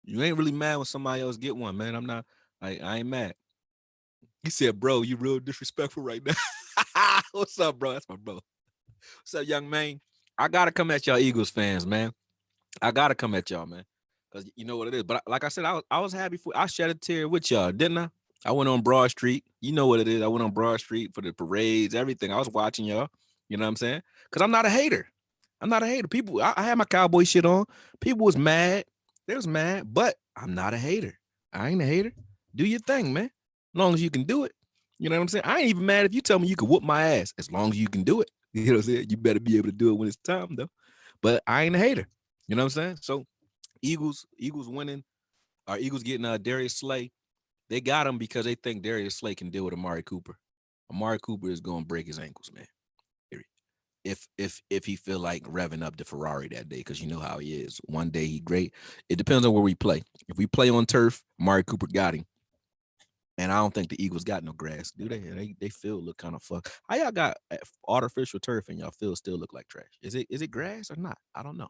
you ain't really mad when somebody else get one, man. I ain't mad. He said, bro, you real disrespectful right now. What's up, bro? That's my bro. What's up, young man? I gotta come at y'all Eagles fans, man. I gotta come at y'all, man. Because you know what it is. But like I said, I was happy I shed a tear with y'all, didn't I? I went on Broad Street. You know what it is. I went on Broad Street for the parades, everything. I was watching y'all. You know what I'm saying? Because I'm not a hater. I'm not a hater. People, I had my cowboy shit on. People was mad. They was mad, but I'm not a hater. I ain't a hater. Do your thing, man. As long as you can do it. You know what I'm saying? I ain't even mad if you tell me you can whoop my ass. As long as you can do it. You know what I'm saying? You better be able to do it when it's time, though. But I ain't a hater. You know what I'm saying? So Eagles winning. Our Eagles getting Darius Slay. They got him because they think Darius Slay can deal with Amari Cooper. Amari Cooper is going to break his ankles, man. If he feel like revving up the Ferrari that day, because you know how he is. One day he great. It depends on where we play. If we play on turf, Amari Cooper got him. And I don't think the Eagles got no grass, do they? They field look kind of fuck. How y'all got artificial turf and y'all field still look like trash? Is it grass or not? I don't know.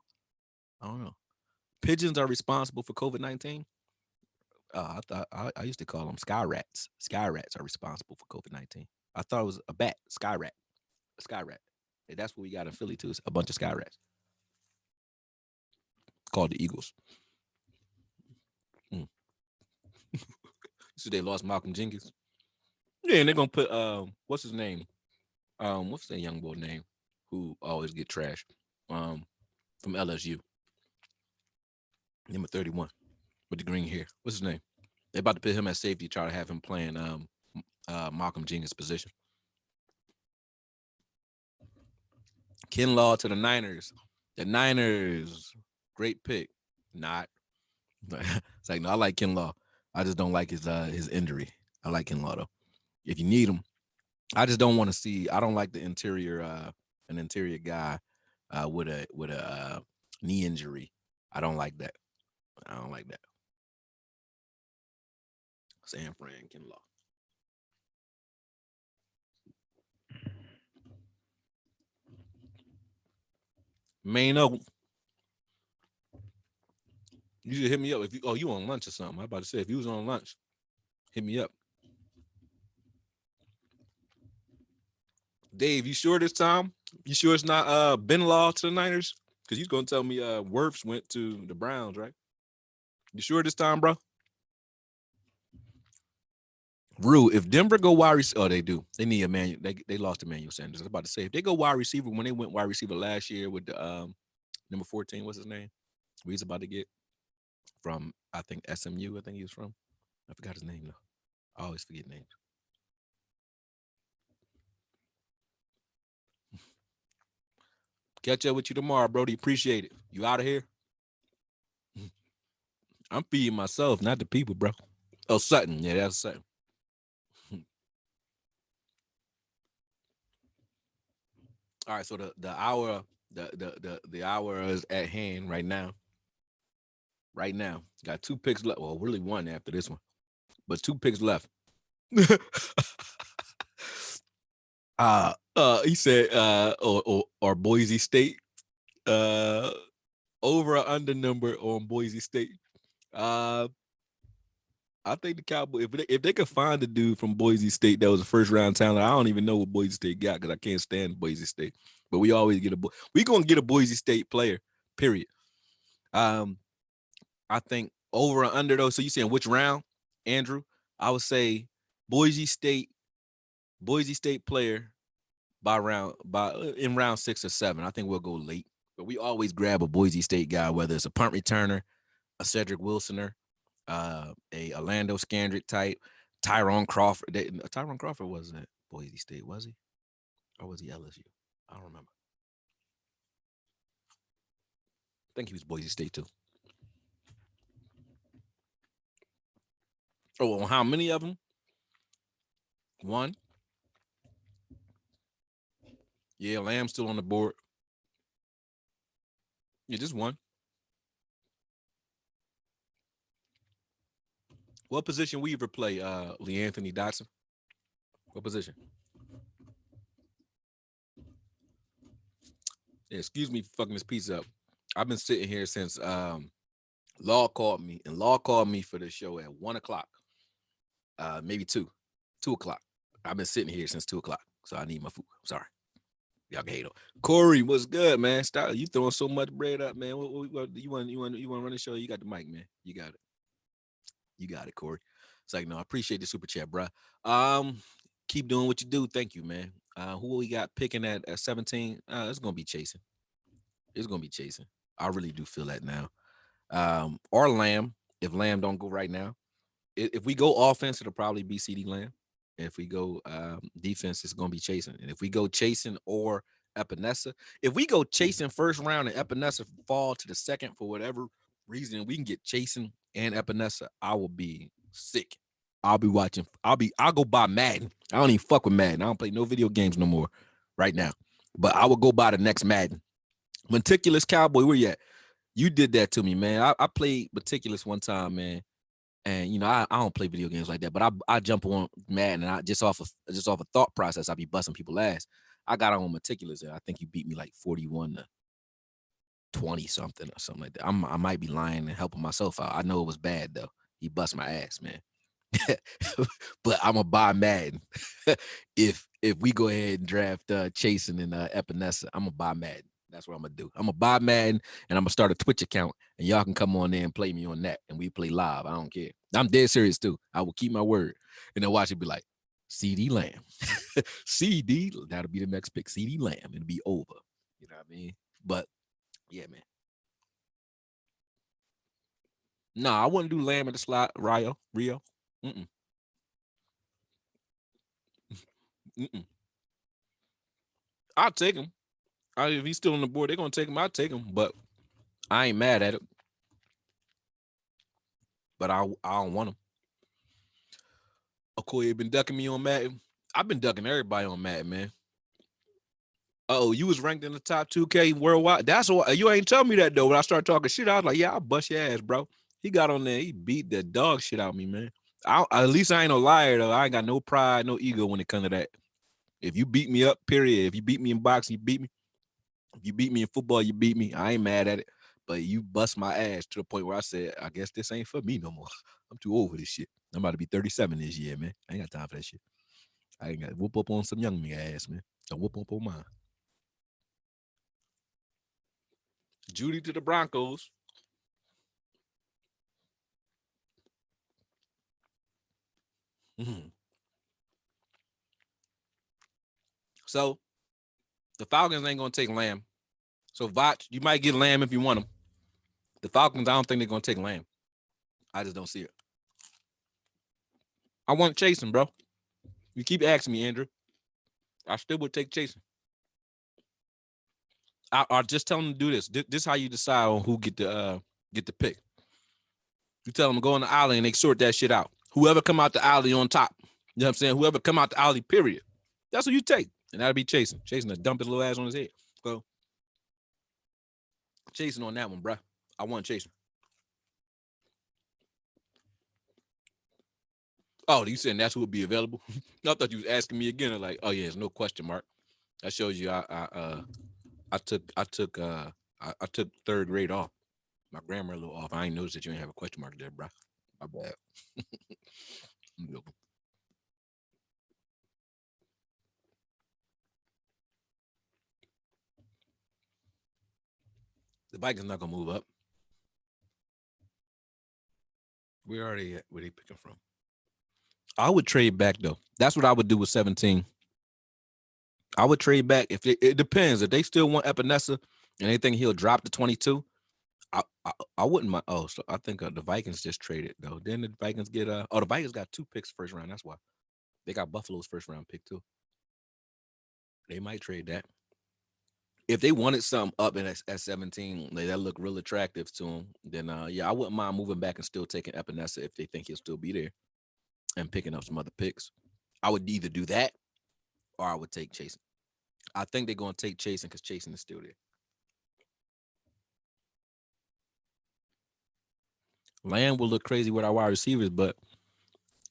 Pigeons are responsible for COVID-19. I used to call them sky rats. Sky rats are responsible for COVID-19. I thought it was a bat, sky rat, a sky rat. And that's what we got in Philly too. It's a bunch of sky rats called the Eagles. So they lost Malcolm Jenkins. Yeah, and they're gonna put what's his name? What's that young boy name who always get trashed? From LSU. Number 31 with the green hair. What's his name? They're about to put him at safety, try to have him playing Malcolm Jenkins' position. Kinlaw to the Niners. The Niners, great pick. Not. It's like, no, I like Kinlaw. I just don't like his injury. I like Kinlaw though. If you need him, I just don't want to see. I don't like the interior, an interior guy with a knee injury. I don't like that. San Fran Kinlaw. Mano, you should hit me up if you on lunch or something. I'm about to say if you was on lunch, hit me up. Dave, you sure this time? You sure it's not Ben Law to the Niners? Because he's gonna tell me Wirfs went to the Browns, right? You sure this time, bro? Rue, if Denver go wide receiver, they do. They need Emmanuel. They lost Emmanuel Sanders. I was about to say if they go wide receiver when they went wide receiver last year with the number 14, what's his name? Who he's about to get from, I think SMU. I think he was from. I forgot his name though. I always forget names. Catch up with you tomorrow, Brody. Appreciate it. You out of here? I'm feeding myself, not the people, bro. Oh, Sutton. Yeah, that's Sutton. All right, so the hour the hour is at hand right now. Right now, got 2 picks left. Well, really one after this one, but 2 picks left. He said, or Boise State, over or under number on Boise State. I think the Cowboys, if they could find the dude from Boise State that was a first round talent, I don't even know what Boise State got because I can't stand Boise State. But we always get we gonna get a Boise State player, period. I think over or under though. So you saying which round, Andrew? I would say Boise State player in round 6 or 7. I think we'll go late. But we always grab a Boise State guy, whether it's a punt returner, a Cedric Wilsoner, a Orlando Scandrick type, Tyrone Crawford. Tyrone Crawford wasn't at Boise State, was he? Or was he LSU? I don't remember. I think he was Boise State too. Oh, well, how many of them? 1. Yeah, Lamb's still on the board. Yeah, just 1. What position Weaver play, Lee Anthony Dotson? What position? Yeah, excuse me for fucking this piece up. I've been sitting here since Law called me, and Law called me for the show at 1 o'clock. Maybe 2 o'clock. I've been sitting here since 2 o'clock, so I need my food. I'm sorry. Y'all can hate on. Corey, what's good, man? Stop. You throwing so much bread up, man. What you want to run the show? You got the mic, man. You got it. You got it, Corey. It's like, no, I appreciate the super chat, bro. Keep doing what you do. Thank you, man. Who we got picking at 17? It's gonna be chasing. It's gonna be chasing. I really do feel that now. Or Lamb, if Lamb don't go right now. If we go offense, it'll probably be CeeDee Lamb. If we go defense, it's gonna be chasing. And if we go chasing or Epinesa, if we go chasing first round and Epinesa fall to the second for whatever reason, we can get chasing and Epinesa, I will be sick. I'll be watching. I'll go buy Madden. I don't even fuck with Madden. I don't play no video games no more right now. But I will go buy the next Madden. Meticulous Cowboy, where you at? You did that to me, man. I played Meticulous one time, man. And you know, I don't play video games like that, but I jump on Madden, and I just off a thought process, I be busting people's ass. I got on Meticulous, and I think you beat me like 41-20 something or something like that. I might be lying and helping myself out. I know it was bad though. He bust my ass, man. But I'm gonna buy Madden if we go ahead and draft Chasen and Epinesa. I'm gonna buy Madden. That's what I'm gonna do. I'm gonna buy Madden and I'm gonna start a Twitch account, and y'all can come on there and play me on that, and we play live. I don't care. I'm dead serious too. I will keep my word, and then watch it be like CeeDee Lamb, CD. That'll be the next pick. CeeDee Lamb. It'll be over. You know what I mean? But yeah, man. No, I wouldn't do Lamb in the slot. Rio. Mm-mm. Mm-mm. I'll take him. If he's still on the board, they're gonna take him. I'll take him, but I ain't mad at it. But I don't want him. Akoye been ducking me on Madden. I've been ducking everybody on Madden, man. Oh, you was ranked in the top 2K worldwide. That's what you ain't tell me that though. When I started talking shit, I was like, yeah, I'll bust your ass, bro. He got on there. He beat the dog shit out of me, man. At least I ain't no liar though. I ain't got no pride, no ego when it comes to that. If you beat me up, period. If you beat me in boxing, you beat me. If you beat me in football, you beat me. I ain't mad at it. But you bust my ass to the point where I said, I guess this ain't for me no more. I'm too old for this shit. I'm about to be 37 this year, man. I ain't got time for that shit. I ain't got to whoop up on some young nigga ass, man. Don't whoop up on mine. Judy to the Broncos. Mm-hmm. So the Falcons ain't gonna take Lamb. So Vach, you might get Lamb if you want him. The Falcons, I don't think they're gonna take Lamb. I just don't see it. I want Chasen, bro. You keep asking me, Andrew. I still would take Chasen. I just tell them to do this. This is how you decide on who get the pick. You tell them to go in the alley and they sort that shit out. Whoever come out the alley on top, you know what I'm saying? Whoever come out the alley, period. That's what you take. And that'll be chasing. Chasing to dump his little ass on his head. So chasing on that one, bruh. I want chasing. Oh, you saying that's who would be available? I thought you was asking me again. Like, oh yeah, there's no question mark. That shows you I took third grade off. My grammar a little off. I ain't noticed that you ain't have a question mark there, bro. My bad. The Vikings not gonna move up. We already at where they picking from. I would trade back though. That's what I would do with 17. I would trade back if it depends. If they still want Epinesa and they think he'll drop to 22, I wouldn't mind. Oh, so I think the Vikings just traded though. Then the Vikings get the Vikings got 2 picks first round. That's why they got Buffalo's first round pick too. They might trade that. If they wanted something up at 17, that look real attractive to them, then yeah, I wouldn't mind moving back and still taking Epinesa if they think he'll still be there and picking up some other picks. I would either do that or I would take Chasen. I think they're going to take Chasen because Chasen is still there. Lamb will look crazy with our wide receivers, but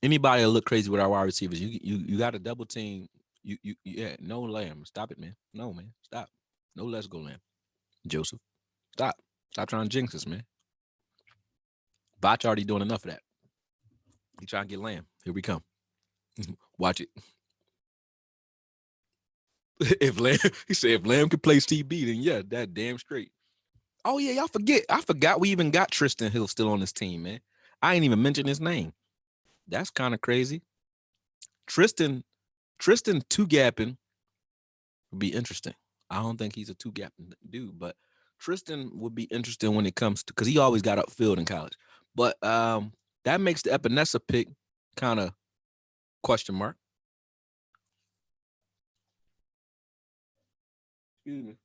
anybody will look crazy with our wide receivers. You got to double team. Yeah, no Lamb. Stop it, man. No, man. Stop. No, let's go Lamb. Joseph. Stop trying to jinx us, man. Botch already doing enough of that. He trying to get Lamb. Here we come. Watch it. He said if Lamb could play Steve B, then yeah, that damn straight. Oh yeah, y'all forget. I forgot we even got Tristan Hill still on this team, man. I ain't even mentioned his name. That's kind of crazy. Tristan two-gapping would be interesting. I don't think he's a two-gapping dude, but Tristan would be interesting when it comes to, because he always got upfield in college. But that makes the Epinesa pick kind of question mark. Excuse me.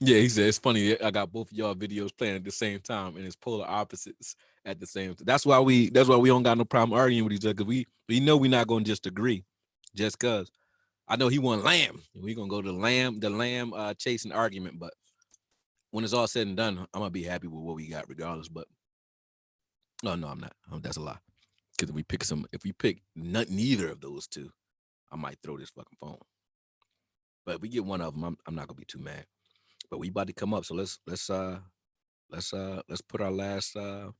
Yeah, he said it's funny. I got both of y'all videos playing at the same time, and it's polar opposites at the same time. That's why we don't got no problem arguing with each other, because we know we're not gonna just agree, just cause I know he want Lamb. We're gonna go to the Lamb chasing argument, but when it's all said and done, I'm gonna be happy with what we got regardless. But no, I'm not. That's a lie. Because if we pick neither of those two, I might throw this fucking phone. But if we get one of them, I'm not gonna be too mad. But we about to come up, so let's put our last line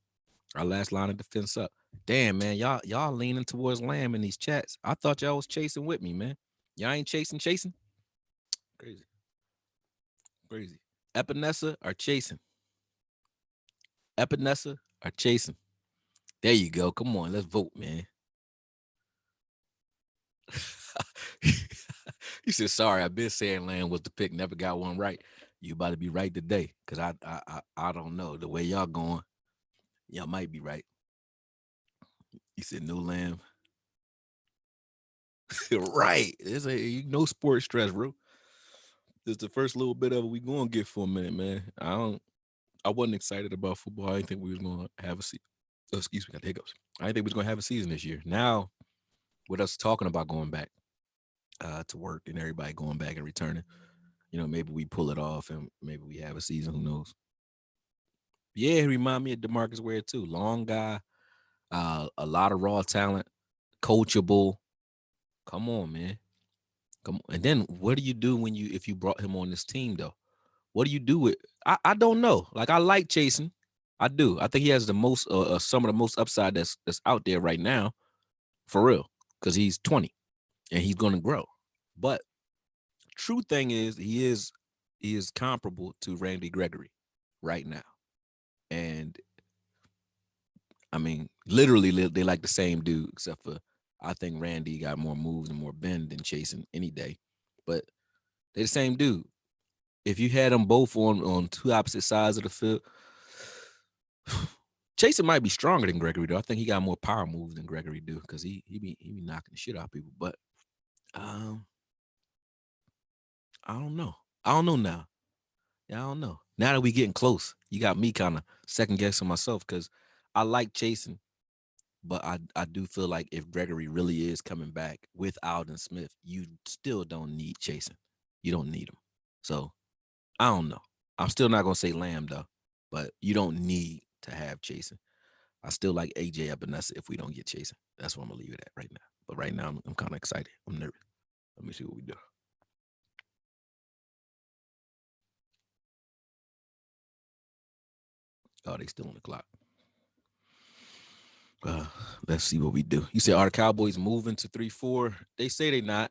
of defense up. Damn, man, y'all leaning towards Lamb in these chats. I thought y'all was chasing with me, man. Y'all ain't chasing. Crazy. Epinesa or chasing? Epinesa or chasing? There you go. Come on, let's vote, man. He said, sorry, I've been saying Lamb was the pick, never got one right. You about to be right today, because I don't know. The way y'all going, y'all might be right. He said, no Lamb. Right. There's no sports stress, bro. This is the first little bit of it we gonna get for a minute, man. I wasn't excited about football. I didn't think we was gonna have a season. Oh, excuse me, got the hiccups. I didn't think we was gonna have a season this year. Now, with us talking about going back to work and everybody going back and returning, maybe we pull it off and maybe we have a season. Who knows? Yeah, he remind me of DeMarcus Ware too. Long guy, a lot of raw talent, coachable. Come on, man. Come on. And then what do you do if you brought him on this team though? What do you do with? I don't know. Like, I like chasing. I do. I think he has the most some of the most upside that's out there right now, for real, because he's 20 and he's going to grow. But true thing is, he is comparable to Randy Gregory right now, and I mean, literally, they like the same dude, except for I think Randy got more moves and more bend than Chasen any day. But they're the same dude. If you had them both on two opposite sides of the field, Chasen might be stronger than Gregory, though. I think he got more power moves than Gregory do because he be knocking the shit out of people. But I don't know. I don't know now. Yeah, I don't know. Now that we getting close, you got me kind of second guessing myself because I like Chasen, but I do feel like if Gregory really is coming back with Alden Smith, you still don't need Chasen. You don't need him. So I don't know. I'm still not gonna say Lamb though, but you don't need to have Chasen. I still like AJ Epinesa if we don't get Chasen. That's what I'm gonna leave it at right now. But right now I'm kind of excited. I'm nervous. Let me see what we do. Oh, they still on the clock. Let's see what we do. You say, are the Cowboys moving to 3-4? They say they're not,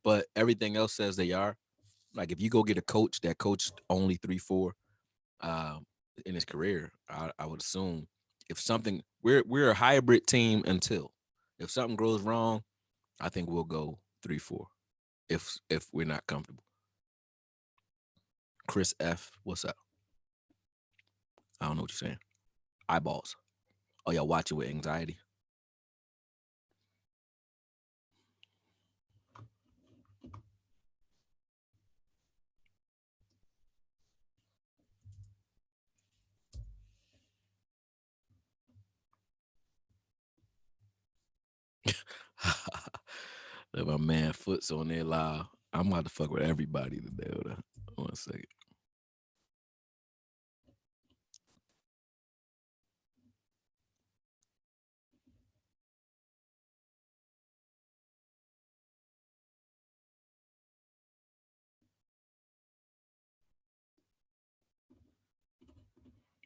but everything else says they are. Like if you go get a coach that coached only 3-4 in his career, I would assume if something we're a hybrid team until if something goes wrong, I think we'll go 3-4 if we're not comfortable. Chris F, what's up? I don't know what you're saying. Eyeballs. Oh, y'all watch it with anxiety. My man Foot's on there live. I'm about to fuck with everybody today. Hold on. 1 second.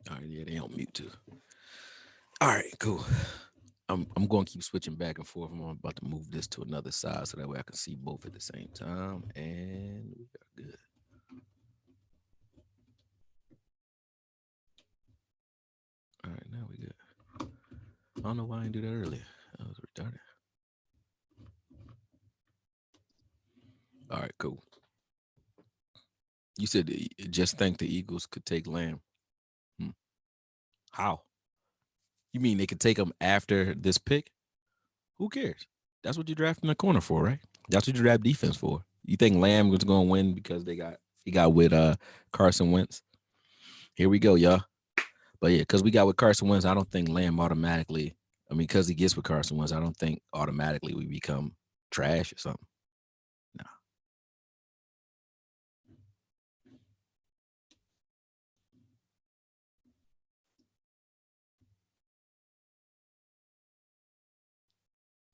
All right, yeah, they on mute too. All right, cool. I'm going to keep switching back and forth. I'm about to move this to another side so that way I can see both at the same time, and we got good. All right, now we good. I don't know why I didn't do that earlier. I was retarded. All right, cool. You said just think the Eagles could take Lamb. How? You mean they could take him after this pick? Who cares? That's what you're drafting a corner for, right? That's what you draft defense for. You think Lamb was going to win because he got with Carson Wentz? Here we go, y'all. But yeah, because we got with Carson Wentz, I don't think Lamb automatically. I mean, because he gets with Carson Wentz, I don't think automatically we become trash or something. No.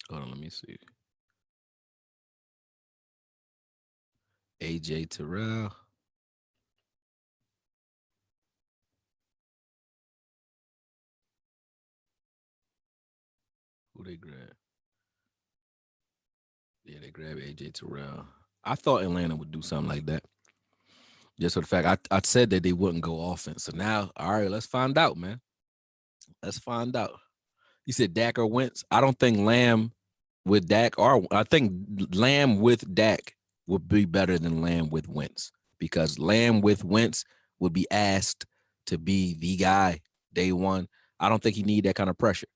Hold on, let me see. AJ Terrell. Who they grab? Yeah, they grab AJ Terrell. I thought Atlanta would do something like that. Just for the fact I said that they wouldn't go offense. So now, all right, let's find out, man. Let's find out. You said Dak or Wentz. I don't think Lamb with Dak or I think Lamb with Dak would be better than Lamb with Wentz because Lamb with Wentz would be asked to be the guy day one. I don't think he need that kind of pressure.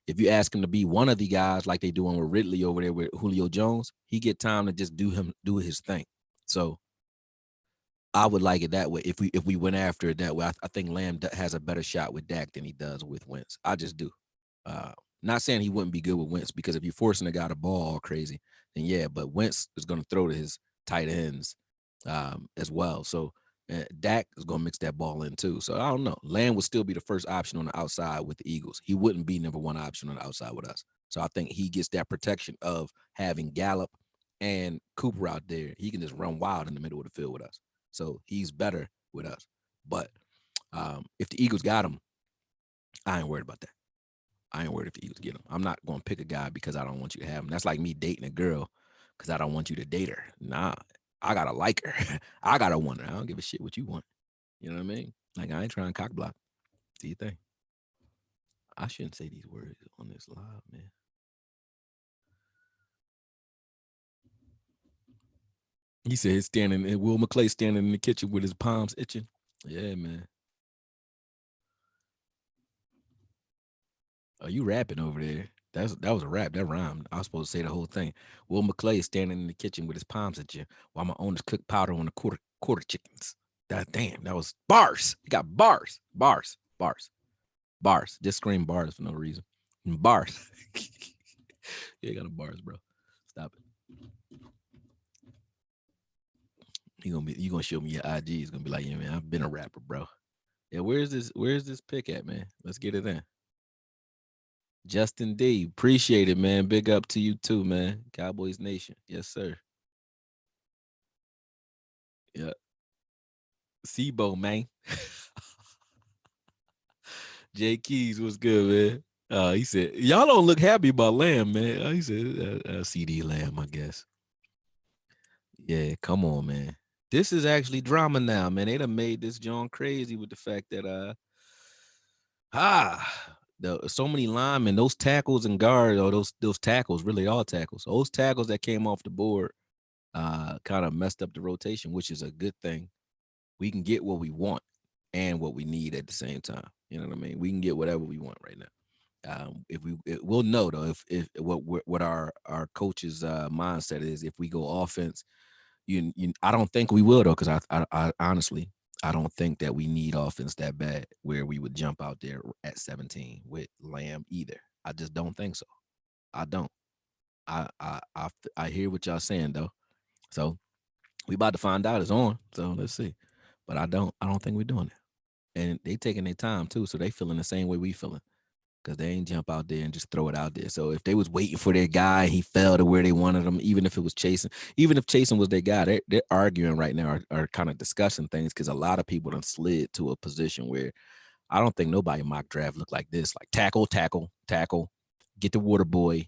If you ask him to be one of the guys like they doing with Ridley over there with Julio Jones, he get time to just do his thing. So I would like it that way. If we went after it that way, I think Lamb has a better shot with Dak than he does with Wentz. I just do. Not saying he wouldn't be good with Wentz because if you're forcing a guy to ball all crazy, then yeah, but Wentz is going to throw to his tight ends as well. So Dak is going to mix that ball in too. So I don't know. Lamb would still be the first option on the outside with the Eagles. He wouldn't be number one option on the outside with us. So I think he gets that protection of having Gallup and Cooper out there. He can just run wild in the middle of the field with us. So he's better with us. But if the Eagles got him, I ain't worried about that. I ain't worried if the Eagles get him. I'm not going to pick a guy because I don't want you to have him. That's like me dating a girl because I don't want you to date her. Nah, I got to like her. I got to want her. I don't give a shit what you want. You know what I mean? Like, I ain't trying to cock block. Do you think? I shouldn't say these words on this live, man. He said he's standing, and Will McClay standing in the kitchen with his palms itching. Yeah, man. Oh, you rapping over there? That was a rap. That rhymed. I was supposed to say the whole thing. Will McClay is standing in the kitchen with his palms itching while my owners cook powder on the quarter chickens. That was bars. You got bars, bars, bars, bars. Just scream bars for no reason. Bars. Yeah, you got a bars, bro. Stop it. You gonna show me your IG. It's gonna be like, yeah, man, I've been a rapper, bro. Yeah, where's this pick at, man? Let's get it in. Justin D, appreciate it, man. Big up to you too, man. Cowboys Nation. Yes, sir. Yeah. Sebo, man. Jay Keys was good, man. He said, y'all don't look happy about Lamb, man. He said, CD Lamb, I guess. Yeah, come on, man. This is actually drama now, man. They done made this John crazy with the fact that so many linemen, those tackles and guards, or those tackles, really all tackles. Those tackles that came off the board kind of messed up the rotation, which is a good thing. We can get what we want and what we need at the same time. You know what I mean? We can get whatever we want right now. We'll know though if what our coach's mindset is. If we go offense, I don't think we will though, because I honestly I don't think that we need offense that bad where we would jump out there at 17 with Lamb either. I just don't think so. I don't. I hear what y'all saying though. So we about to find out. It's on. So let's see. But I don't think we're doing it. And they taking their time too, so they feeling the same way we feeling. Because they ain't jump out there and just throw it out there. So if they was waiting for their guy, he fell to where they wanted him, even if it was Chasen, even if Chasen was their guy, they're arguing right now, are kind of discussing things, because a lot of people done slid to a position where I don't think nobody mock draft looked like this. Like tackle, get the water boy,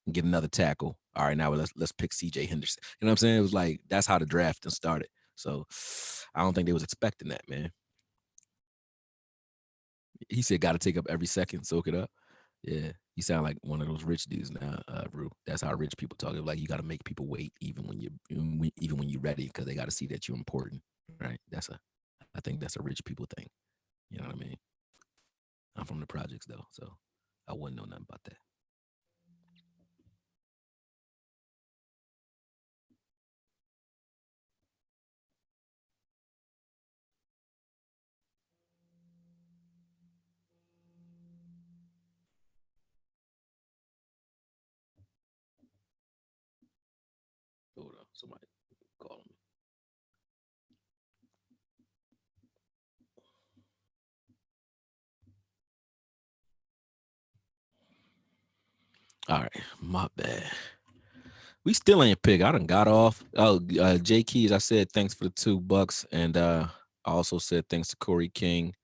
and get another tackle. All right, now let's pick CJ Henderson. You know what I'm saying? It was like, that's how the draft started. So I don't think they was expecting that, man. He said, got to take up every second, soak it up. Yeah, you sound like one of those rich dudes now, Rue. That's how rich people talk. Like, you got to make people wait even when you're ready, because they got to see that you're important, right? I think that's a rich people thing. You know what I mean? I'm from the projects though, so I wouldn't know nothing about that. Hold on, somebody call me. All right, my bad. We still ain't pick. I done got off. Oh, J Keys, I said thanks for the $2, and I also said thanks to Corey King.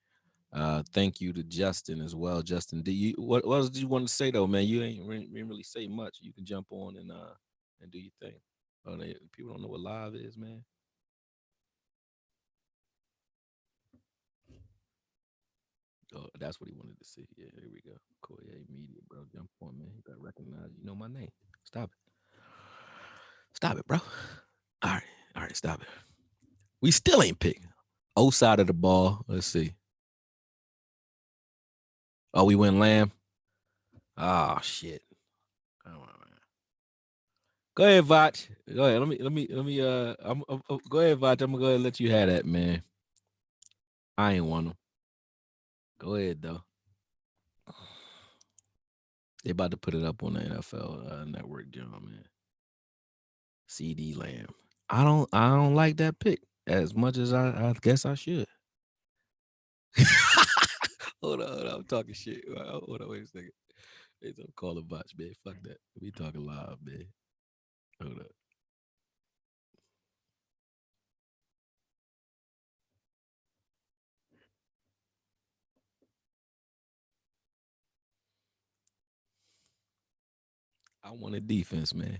Thank you to Justin as well. Justin, what else did you want to say though, man? You ain't really say much. You can jump on and do your thing. Oh, people don't know what live is, man. Oh, that's what he wanted to see. Yeah, here we go. Akoye Media, bro. Jump on, man. You better recognize. You know my name. Stop it. Stop it, bro. All right. Stop it. We still ain't picked. O side of the ball. Let's see. Oh, we went Lamb. Oh shit. Come on, man. Go ahead, Vach. Go ahead. Let me. Go ahead, Vach. I'm gonna go ahead and let you have that, man. I ain't want them. Go ahead though. They about to put it up on the NFL Network, John, man. CD Lamb. I don't like that pick as much as I guess I should. Hold on. I'm talking shit. Hold on, wait a second. It's a call a botch, man. Fuck that. We talking live, man. Hold up. I wanted defense, man.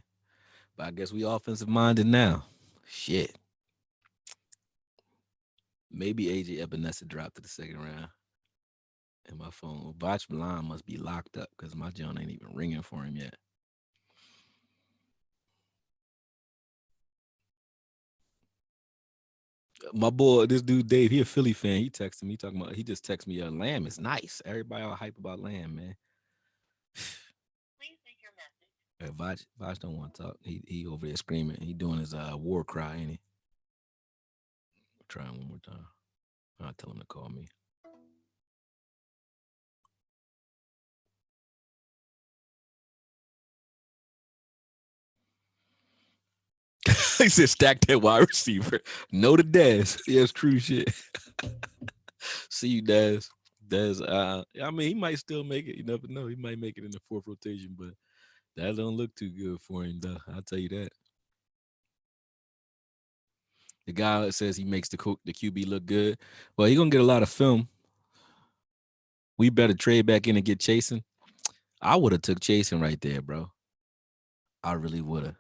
But I guess we offensive minded now. Shit. Maybe AJ Epinesa dropped to the second round. And my phone, Botch line must be locked up because my John ain't even ringing for him yet. My boy, this dude Dave, he a Philly fan. He texted me talking about. He just texted me, Lamb is nice. Everybody all hype about Lamb, man. Please leave your message. Vaj don't want to talk. He over there screaming. He doing his war cry, ain't he? Try him one more time. I'll tell him to call me. He said, stack that wide receiver. No to Dez. Yes, true shit. See you, Dez. Dez, I mean, he might still make it. You never know. He might make it in the fourth rotation, but that don't look too good for him, though. I'll tell you that. The guy that says he makes the QB look good. Well, he's going to get a lot of film. We better trade back in and get Chasen. I would have took Chasen right there, bro. I really would have.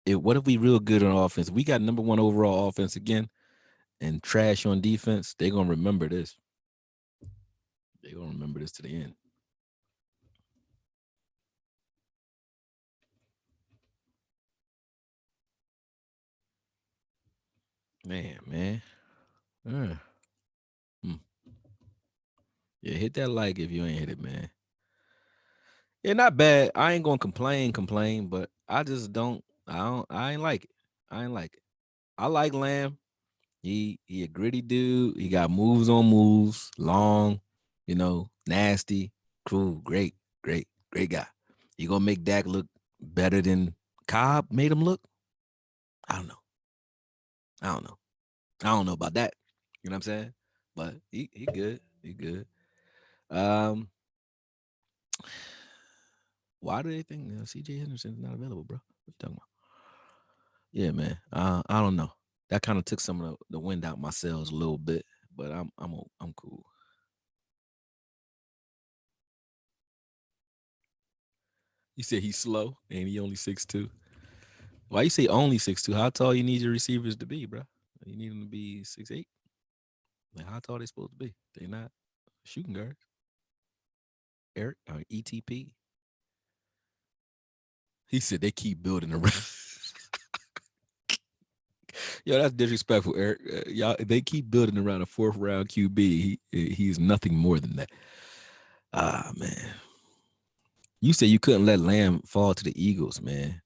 What if we real good on offense? We got number 1 overall offense again and trash on defense. They're going to remember this. They're going to remember this to the end. Man. Yeah, hit that like if you ain't hit it, man. Yeah, not bad. I ain't gonna complain, but I just don't. I ain't like it. I ain't like it. I like Lamb. He a gritty dude. He got moves on moves, long, nasty, cool, great guy. You gonna make Dak look better than Cobb made him look? I don't know. I don't know about that. You know what I'm saying? But he good. He good. Why do they think CJ Henderson's not available, bro? What you talking about? Yeah, man. I don't know. That kind of took some of the wind out my sails a little bit, but I'm cool. You said he's slow and he only 6'2". Why you say only 6'2"? How tall you need your receivers to be, bro? You need them to be 6'8". Like how tall they supposed to be? They not shooting guards. Eric or ETP. He said they keep building around. Yo, that's disrespectful, Eric. Y'all, they keep building around a 4th round QB. He's nothing more than that. Ah, man. You said you couldn't let Lamb fall to the Eagles, man.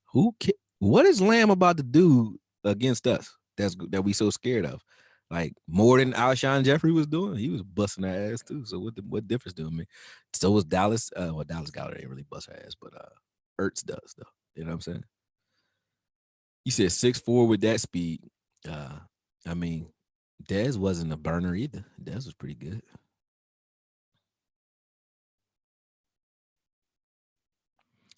What is Lamb about to do against us that we so scared of? Like more than Alshon Jeffrey was doing? He was busting our ass too. So what difference do it make? So was Dallas. Dallas Goddard ain't really bust our ass, but Ertz does though. You know what I'm saying? You said 6'4" with that speed. I mean, Dez wasn't a burner either. Dez was pretty good.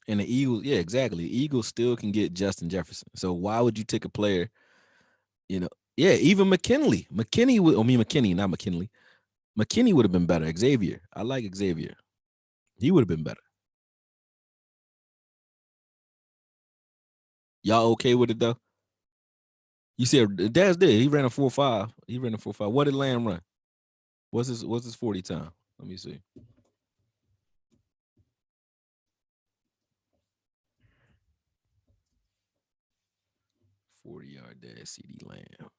And the Eagles, yeah, exactly. The Eagles still can get Justin Jefferson. So why would you take a player, yeah, even McKinley. McKinney, not McKinley. McKinney would have been better. Xavier. I like Xavier. He would have been better. Y'all okay with it though? You said Dez did. He ran a 4.5. What did Lamb run? What's his 40 time? Let me see. 40-yard dash CD Lamb.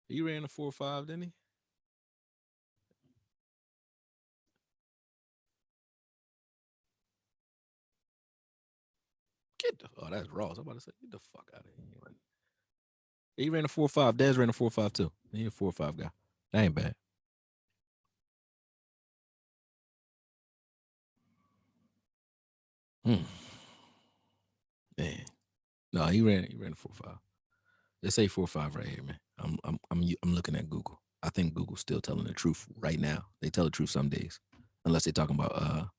He ran a 4.5, didn't he? That's Ross. I'm about to say, get the fuck out of here. He ran a 4.5. Dez ran a 4.5 too. He a 4.5 guy. That ain't bad. Man. No, he ran a 4.5. They say 4.5 right here, man. I'm looking at Google. I think Google's still telling the truth right now. They tell the truth some days, unless they're talking about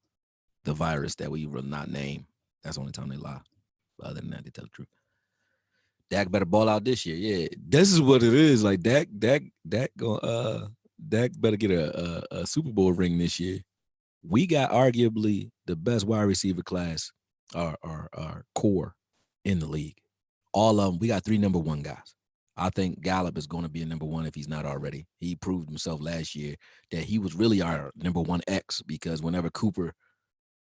the virus that we will not name. That's the only time they lie. But other than that, they tell the truth. Dak better ball out this year. Yeah, this is what it is. Like Dak better get a Super Bowl ring this year. We got arguably the best wide receiver class, our core in the league. All of them. We got 3 number 1 guys. I think Gallup is going to be a number one if he's not already. He proved himself last year that he was really our number one X, because whenever Cooper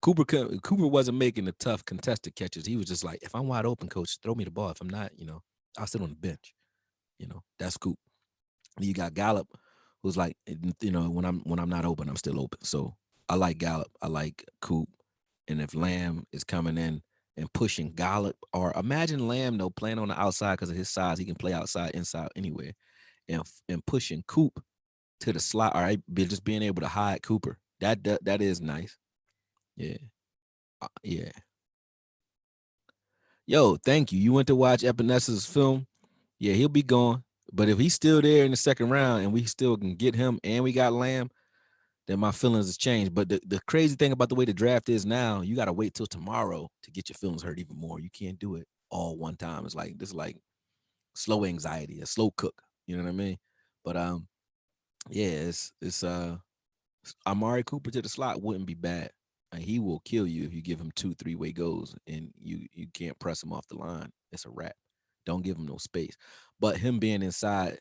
wasn't making the tough contested catches. He was just like, if I'm wide open, coach, throw me the ball. If I'm not, I'll sit on the bench. That's Coop. You got Gallup, who's like, when I'm not open, I'm still open. So I like Gallup. I like Coop. And if Lamb is coming in and pushing Gallup, or imagine Lamb though playing on the outside because of his size, he can play outside, inside, anywhere, and pushing Coop to the slot. All right, just being able to hide Cooper. That is nice. Yeah. Yeah. Yo, thank you. You went to watch Epinesa's film. Yeah, he'll be gone. But if he's still there in the second round and we still can get him and we got Lamb, then my feelings has changed. But the crazy thing about the way the draft is now, you got to wait till tomorrow to get your feelings hurt even more. You can't do it all one time. It's like, this is like slow anxiety, a slow cook. You know what I mean? But yeah, it's Amari Cooper to the slot wouldn't be bad. And he will kill you if you give him 2 3-way goals and you can't press him off the line. It's a wrap. Don't give him no space. But him being inside,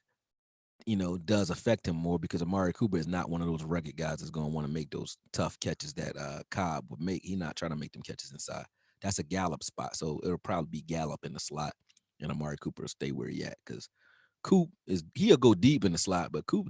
does affect him more, because Amari Cooper is not one of those rugged guys that's going to want to make those tough catches that Cobb would make. He's not trying to make them catches inside. That's a Gallup spot. So it'll probably be Gallup in the slot and Amari Cooper will stay where he at, because Coop he'll go deep in the slot, but Coop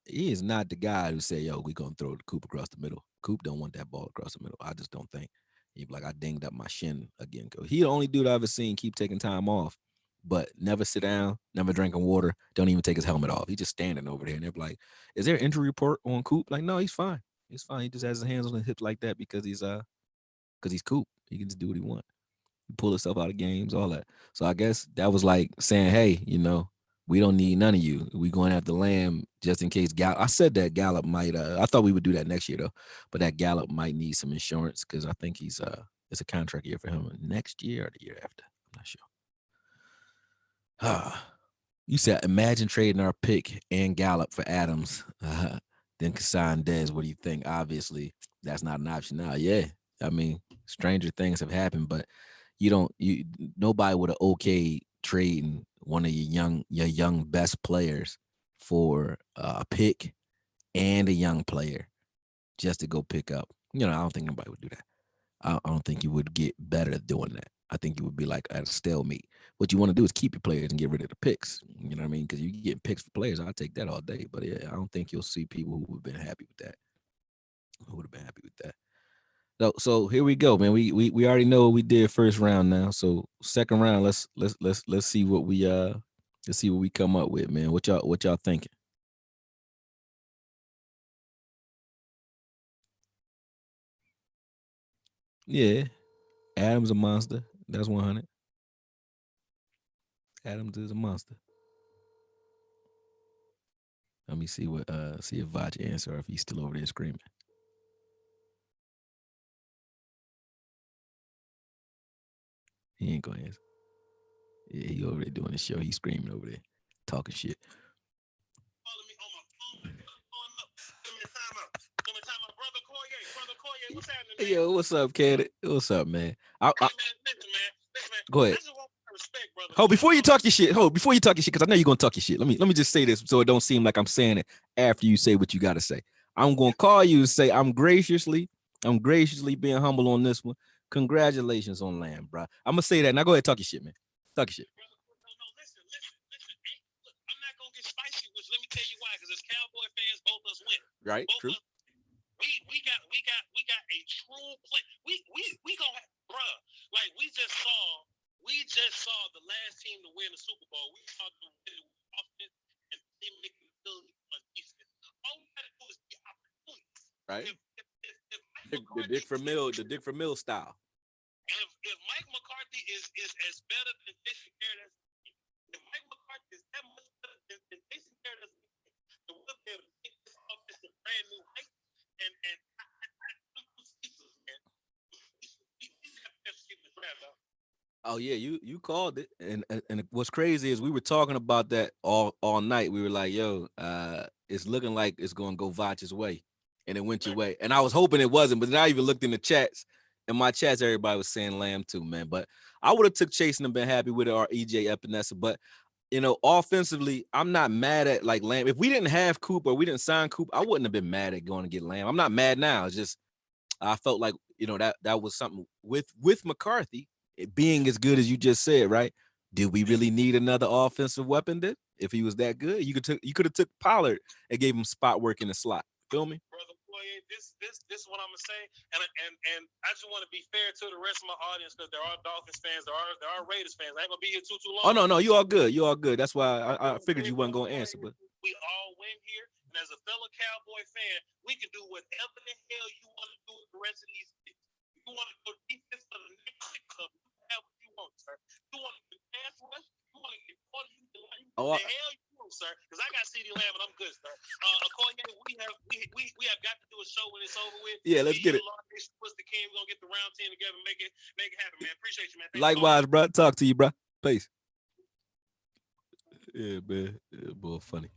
is not the guy who say, yo, we're gonna throw the Coop across the middle. Coop don't want that ball across the middle. I just don't think. He'd be like, I dinged up my shin again. He the only dude I've ever seen keep taking time off, but never sit down, never drinking water, don't even take his helmet off. He's just standing over there. And they're like, is there an injury report on Coop? Like, no, he's fine. He's fine. He just has his hands on his hips like that because he's Coop. He can just do what he wants. Pull himself out of games, all that. So I guess that was like saying, hey, we don't need none of you. We going after Lamb just in case Gallup. I said that Gallup might. I thought we would do that next year though, but that Gallup might need some insurance, because I think it's a contract year for him next year or the year after. I'm not sure. You said imagine trading our pick and Gallup for Adams, then sign Dez. What do you think? Obviously, that's not an option now. Yeah, I mean, stranger things have happened, but nobody would have okayed trading one of your young best players for a pick and a young player just to go pick up. I don't think nobody would do that. I don't think you would get better doing that. I think you would be like at a stalemate. What you want to do is keep your players and get rid of the picks. You know what I mean? Because you get picks for players. I'll take that all day. But yeah, I don't think you'll see people who would have been happy with that. So here we go, man. We already know what we did first round now. So second round, let's see what we come up with, man. What y'all thinking? Yeah, Adams a monster. That's 100. Adams is a monster. Let me see if Vaj answer or if he's still over there screaming. He ain't gonna answer. Yeah, he over there doing the show. He's screaming over there, talking shit. Yo, what's up, Kennedy? What's up, man? Go ahead. Before you talk your shit, because I know you're gonna talk your shit. Let me just say this so it don't seem like I'm saying it after you say what you gotta say. I'm gonna call you and say I'm graciously being humble on this one. Congratulations on Lamb, bro. I'm gonna say that. Now go ahead, talk your shit, man. Talk your shit. Listen. Look, I'm not gonna get spicy, which let me tell you why. Because as Cowboy fans, both of us win. Right. True. We got a true play. We gonna have, bruh. Like we just saw the last team to win the Super Bowl. We saw them win offense and they make the ability on defense. All we gotta do is be opportunities. Right. The Dick Vermeil style. If Mike McCarthy is as better than Jason Garrett, if Mike McCarthy is that much better than Jason Garrett, then we'll be able to take this offense to brand new heights. And I'm speechless, man. Oh yeah, you called it, and what's crazy is we were talking about that all night. We were like, yo, it's looking like it's gonna go Vach's way, and it went your way. And I was hoping it wasn't, but then I even looked in the chats. In my chats, everybody was saying Lamb too, man. But I would have took Chase and been happy with it, or EJ Epinesa. But offensively, I'm not mad at like Lamb. If we didn't have Coop or we didn't sign Coop, I wouldn't have been mad at going to get Lamb. I'm not mad now. It's just I felt like that was something with McCarthy being as good as you just said, right? Did we really need another offensive weapon then? If he was that good, you could have took Pollard and gave him spot work in the slot. Feel me? Brother Akoye, this is what I'm gonna say, and I just want to be fair to the rest of my audience because there are Dolphins fans, there are Raiders fans. I ain't gonna be here too long. Oh no, you all good. You all good. That's why I figured you wasn't gonna answer, but we all win here, and as a fellow Cowboy fan, we can do whatever the hell you want to do with the rest of these things. You want to go defense for the next 6 club, you have what you want, sir. You want to get pass rush, you want to get what the hell you want, sir? Because I got CD Lamb and I'm good, sir. Akoye, we have got to do a show when it's over with. Yeah, let's get it. What's the king? We're gonna get the round 10 together and make it happen, man. Appreciate you, man. Likewise, bro. Talk to you, bro. Peace. Yeah, man. Yeah, boy, funny.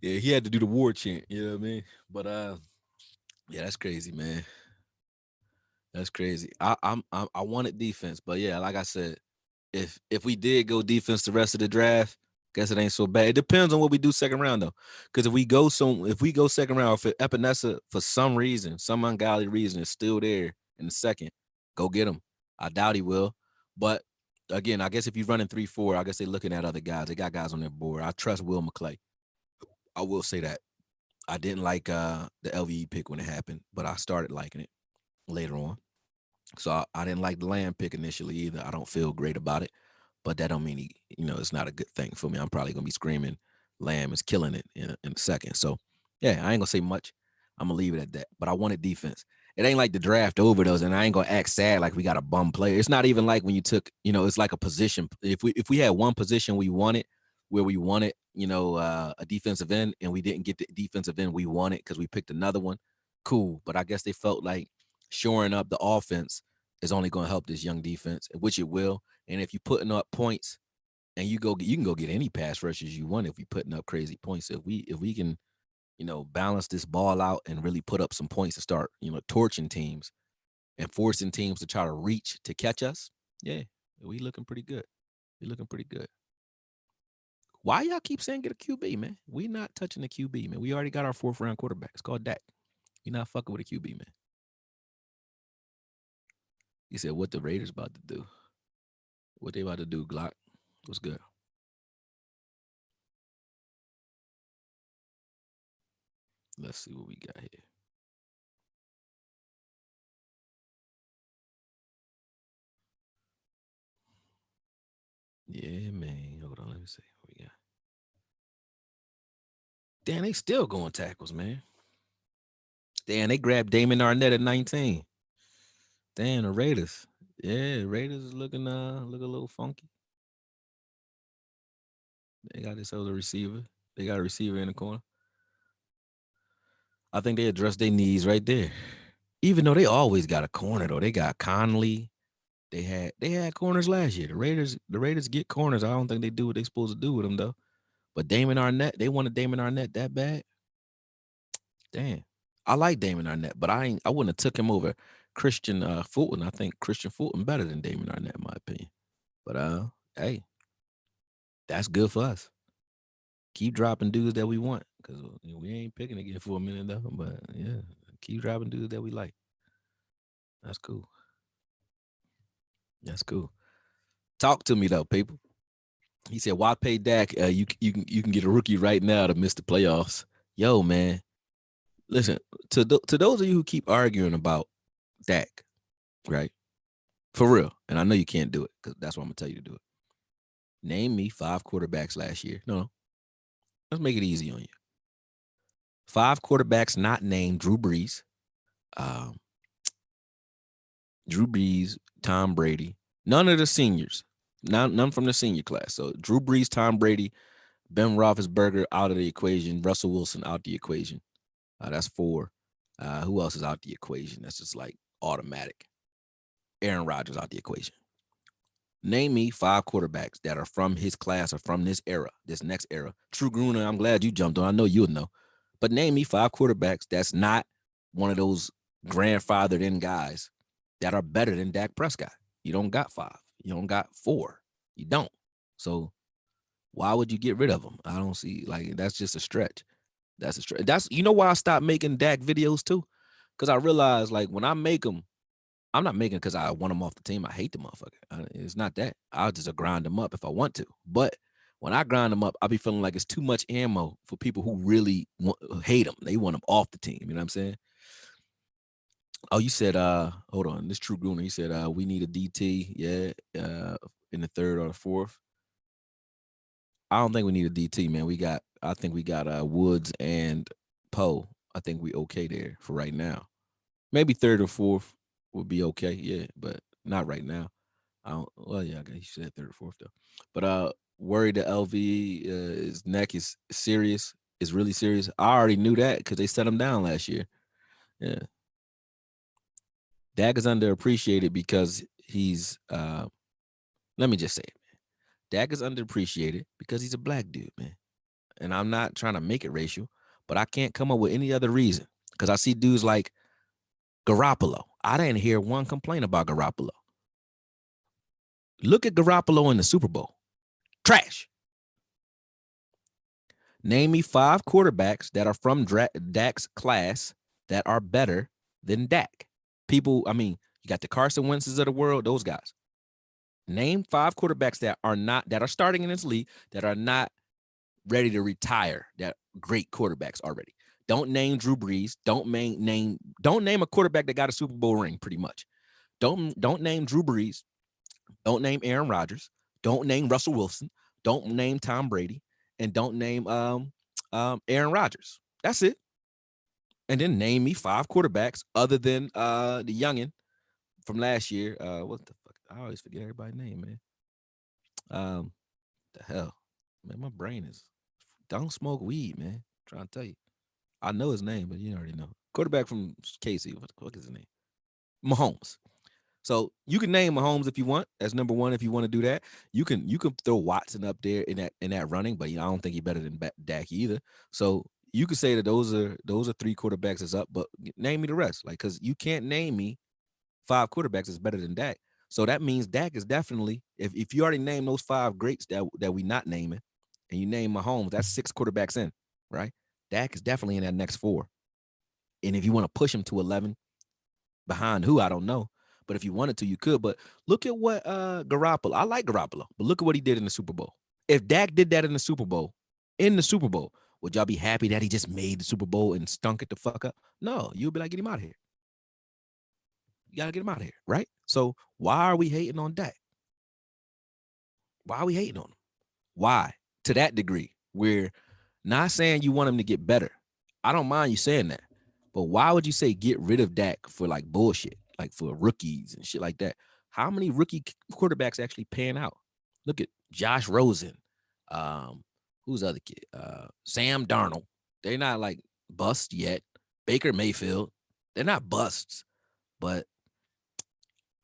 Yeah, he had to do the war chant, you know what I mean? But yeah, that's crazy, man. That's crazy. I wanted defense, but yeah, like I said, if we did go defense the rest of the draft, guess it ain't so bad. It depends on what we do second round though. Because if we go second round, if Epinesa for some reason, some ungodly reason is still there in the second, go get him. I doubt he will. But again, I guess if you're running 3-4, I guess they're looking at other guys. They got guys on their board. I trust Will McClay. I will say that. I didn't like the LVE pick when it happened, but I started liking it later on. So I didn't like the Lamb pick initially either. I don't feel great about it, but that don't mean it's not a good thing for me. I'm probably gonna be screaming Lamb is killing it in a second. So yeah, I ain't gonna say much. I'm gonna leave it at that. But I wanted defense. It ain't like the draft overdose, and I ain't gonna act sad like we got a bum player. It's not even like when you took, it's like a position. If we had one position we wanted, where we wanted, a defensive end, and we didn't get the defensive end we wanted because we picked another one, cool. But I guess they felt like shoring up the offense is only going to help this young defense, which it will. And if you're putting up points, and you can go get any pass rushes you want if you're putting up crazy points. If we can, balance this ball out and really put up some points to start, torching teams and forcing teams to try to reach to catch us, yeah, we looking pretty good. We looking pretty good. Why y'all keep saying get a QB, man? We not touching the QB, man. We already got our 4th round quarterback. It's called Dak. We not fucking with a QB, man. He said, what the Raiders about to do? What they about to do, Glock? What's good? Let's see what we got here. Yeah, man. Hold on, let me see what we got. Damn, they still going tackles, man. Damn, they grabbed Damon Arnett at 19. Damn, the Raiders. Yeah, Raiders is looking a little funky. They got this other receiver. They got a receiver in the corner. I think they addressed their needs right there. Even though they always got a corner, though. They got Conley. They had corners last year. The Raiders get corners. I don't think they do what they supposed to do with them, though. But Damon Arnett, they wanted Damon Arnett that bad. Damn. I like Damon Arnett, but I wouldn't have took him over Christian Fulton. I think Christian Fulton better than Damon Arnett, in my opinion. But hey, that's good for us. Keep dropping dudes that we want, because we ain't picking again for a minute though. But yeah, keep dropping dudes that we like. That's cool. That's cool. Talk to me though, people. He said, "Why pay Dak? You can get a rookie right now to miss the playoffs." Yo, man, listen to those of you who keep arguing about Dak, right? For real, and I know you can't do it because that's why I'm gonna tell you to do it. Name me 5 quarterbacks last year. No, let's make it easy on you. 5 quarterbacks not named Drew Brees, Tom Brady, none of the seniors, none from the senior class. So Drew Brees, Tom Brady, Ben Roethlisberger out of the equation, Russell Wilson out the equation. That's 4. Who else is out the equation? That's just like automatic. Aaron Rodgers out the equation. Name me 5 quarterbacks that are from his class or from this era, this next era. True Gruner, I'm glad you jumped on. I know you'll know. But name me 5 quarterbacks that's not one of those grandfathered in guys that are better than Dak Prescott. You don't got 5. You don't got 4. You don't. So Why would you get rid of him? I don't see, like, that's just a stretch. That's a stretch. That's, you know why I stopped making Dak videos too? Because I realized, like, when I make them, I'm not making because I want him off the team. I hate the motherfucker. It's not that. I'll just grind him up if I want to. But when I grind him up, I'll be feeling like it's too much ammo for people who really hate him. They want him off the team. You know what I'm saying? Oh, you said, hold on. This True Gruner, he said, we need a DT. Yeah. In the third or the fourth. I don't think we need a DT, man. I think we got Woods and Poe. I think we okay there for right now. Maybe third or fourth would be okay, yeah, but not right now. I don't. Well, yeah, I guess you said third or fourth though. But worried that LV his neck is serious. Is really serious. I already knew that because they set him down last year. Yeah, Dak is underappreciated because he's. Let me just say it, man. Dak is underappreciated because he's a black dude, man. And I'm not trying to make it racial, but I can't come up with any other reason because I see dudes like Garoppolo. I didn't hear one complaint about Garoppolo. Look at Garoppolo in the Super Bowl. Trash. Name me 5 quarterbacks that are from Dak's class that are better than Dak. People, I mean, you got the Carson Wentz's of the world, those guys. Name 5 quarterbacks that are starting in this league that are not ready to retire, that great quarterbacks already. Don't name Drew Brees. Don't name a quarterback that got a Super Bowl ring, pretty much. Don't name Drew Brees. Don't name Aaron Rodgers. Don't name Russell Wilson. Don't name Tom Brady. And don't name Aaron Rodgers. That's it. And then name me 5 quarterbacks other than the youngin from last year. What the fuck? I always forget everybody's name, man. The hell, man, my brain is. Don't smoke weed, man. I'm trying to tell you. I know his name, but you already know. Quarterback from KC. What the fuck is his name? Mahomes. So you can name Mahomes if you want. That's number one. If you want to do that, you can throw Watson up there in that running, but I don't think he's better than Dak either. So you could say that those are 3 quarterbacks that's up, but name me the rest. Like, because you can't name me 5 quarterbacks that's better than Dak. So that means Dak is definitely, if you already name those 5 greats that we not naming, and you name Mahomes, that's 6 quarterbacks in, right? Dak is definitely in that next 4. And if you want to push him to 11, behind who, I don't know. But if you wanted to, you could. But look at what Garoppolo. I like Garoppolo, but look at what he did in the Super Bowl. If Dak did that in the Super Bowl, would y'all be happy that he just made the Super Bowl and stunk it the fuck up? No, you'd be like, get him out of here. You gotta get him out of here, right? So why are we hating on Dak? Why are we hating on him? Why? To that degree, we're not saying you want him to get better. I don't mind you saying that. But why would you say get rid of Dak for like bullshit, like for rookies and shit like that? How many rookie quarterbacks actually pan out? Look at Josh Rosen. Who's the other kid? Sam Darnold. They're not like bust yet. Baker Mayfield. They're not busts, but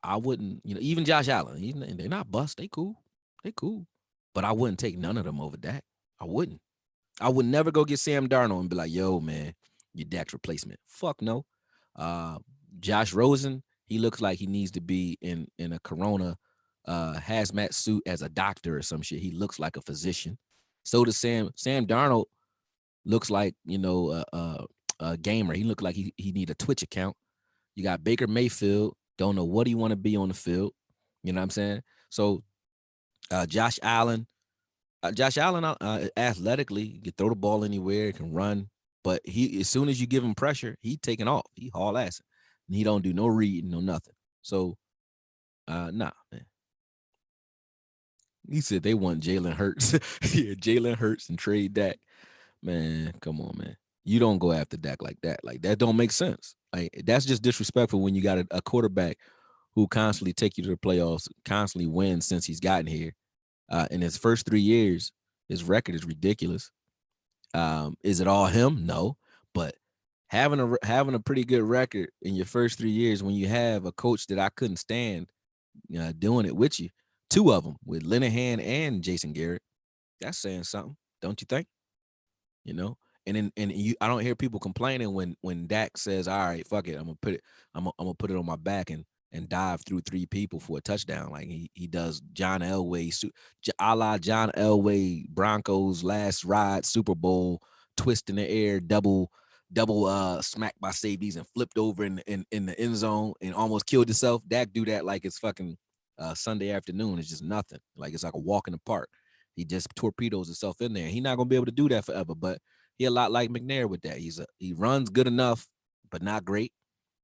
I wouldn't, even Josh Allen. They're not bust. They cool. But I wouldn't take none of them over Dak. I wouldn't. I would never go get Sam Darnold and be like, yo, man, you're Dak's replacement. Fuck no. Josh Rosen, he looks like he needs to be in a Corona hazmat suit as a doctor or some shit. He looks like a physician. So does Sam. Sam Darnold looks like, a gamer. He looked like he need a Twitch account. You got Baker Mayfield, don't know what he want to be on the field. You know what I'm saying? So Josh Allen, athletically, he can throw the ball anywhere, he can run. But as soon as you give him pressure, he taking off. He haul ass. And he don't do no reading, no nothing. So, nah, man. He said they want Jalen Hurts. Yeah, Jalen Hurts and trade Dak. Man, come on, man. You don't go after Dak like that. Like, that don't make sense. Like, that's just disrespectful when you got a quarterback who constantly take you to the playoffs, constantly wins since he's gotten here. In his first 3 years, his record is ridiculous. Is it all him? No, but having a pretty good record in your first 3 years when you have a coach that I couldn't stand doing it with you, 2 of them with Linehan and Jason Garrett, that's saying something, don't you think? And I don't hear people complaining when Dak says, all right, fuck it, I'm gonna put it on my back and and dive through 3 people for a touchdown. Like he does John Elway, a la John Elway Broncos last ride Super Bowl, twist in the air, double smacked by safeties and flipped over in the end zone and almost killed himself. Dak do that like it's fucking Sunday afternoon. It's just nothing. Like it's like a walk in the park. He just torpedoes himself in there. He's not gonna be able to do that forever, but he a lot like McNair with that. He runs good enough, but not great.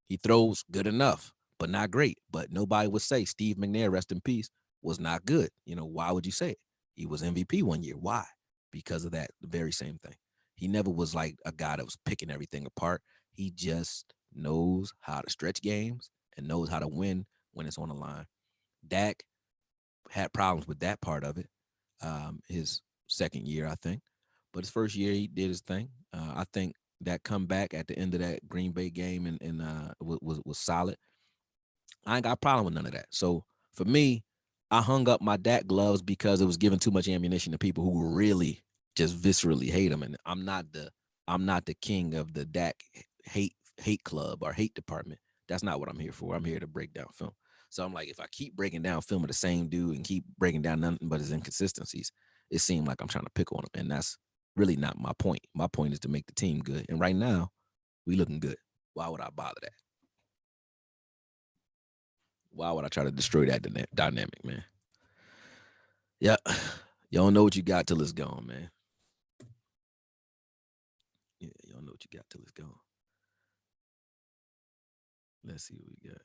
He throws good enough, but not great. But nobody would say Steve McNair, rest in peace, was not good. Why would you say it? He was MVP one year. Why? Because of that very same thing. He never was like a guy that was picking everything apart. He just knows how to stretch games and knows how to win when it's on the line. Dak had problems with that part of it. His second year, I think. But his first year, he did his thing. I think that comeback at the end of that Green Bay game and was solid. I ain't got a problem with none of that. So for me, I hung up my Dak gloves because it was giving too much ammunition to people who really just viscerally hate him. And I'm not the king of the Dak hate club or hate department. That's not what I'm here for. I'm here to break down film. So I'm like, if I keep breaking down film of the same dude and keep breaking down nothing but his inconsistencies, it seemed like I'm trying to pick on him. And that's really not my point. My point is to make the team good. And right now, we looking good. Why would I bother that? Why would I try to destroy that dynamic, man? Yeah. You don't know what you got till it's gone, man. Yeah, you don't know what you got till it's gone. Let's see what we got.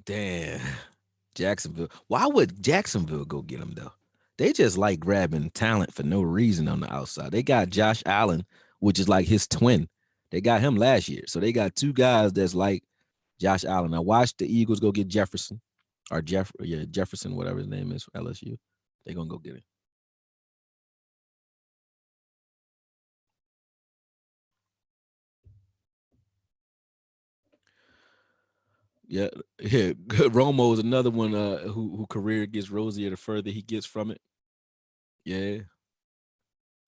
Damn. Jacksonville. Why would Jacksonville go get him, though? They just like grabbing talent for no reason on the outside. They got Josh Allen, which is like his twin. They got him last year. So they got 2 guys that's like Josh Allen. I watched the Eagles go get Jefferson or Jefferson, whatever his name is for LSU. They're going to go get him. Yeah. Romo is another one who career gets rosier the further he gets from it. Yeah.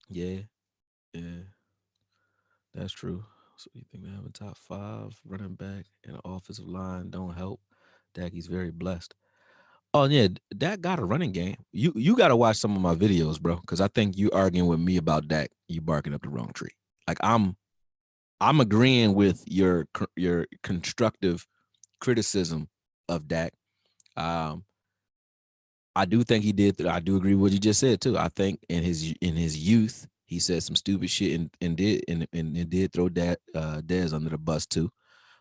Yeah. That's true. So you think they have a top 5 running back and an offensive line don't help? He's very blessed. Oh yeah, Dak got a running game. You got to watch some of my videos, bro, because I think you arguing with me about Dak. You barking up the wrong tree. Like I'm agreeing with your constructive criticism of Dak. I do think he did. I do agree with what you just said too. I think in his youth, he said some stupid shit and did throw Dez under the bus too.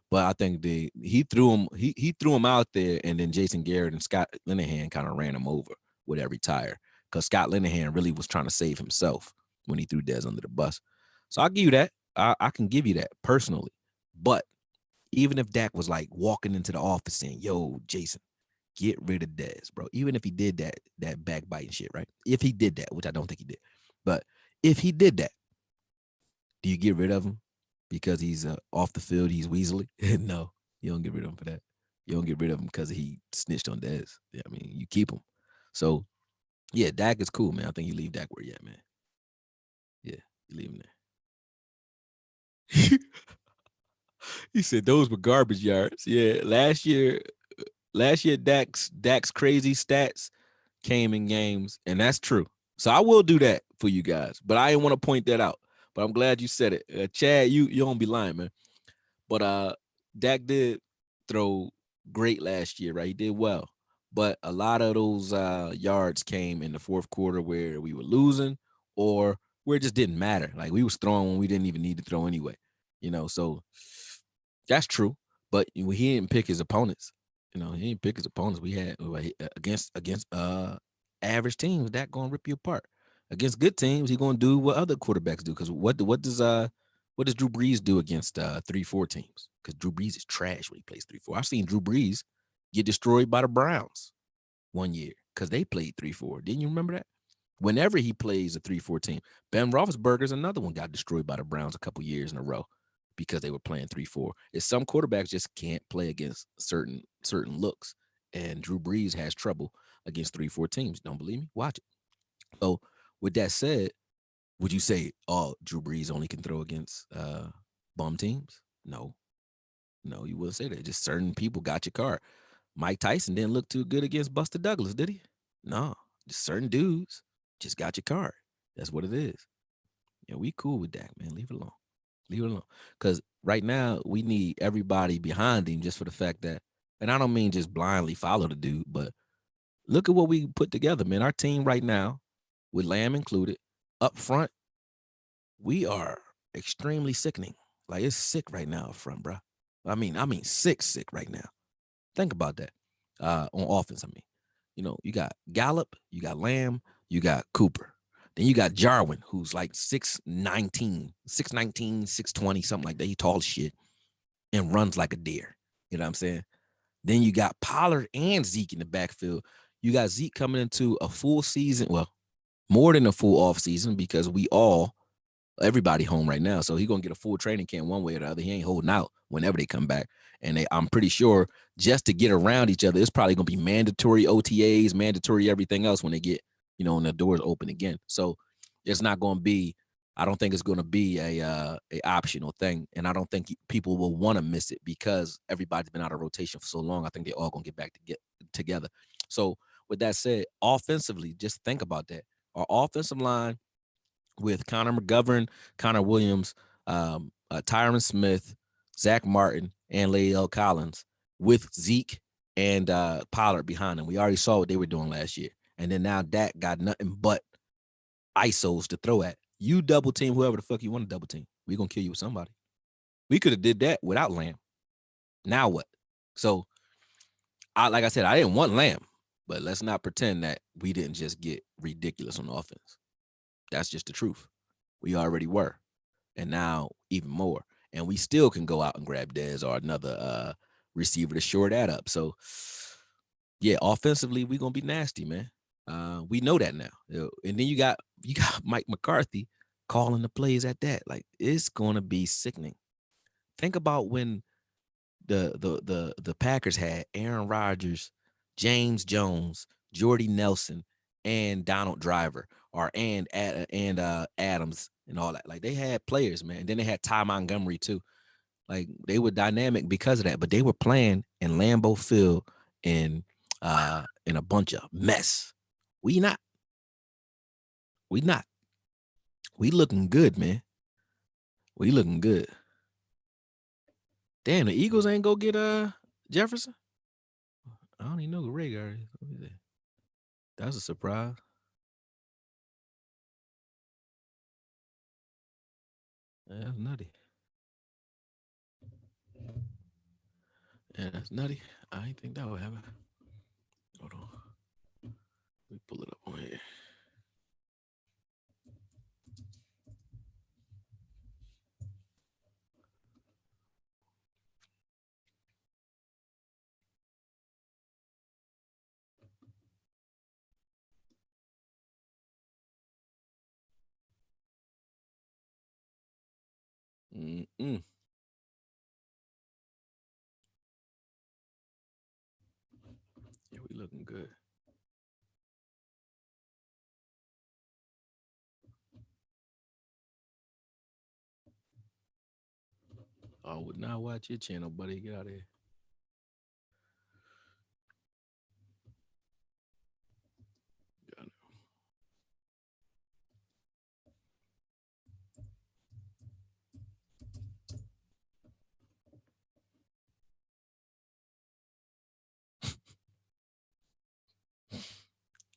But I think he threw him out there, and then Jason Garrett and Scott Linehan kind of ran him over with every tire because Scott Linehan really was trying to save himself when he threw Dez under the bus. So I'll give you that. I can give you that personally. But even if Dak was like walking into the office saying, "Yo, Jason, get rid of Dez, bro," even if he did that backbiting shit, right? If he did that, which I don't think he did, but if he did that, do you get rid of him because he's off the field? He's Weasley. No, you don't get rid of him for that. You don't get rid of him because he snitched on Dez. Yeah, I mean, you keep him. So yeah, Dak is cool, man. I think you leave Dak where you at, man. Yeah, you leave him there. He said those were garbage yards. Yeah, last year Dak's crazy stats came in games, and that's true. So I will do that for you guys, but I didn't want to point that out. But I'm glad you said it, Chad. You don't be lying, man. But Dak did throw great last year, right? He did well, but a lot of those yards came in the fourth quarter where we were losing or where it just didn't matter. Like we was throwing when we didn't even need to throw anyway. So that's true. But he didn't pick his opponents. He didn't pick his opponents. We had against average teams that gonna rip you apart. Against good teams, he gonna do what other quarterbacks do. Because what does Drew Brees do against 3-4 teams? Because Drew Brees is trash when he plays 3-4. I've seen Drew Brees get destroyed by the Browns one year because they played 3-4. Didn't you remember that? Whenever he plays a 3-4 team, Ben Roethlisberger's another one got destroyed by the Browns a couple years in a row because they were playing 3-4. It's some quarterbacks just can't play against certain looks, and Drew Brees has trouble against 3-4 teams. Don't believe me? Watch it. So with that said, would you say, oh, Drew Brees only can throw against bum teams? No. No, you wouldn't say that. Just certain people got your card. Mike Tyson didn't look too good against Buster Douglas, did he? No, just certain dudes just got your card. That's what it is. Yeah, we cool with Dak, man. Leave it alone. Leave it alone. Because right now we need everybody behind him just for the fact that, and I don't mean just blindly follow the dude, but look at what we put together, man. Our team right now, with Lamb included, up front, we are extremely sickening. Like it's sick right now up front, bro. I mean, sick right now. Think about that. On offense, I mean, you got Gallup, you got Lamb, you got Cooper. Then you got Jarwin, who's like 6'19", 620, something like that. He tall as shit and runs like a deer. You know what I'm saying? Then you got Pollard and Zeke in the backfield. You got Zeke coming into a full season, well, more than a full off season because everybody home right now. So he's going to get a full training camp one way or the other. He ain't holding out whenever they come back. And I'm pretty sure just to get around each other, it's probably going to be mandatory OTAs, mandatory everything else when they get, when the doors open again. So it's not going to be, I don't think it's going to be a optional thing. And I don't think people will want to miss it because everybody's been out of rotation for so long. I think they're all going to get back to get together. So with that said, offensively, just think about that. Our offensive line, with Connor McGovern, Connor Williams, Tyron Smith, Zach Martin, and Lael Collins, with Zeke and Pollard behind them. We already saw what they were doing last year. And then now Dak got nothing but ISOs to throw at. You double team whoever the fuck you want to double team. We're going to kill you with somebody. We could have did that without Lamb. Now what? So, like I said, I didn't want Lamb, but let's not pretend that we didn't just get ridiculous on offense. That's just the truth. We already were. And now even more. And we still can go out and grab Dez or another receiver to shore that up. So, yeah, offensively, we're going to be nasty, man. We know that now. And then you got Mike McCarthy calling the plays at that. Like, it's going to be sickening. Think about when the Packers had Aaron Rodgers, James Jones, Jordy Nelson, and Donald Driver, and Adams and all that. Like they had players, man. And then they had Ty Montgomery too. Like they were dynamic because of that. But they were playing in Lambeau Field in a bunch of mess. We not. We looking good, man. We looking good. Damn, the Eagles ain't go get Jefferson. I don't even know who Rhaegar is. That's a surprise. That's nutty. Yeah, that's nutty. I didn't think that would happen. Hold on. Let me pull it up on here. Mm-mm. Yeah, we looking good. I would not watch your channel, buddy. Get out of here.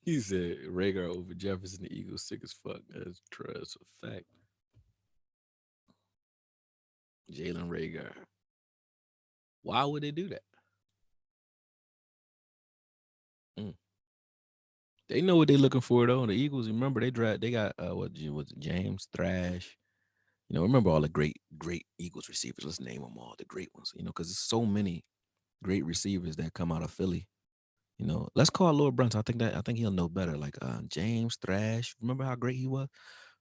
He said Rhaegar over Jefferson, the Eagles sick as fuck. That's true. That's a fact. Jalen Rhaegar. Why would they do that? They know what they're looking for though. The Eagles, remember they got what was it, James Thrash. Remember all the great Eagles receivers. Let's name them all, the great ones. Because there's so many great receivers that come out of Philly. Let's call Lord Brunson. I think he'll know better. Like James Thrash. Remember how great he was?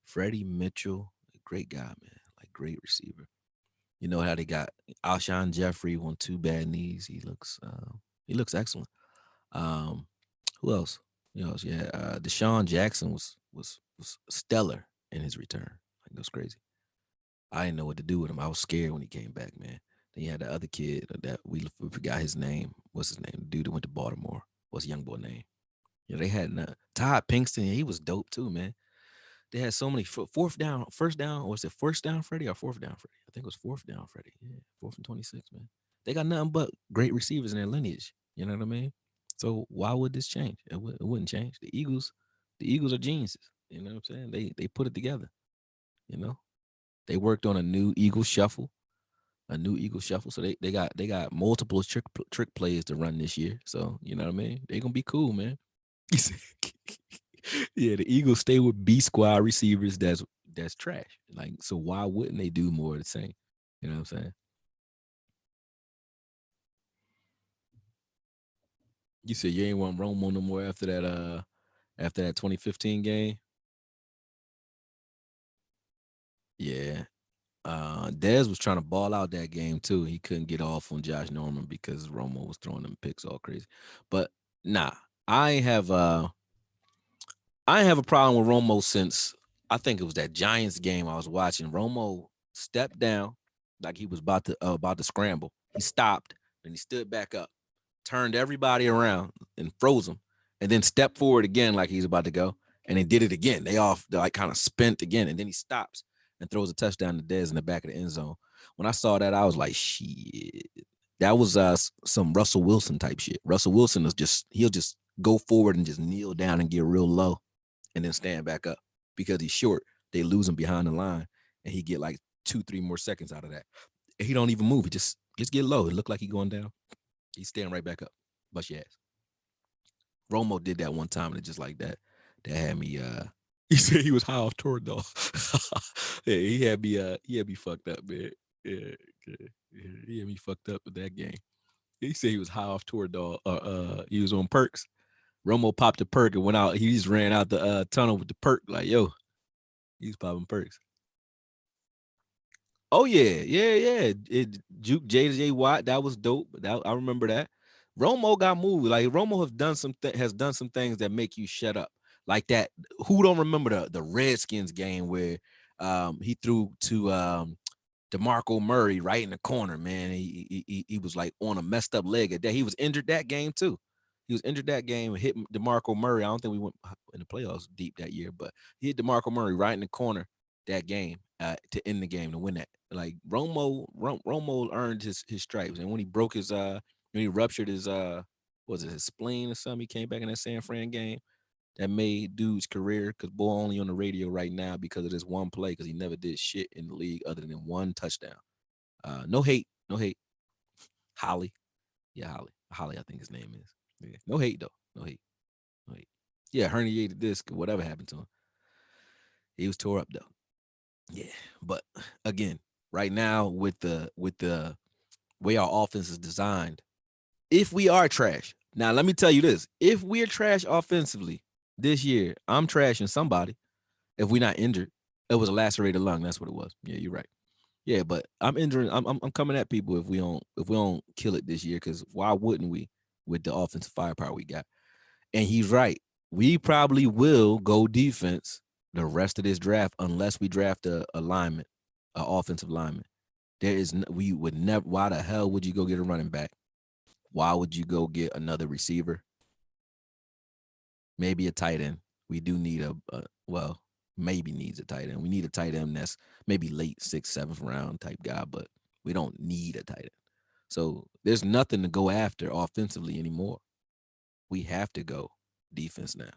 Freddie Mitchell, great guy, man. Like great receiver. You know how they got Alshon Jeffrey on 2 bad knees. He looks excellent. Who else? Yeah. Deshaun Jackson was stellar in his return. Like it was crazy. I didn't know what to do with him. I was scared when he came back, man. He had the other kid that we forgot his name. What's his name? The dude that went to Baltimore. What's the young boy name? Yeah, they had Todd Pinkston. He was dope too, man. They had so many first down, or was it first down Freddie or fourth down Freddie? I think it was fourth down Freddie. Yeah, 4th and 26, man. They got nothing but great receivers in their lineage. You know what I mean? So why would this change? It wouldn't change. The Eagles are geniuses. You know what I'm saying? They put it together. You know, they worked on a new Eagle shuffle. So they got multiple trick plays to run this year. So you know what I mean? They're gonna be cool, man. Yeah, the Eagles stay with B squad receivers. That's trash. Like, so why wouldn't they do more of the same? You know what I'm saying? You said you ain't want Romo no more after that 2015 game. Yeah. Dez was trying to ball out that game too. He couldn't get off on Josh Norman because Romo was throwing them picks all crazy. But nah, I ain't have a problem with Romo since I think it was that Giants game I was watching. Romo stepped down like he was about to scramble. He stopped and he stood back up, turned everybody around and froze them, and then stepped forward again like he's about to go, and they did it again. They like kind of spent again, and then he stops and throws a touchdown to Dez in the back of the end zone. When I saw that, I was like, shit. That was some Russell Wilson type shit. Russell Wilson he'll just go forward and just kneel down and get real low and then stand back up because he's short. They lose him behind the line, and he get like 2-3 more seconds out of that. He don't even move. He just get low. It looked like he going down. He's standing right back up. Bust your ass. Romo did that one time, and it just like that had me. He said he was high off Toradol. Yeah, he had me fucked up, man. Yeah, he had me fucked up with that game. He said he was high off Toradol. He was on perks. Romo popped a perk and went out. He just ran out the tunnel with the perk. Like, yo, he's popping perks. Oh yeah. It juke JJ Watt. That was dope. I remember that. Romo got moved. Like Romo has done some things that make you shut up. Like that. Who don't remember the Redskins game where he threw to DeMarco Murray right in the corner, man. He was like on a messed up leg at that. He was injured that game too. He was injured that game and hit DeMarco Murray. I don't think we went in the playoffs deep that year, but he hit DeMarco Murray right in the corner that game to end the game to win that. Like Romo earned his stripes, and when he broke his when he ruptured his was it his spleen or something, he came back in that San Fran game. That made dude's career, because boy only on the radio right now because of this one play, because he never did shit in the league other than one touchdown. No hate. Holly. Yeah, Holly, I think his name is. Yeah. No hate though. No hate. Yeah, herniated disc, whatever happened to him. He was tore up though. Yeah. But again, right now with the way our offense is designed, if we are trash, now let me tell you this. If we're trash offensively this year, I'm trashing somebody. If we're not injured, it was a lacerated lung. That's what it was. Yeah, you're right. Yeah, but I'm coming at people if we don't kill it this year, because why wouldn't we with the offensive firepower we got? And he's right. We probably will go defense the rest of this draft unless we draft a lineman, an offensive lineman. We would never. Why the hell would you go get a running back? Why would you go get another receiver? Maybe a tight end. We do need maybe needs a tight end. We need a tight end that's maybe late 6th, 7th round type guy, but we don't need a tight end. So there's nothing to go after offensively anymore. We have to go defense now.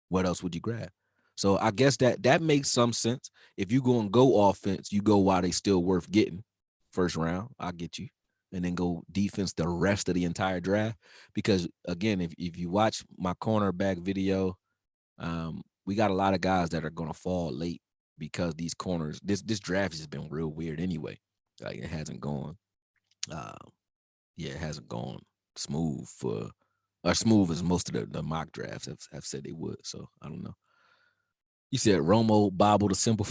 What else would you grab? So I guess that makes some sense. If you're going to go offense, you go while they still worth getting. First round, I'll get you. And then go defense the rest of the entire draft. Because, again, if you watch my cornerback video, we got a lot of guys that are going to fall late because these corners, this draft has been real weird anyway. Like, it hasn't gone, it hasn't gone smooth smooth as most of the mock drafts have said they would. So I don't know. You said Romo bobbled a simple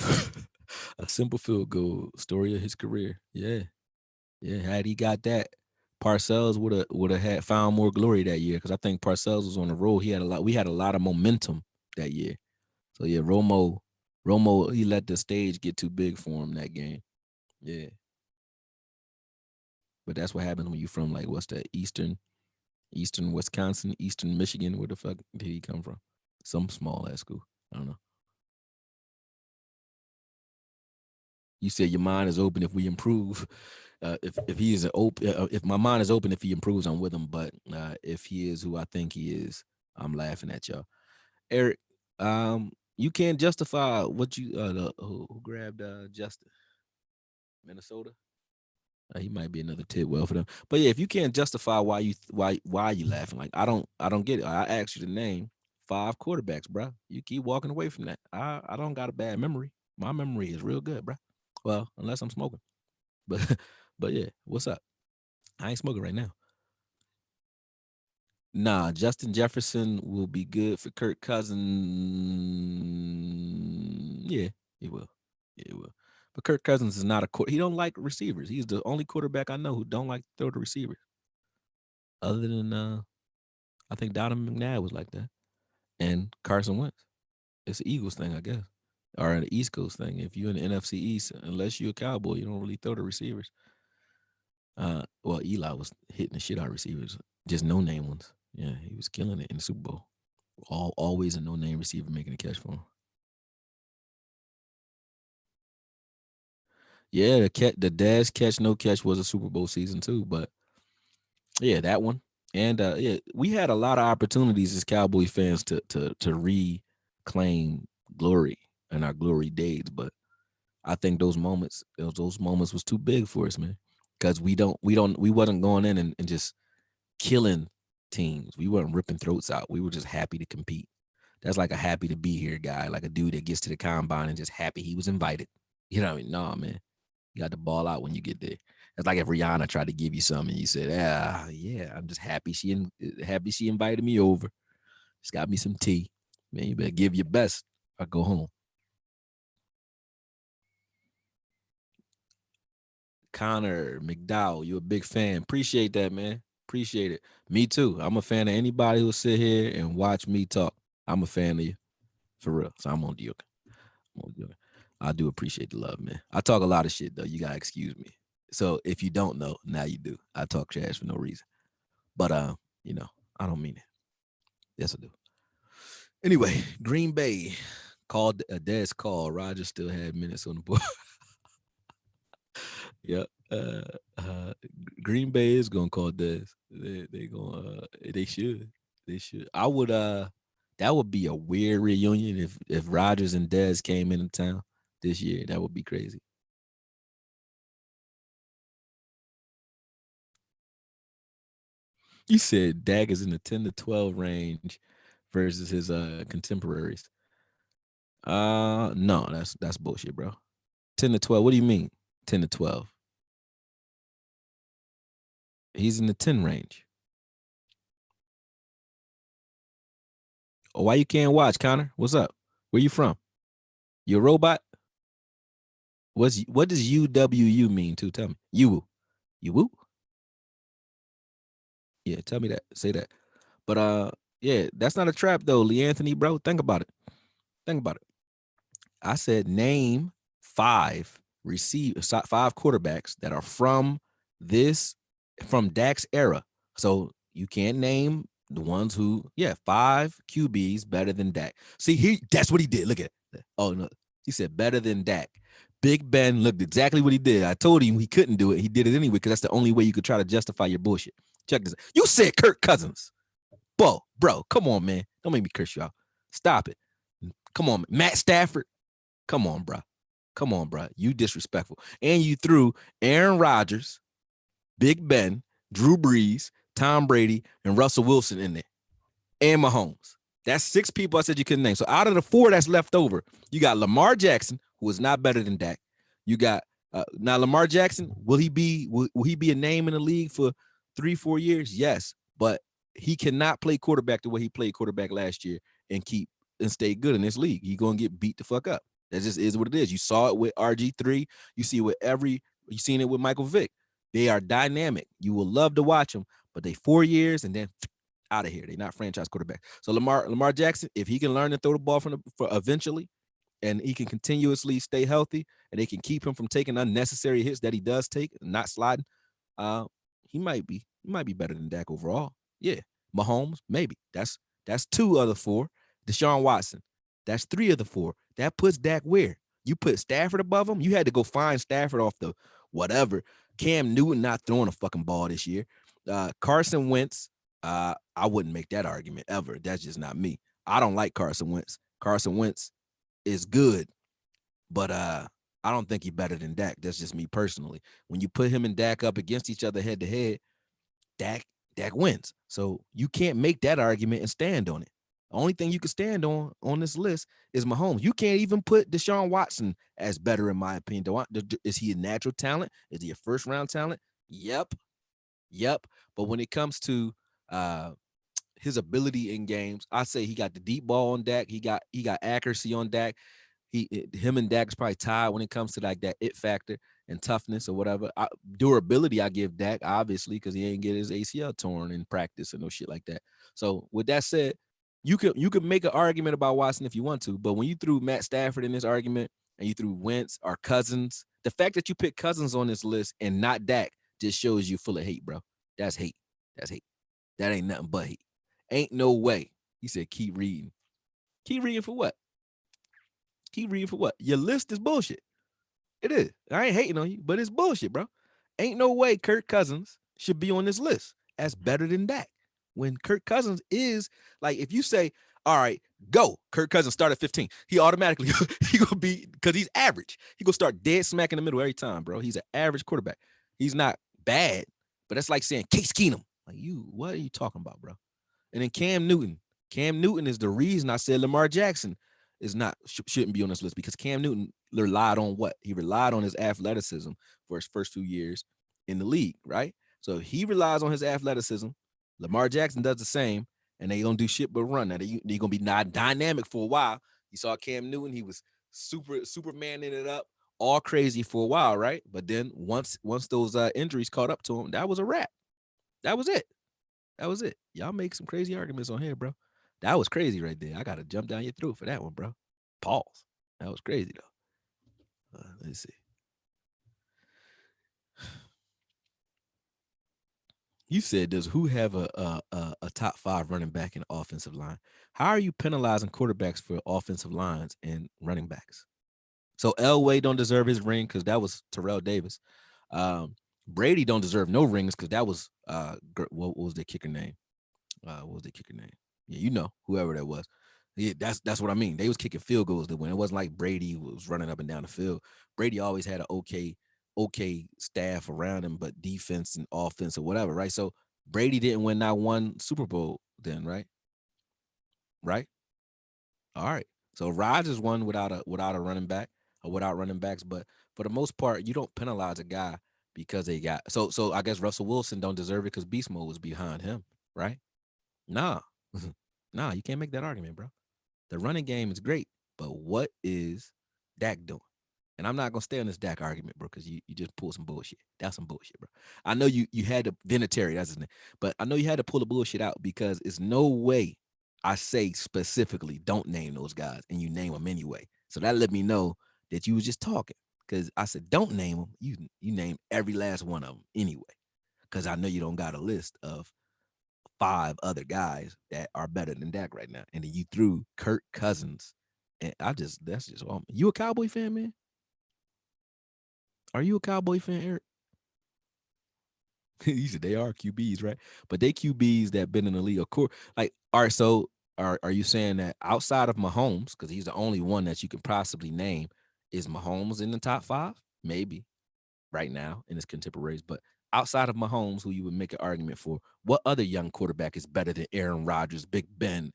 field goal, story of his career. Yeah. Had he got that, Parcells would have had found more glory that year, because I think Parcells was on the roll. We had a lot of momentum that year. So yeah, Romo, he let the stage get too big for him that game. Yeah. But that's what happens when you from like what's that Eastern Wisconsin, Eastern Michigan. Where the fuck did he come from? Some small ass school. I don't know. You said your mind is open if we improve. If he is open, if my mind is open, if he improves, I'm with him. But if he is who I think he is, I'm laughing at y'all. Eric, you can't justify what you who grabbed Justin, Minnesota. He might be another tidwell for them. But yeah, if you can't justify why you laughing, like I don't get it. I asked you to name 5 quarterbacks, bro. You keep walking away from that. I don't got a bad memory. My memory is real good, bro. Well, unless I'm smoking. But but yeah, what's up? I ain't smoking right now. Nah, Justin Jefferson will be good for Kirk Cousins. Yeah, he will. Yeah, he will. But Kirk Cousins is not he don't like receivers. He's the only quarterback I know who don't like to throw the receivers. Other than I think Donovan McNabb was like that. And Carson Wentz. It's an Eagles thing, I guess. Or an East Coast thing. If you're in the NFC East, unless you're a Cowboy, you don't really throw the receivers. Well, Eli was hitting the shit out of receivers, just no name ones. Yeah, he was killing it in the Super Bowl. Always a no name receiver making a catch for him. Yeah, the Dez catch no catch was a Super Bowl season too, but yeah, that one. And yeah, we had a lot of opportunities as Cowboy fans to reclaim glory in our glory days, but I think those moments was too big for us, man. Because we wasn't going in and just killing teams. We weren't ripping throats out. We were just happy to compete. That's like a happy to be here guy, like a dude that gets to the combine and just happy he was invited. You know what I mean? No, man. You got to ball out when you get there. It's like if Rihanna tried to give you something and you said, yeah, I'm just happy she invited me over. She's got me some tea. Man, you better give your best or go home. Connor McDowell, you a big fan. Appreciate that, man. Appreciate it. Me too. I'm a fan of anybody who'll sit here and watch me talk. I'm a fan of you. For real. So I'm on you. I do appreciate the love, man. I talk a lot of shit, though. You got to excuse me. So if you don't know, now you do. I talk trash for no reason. But, you know, I don't mean it. Yes, I do. Anyway, Green Bay called a Dez call. Rodgers still had minutes on the board. Yep. Green Bay is gonna call Dez. They should. They should. I would that would be a weird reunion if Rodgers and Dez came into town this year. That would be crazy. You said Dak is in the 10 to 12 range versus his contemporaries. No, that's bullshit, bro. 10 to 12. What do you mean? 10 to 12. He's in the 10 range. Oh, why you can't watch, Connor? What's up? Where you from? You a robot? What does UWU mean too? Tell me. You woo? Yeah, tell me that. Say that. But yeah, that's not a trap though, Lee Anthony, bro. Think about it. I said name 5 quarterbacks that are from Dak's era. So you can't name the ones who, 5 QBs better than Dak. See, that's what he did. Look at it. Oh no, he said better than Dak. Big Ben looked exactly what he did. I told him he couldn't do it. He did it anyway because that's the only way you could try to justify your bullshit. Check this out. You said Kirk Cousins. Bro, come on, man. Don't make me curse you out. Stop it. Come on, Matt Stafford. Come on, bro. You disrespectful. And you threw Aaron Rodgers, Big Ben, Drew Brees, Tom Brady, and Russell Wilson in there. And Mahomes. That's 6 people I said you couldn't name. So out of the 4 that's left over, you got Lamar Jackson, who is not better than Dak. You got now Lamar Jackson. Will he be a name in the league for 3-4 years? Yes, but he cannot play quarterback the way he played quarterback last year and stay good in this league. He's gonna get beat the fuck up. That just is what it is. You saw it with RG3. You see it with you seen it with Michael Vick. They are dynamic. You will love to watch them, but they 4 years and then out of here. They're not franchise quarterback. So Lamar Jackson, if he can learn to throw the ball for eventually, and he can continuously stay healthy, and they can keep him from taking unnecessary hits that he does take, not sliding, He might be better than Dak overall. Yeah. Mahomes, maybe. That's 2 of the 4. Deshaun Watson, that's 3 of the 4. That puts Dak where? You put Stafford above him. You had to go find Stafford off the whatever. Cam Newton not throwing a fucking ball this year. Carson Wentz, I wouldn't make that argument ever. That's just not me. I don't like Carson Wentz. Carson Wentz is good, but I don't think he's better than Dak. That's just me personally. When you put him and Dak up against each other head to head, Dak wins. So you can't make that argument and stand on it. The only thing you can stand on this list is Mahomes. You can't even put Deshaun Watson as better, in my opinion. Is he a natural talent? Is he a first-round talent? Yep. But when it comes to his ability in games, I say he got the deep ball on Dak. He got accuracy on Dak. Him and Dak is probably tied when it comes to like that it factor and toughness or whatever. Durability, I give Dak, obviously, because he ain't get his ACL torn in practice and no shit like that. So with that said, you could make an argument about Watson if you want to, but when you threw Matt Stafford in this argument and you threw Wentz or Cousins, the fact that you pick Cousins on this list and not Dak just shows you full of hate, bro. That's hate. That ain't nothing but hate. Ain't no way. He said, keep reading. Keep reading for what? Your list is bullshit. It is. I ain't hating on you, but it's bullshit, bro. Ain't no way Kirk Cousins should be on this list as better than Dak. When Kirk Cousins is, like, if you say, all right, go, Kirk Cousins start at 15, he automatically, he gonna be, because he's average. He gonna start dead smack in the middle every time, bro. He's an average quarterback. He's not bad, but that's like saying Case Keenum. Like, what are you talking about, bro? And then Cam Newton is the reason I said Lamar Jackson is not shouldn't be on this list, because Cam Newton relied on what? He relied on his athleticism for his first 2 years in the league, right? So he relies on his athleticism. Lamar Jackson does the same, and they don't do shit but run. Now they're gonna be not dynamic for a while. You saw Cam Newton; he was Supermaning it up, all crazy for a while, right? But then once those injuries caught up to him, that was a wrap. That was it. Y'all make some crazy arguments on here, bro. That was crazy right there. I gotta jump down your throat for that one, bro. Pause. That was crazy though. Let's see. You said, does who have a top 5 running back in offensive line? How are you penalizing quarterbacks for offensive lines and running backs? So Elway don't deserve his ring because that was Terrell Davis. Brady don't deserve no rings because that was what was the kicker name? Yeah, you know, whoever that was. Yeah, that's what I mean. They was kicking field goals to win. It wasn't like Brady was running up and down the field. Brady always had an okay staff around him, but defense and offense or whatever, right? So Brady didn't win that one Super Bowl then, right? Right? All right. So Rodgers won without a running back or without running backs, but for the most part, you don't penalize a guy because they got so I guess Russell Wilson don't deserve it because Beast Mode was behind him, right? Nah. Nah, you can't make that argument, bro. The running game is great, but what is Dak doing? And I'm not gonna stay on this Dak argument, bro, because you just pulled some bullshit. That's some bullshit, bro. I know you had to Vinatieri, that's his name, but I know you had to pull the bullshit out because it's no way I say specifically don't name those guys and you name them anyway. So that let me know that you was just talking, because I said don't name them. You name every last one of them anyway, because I know you don't got a list of 5 other guys that are better than Dak right now, and then you threw Kirk Cousins, and that's just you a Cowboy fan, man? Are you a Cowboy fan, Eric? He said they are QBs, right? But they QBs that been in the league, of course. Like, all right, so are you saying that outside of Mahomes, because he's the only one that you can possibly name, is Mahomes in the top 5? Maybe right now in his contemporaries, but outside of Mahomes, who you would make an argument for, what other young quarterback is better than Aaron Rodgers, Big Ben,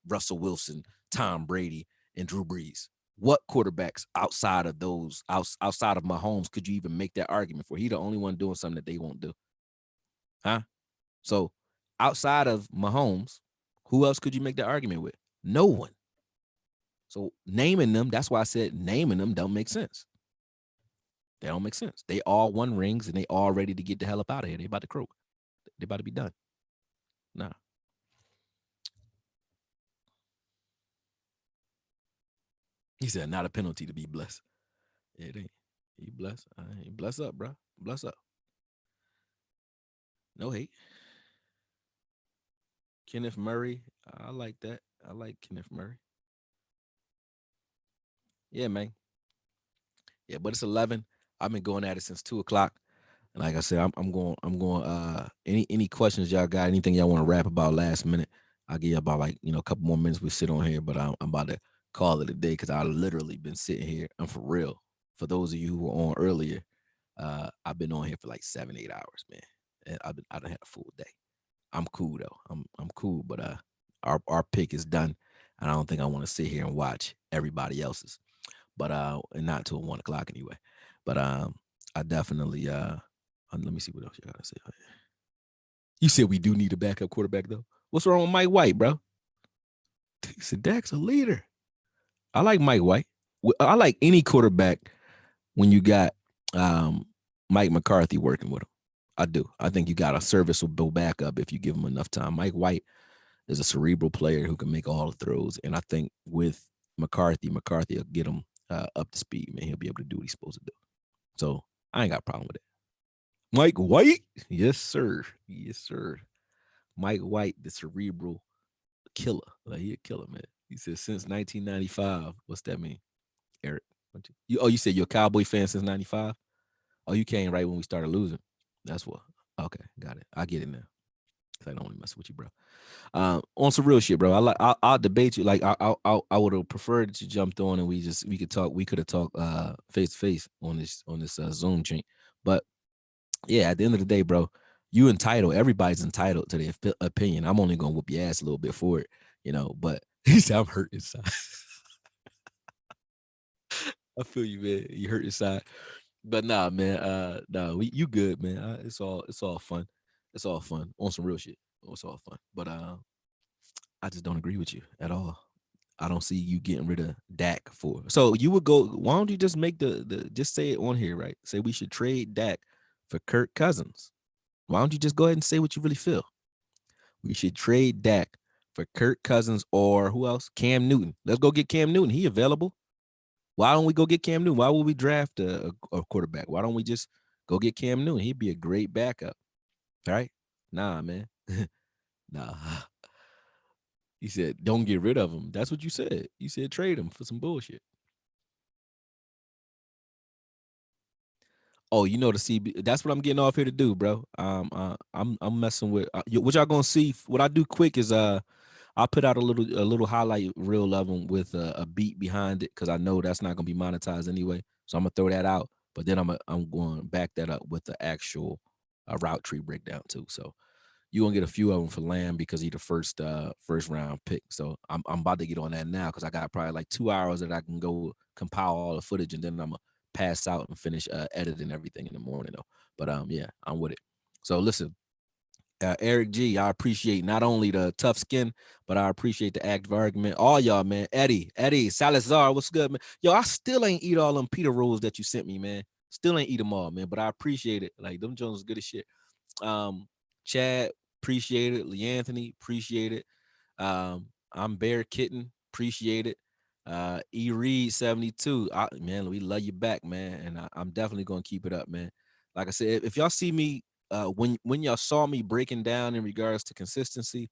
Russell Wilson, Tom Brady, and Drew Brees? What quarterbacks outside of those, outside of Mahomes, could you even make that argument for? He the only one doing something that they won't do. Huh? So outside of Mahomes, who else could you make that argument with? No one. So naming them, that's why I said naming them don't make sense. They don't make sense. They all won rings and they all ready to get the hell up out of here. They about to croak. They about to be done. Nah. He said, not a penalty to be blessed. It ain't. You blessed. Bless up, bro. Bless up. No hate. Kenneth Murray. I like that. I like Kenneth Murray. Yeah, man. Yeah, but it's 11. I've been going at it since 2 o'clock. And like I said, I'm going any questions y'all got, anything y'all want to rap about last minute. I'll give you about like, a couple more minutes we sit on here, but I'm about to call it a day because I literally been sitting here. I'm for real. For those of you who were on earlier, I've been on here for like 7, 8 hours, man. And I done had a full day. I'm cool though. I'm cool, but our pick is done. And I don't think I want to sit here and watch everybody else's. But and not till 1 o'clock anyway. But I definitely let me see what else you gotta say. You said we do need a backup quarterback though. What's wrong with Mike White, bro? He said Dak's a leader. I like Mike White. I like any quarterback when you got Mike McCarthy working with him. I do. I think you got a serviceable backup if you give him enough time. Mike White is a cerebral player who can make all the throws, and I think with McCarthy will get him up to speed, man. He'll be able to do what he's supposed to do. So I ain't got a problem with it. Mike White? Yes, sir. Yes, sir. Mike White, the cerebral killer. Like, he a killer, man. He said since 1995. What's that mean, Eric? You said you're a Cowboy fan since 95? Oh, you came right when we started losing. That's what. Okay, got it. I get it now. I don't want to mess with you, bro. On some real shit, bro. I'll debate you. Like I would have preferred that you jumped on and we could talk. We could have talked face to face on this Zoom chain. But yeah, at the end of the day, bro, you entitled. Everybody's entitled to their opinion. I'm only gonna whoop your ass a little bit for it, But he said I'm hurt inside. I feel you, man. You hurt inside. But nah, man. You good, man. It's all fun. It's all fun on some real shit. It's all fun. But I just don't agree with you at all. I don't see you getting rid of Dak for. So you would go. Why don't you just make the just say it on here, right? Say we should trade Dak for Kirk Cousins. Why don't you just go ahead and say what you really feel? We should trade Dak for Kirk Cousins or who else? Cam Newton. Let's go get Cam Newton. He available. Why don't we go get Cam Newton? Why would we draft a quarterback? Why don't we just go get Cam Newton? He'd be a great backup. All right? Nah, man. Nah. He said, don't get rid of him. That's what you said. You said trade him for some bullshit. Oh, the CB. That's what I'm getting off here to do, bro. I'm messing with what y'all gonna see. What I do quick is I'll put out a little highlight reel of them with a beat behind it because I know that's not gonna be monetized anyway. So I'm gonna throw that out, but then I'm going to back that up with the actual route tree breakdown too. So you're gonna get a few of them for Lamb because he's the first round pick. So I'm about to get on that now because I got probably like 2 hours that I can go compile all the footage and then I'm gonna pass out and finish editing everything in the morning though. But yeah, I'm with it. So listen, Eric G, I appreciate not only the tough skin, but I appreciate the active argument. All y'all, man. Eddie, Salazar, what's good, man? Yo, I still ain't eat all them pita rolls that you sent me, man. Still ain't eat them all, man. But I appreciate it. Like them Jones good as shit. Chad, appreciate it. Lee Anthony, appreciate it. I'm Bear Kitten, appreciate it. E Reed 72. Man, we love you back, man. And I'm definitely gonna keep it up, man. Like I said, if y'all see me when y'all saw me breaking down in regards to consistency,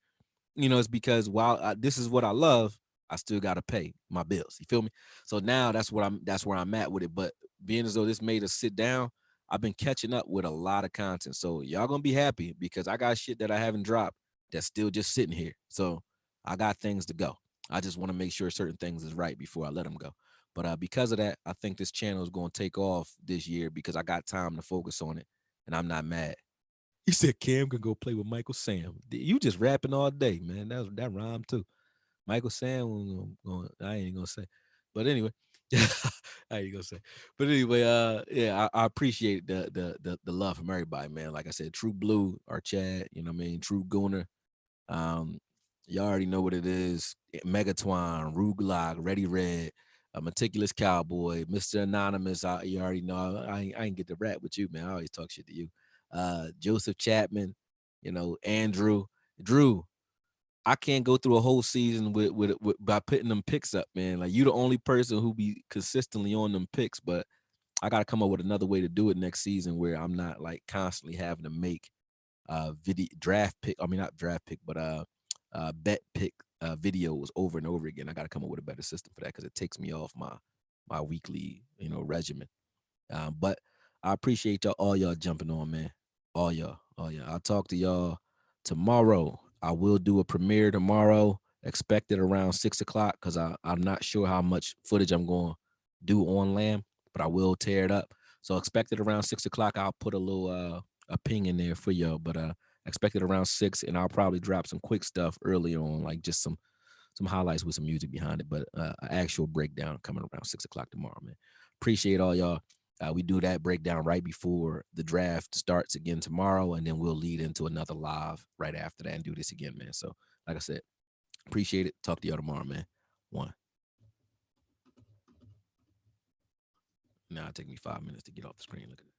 it's because while this is what I love, I still got to pay my bills. You feel me? So now that's where I'm at with it. But being as though this made us sit down, I've been catching up with a lot of content. So y'all gonna be happy because I got shit that I haven't dropped that's still just sitting here. So I got things to go. I just want to make sure certain things is right before I let them go. But because of that, I think this channel is going to take off this year because I got time to focus on it, and I'm not mad. He said Cam can go play with Michael Sam. You just rapping all day, man. That rhyme too. Michael Sam, I ain't gonna say, but anyway, I ain't gonna say. But anyway, yeah, I appreciate the love from everybody, man. Like I said, True Blue, our Chad, you know what I mean, True Gooner. Y'all already know what it is. Megatwine, Ruglock, Ready Red, a Meticulous Cowboy, Mr. Anonymous. You already know. I ain't get to rap with you, man. I always talk shit to you. Joseph Chapman, Andrew, Drew. I can't go through a whole season with by putting them picks up, man. Like you the only person who be consistently on them picks, but I gotta come up with another way to do it next season where I'm not like constantly having to make video draft pick. I mean, not draft pick, but bet pick videos over and over again. I got to come up with a better system for that because it takes me off my weekly, regimen. But I appreciate all y'all jumping on, man. All y'all. I'll talk to y'all tomorrow. I will do a premiere tomorrow. Expect it around 6 o'clock because I'm not sure how much footage I'm going to do on Lamb, but I will tear it up. So expect it around 6 o'clock. I'll put a little a ping in there for y'all, but expect it around 6, and I'll probably drop some quick stuff early on, like just some highlights with some music behind it, but an actual breakdown coming around 6 o'clock tomorrow, man. Appreciate all y'all. We do that breakdown right before the draft starts again tomorrow, and then we'll lead into another live right after that and do this again, man. So, like I said, appreciate it. Talk to y'all tomorrow, man. One. Now it take me 5 minutes to get off the screen. Look at it.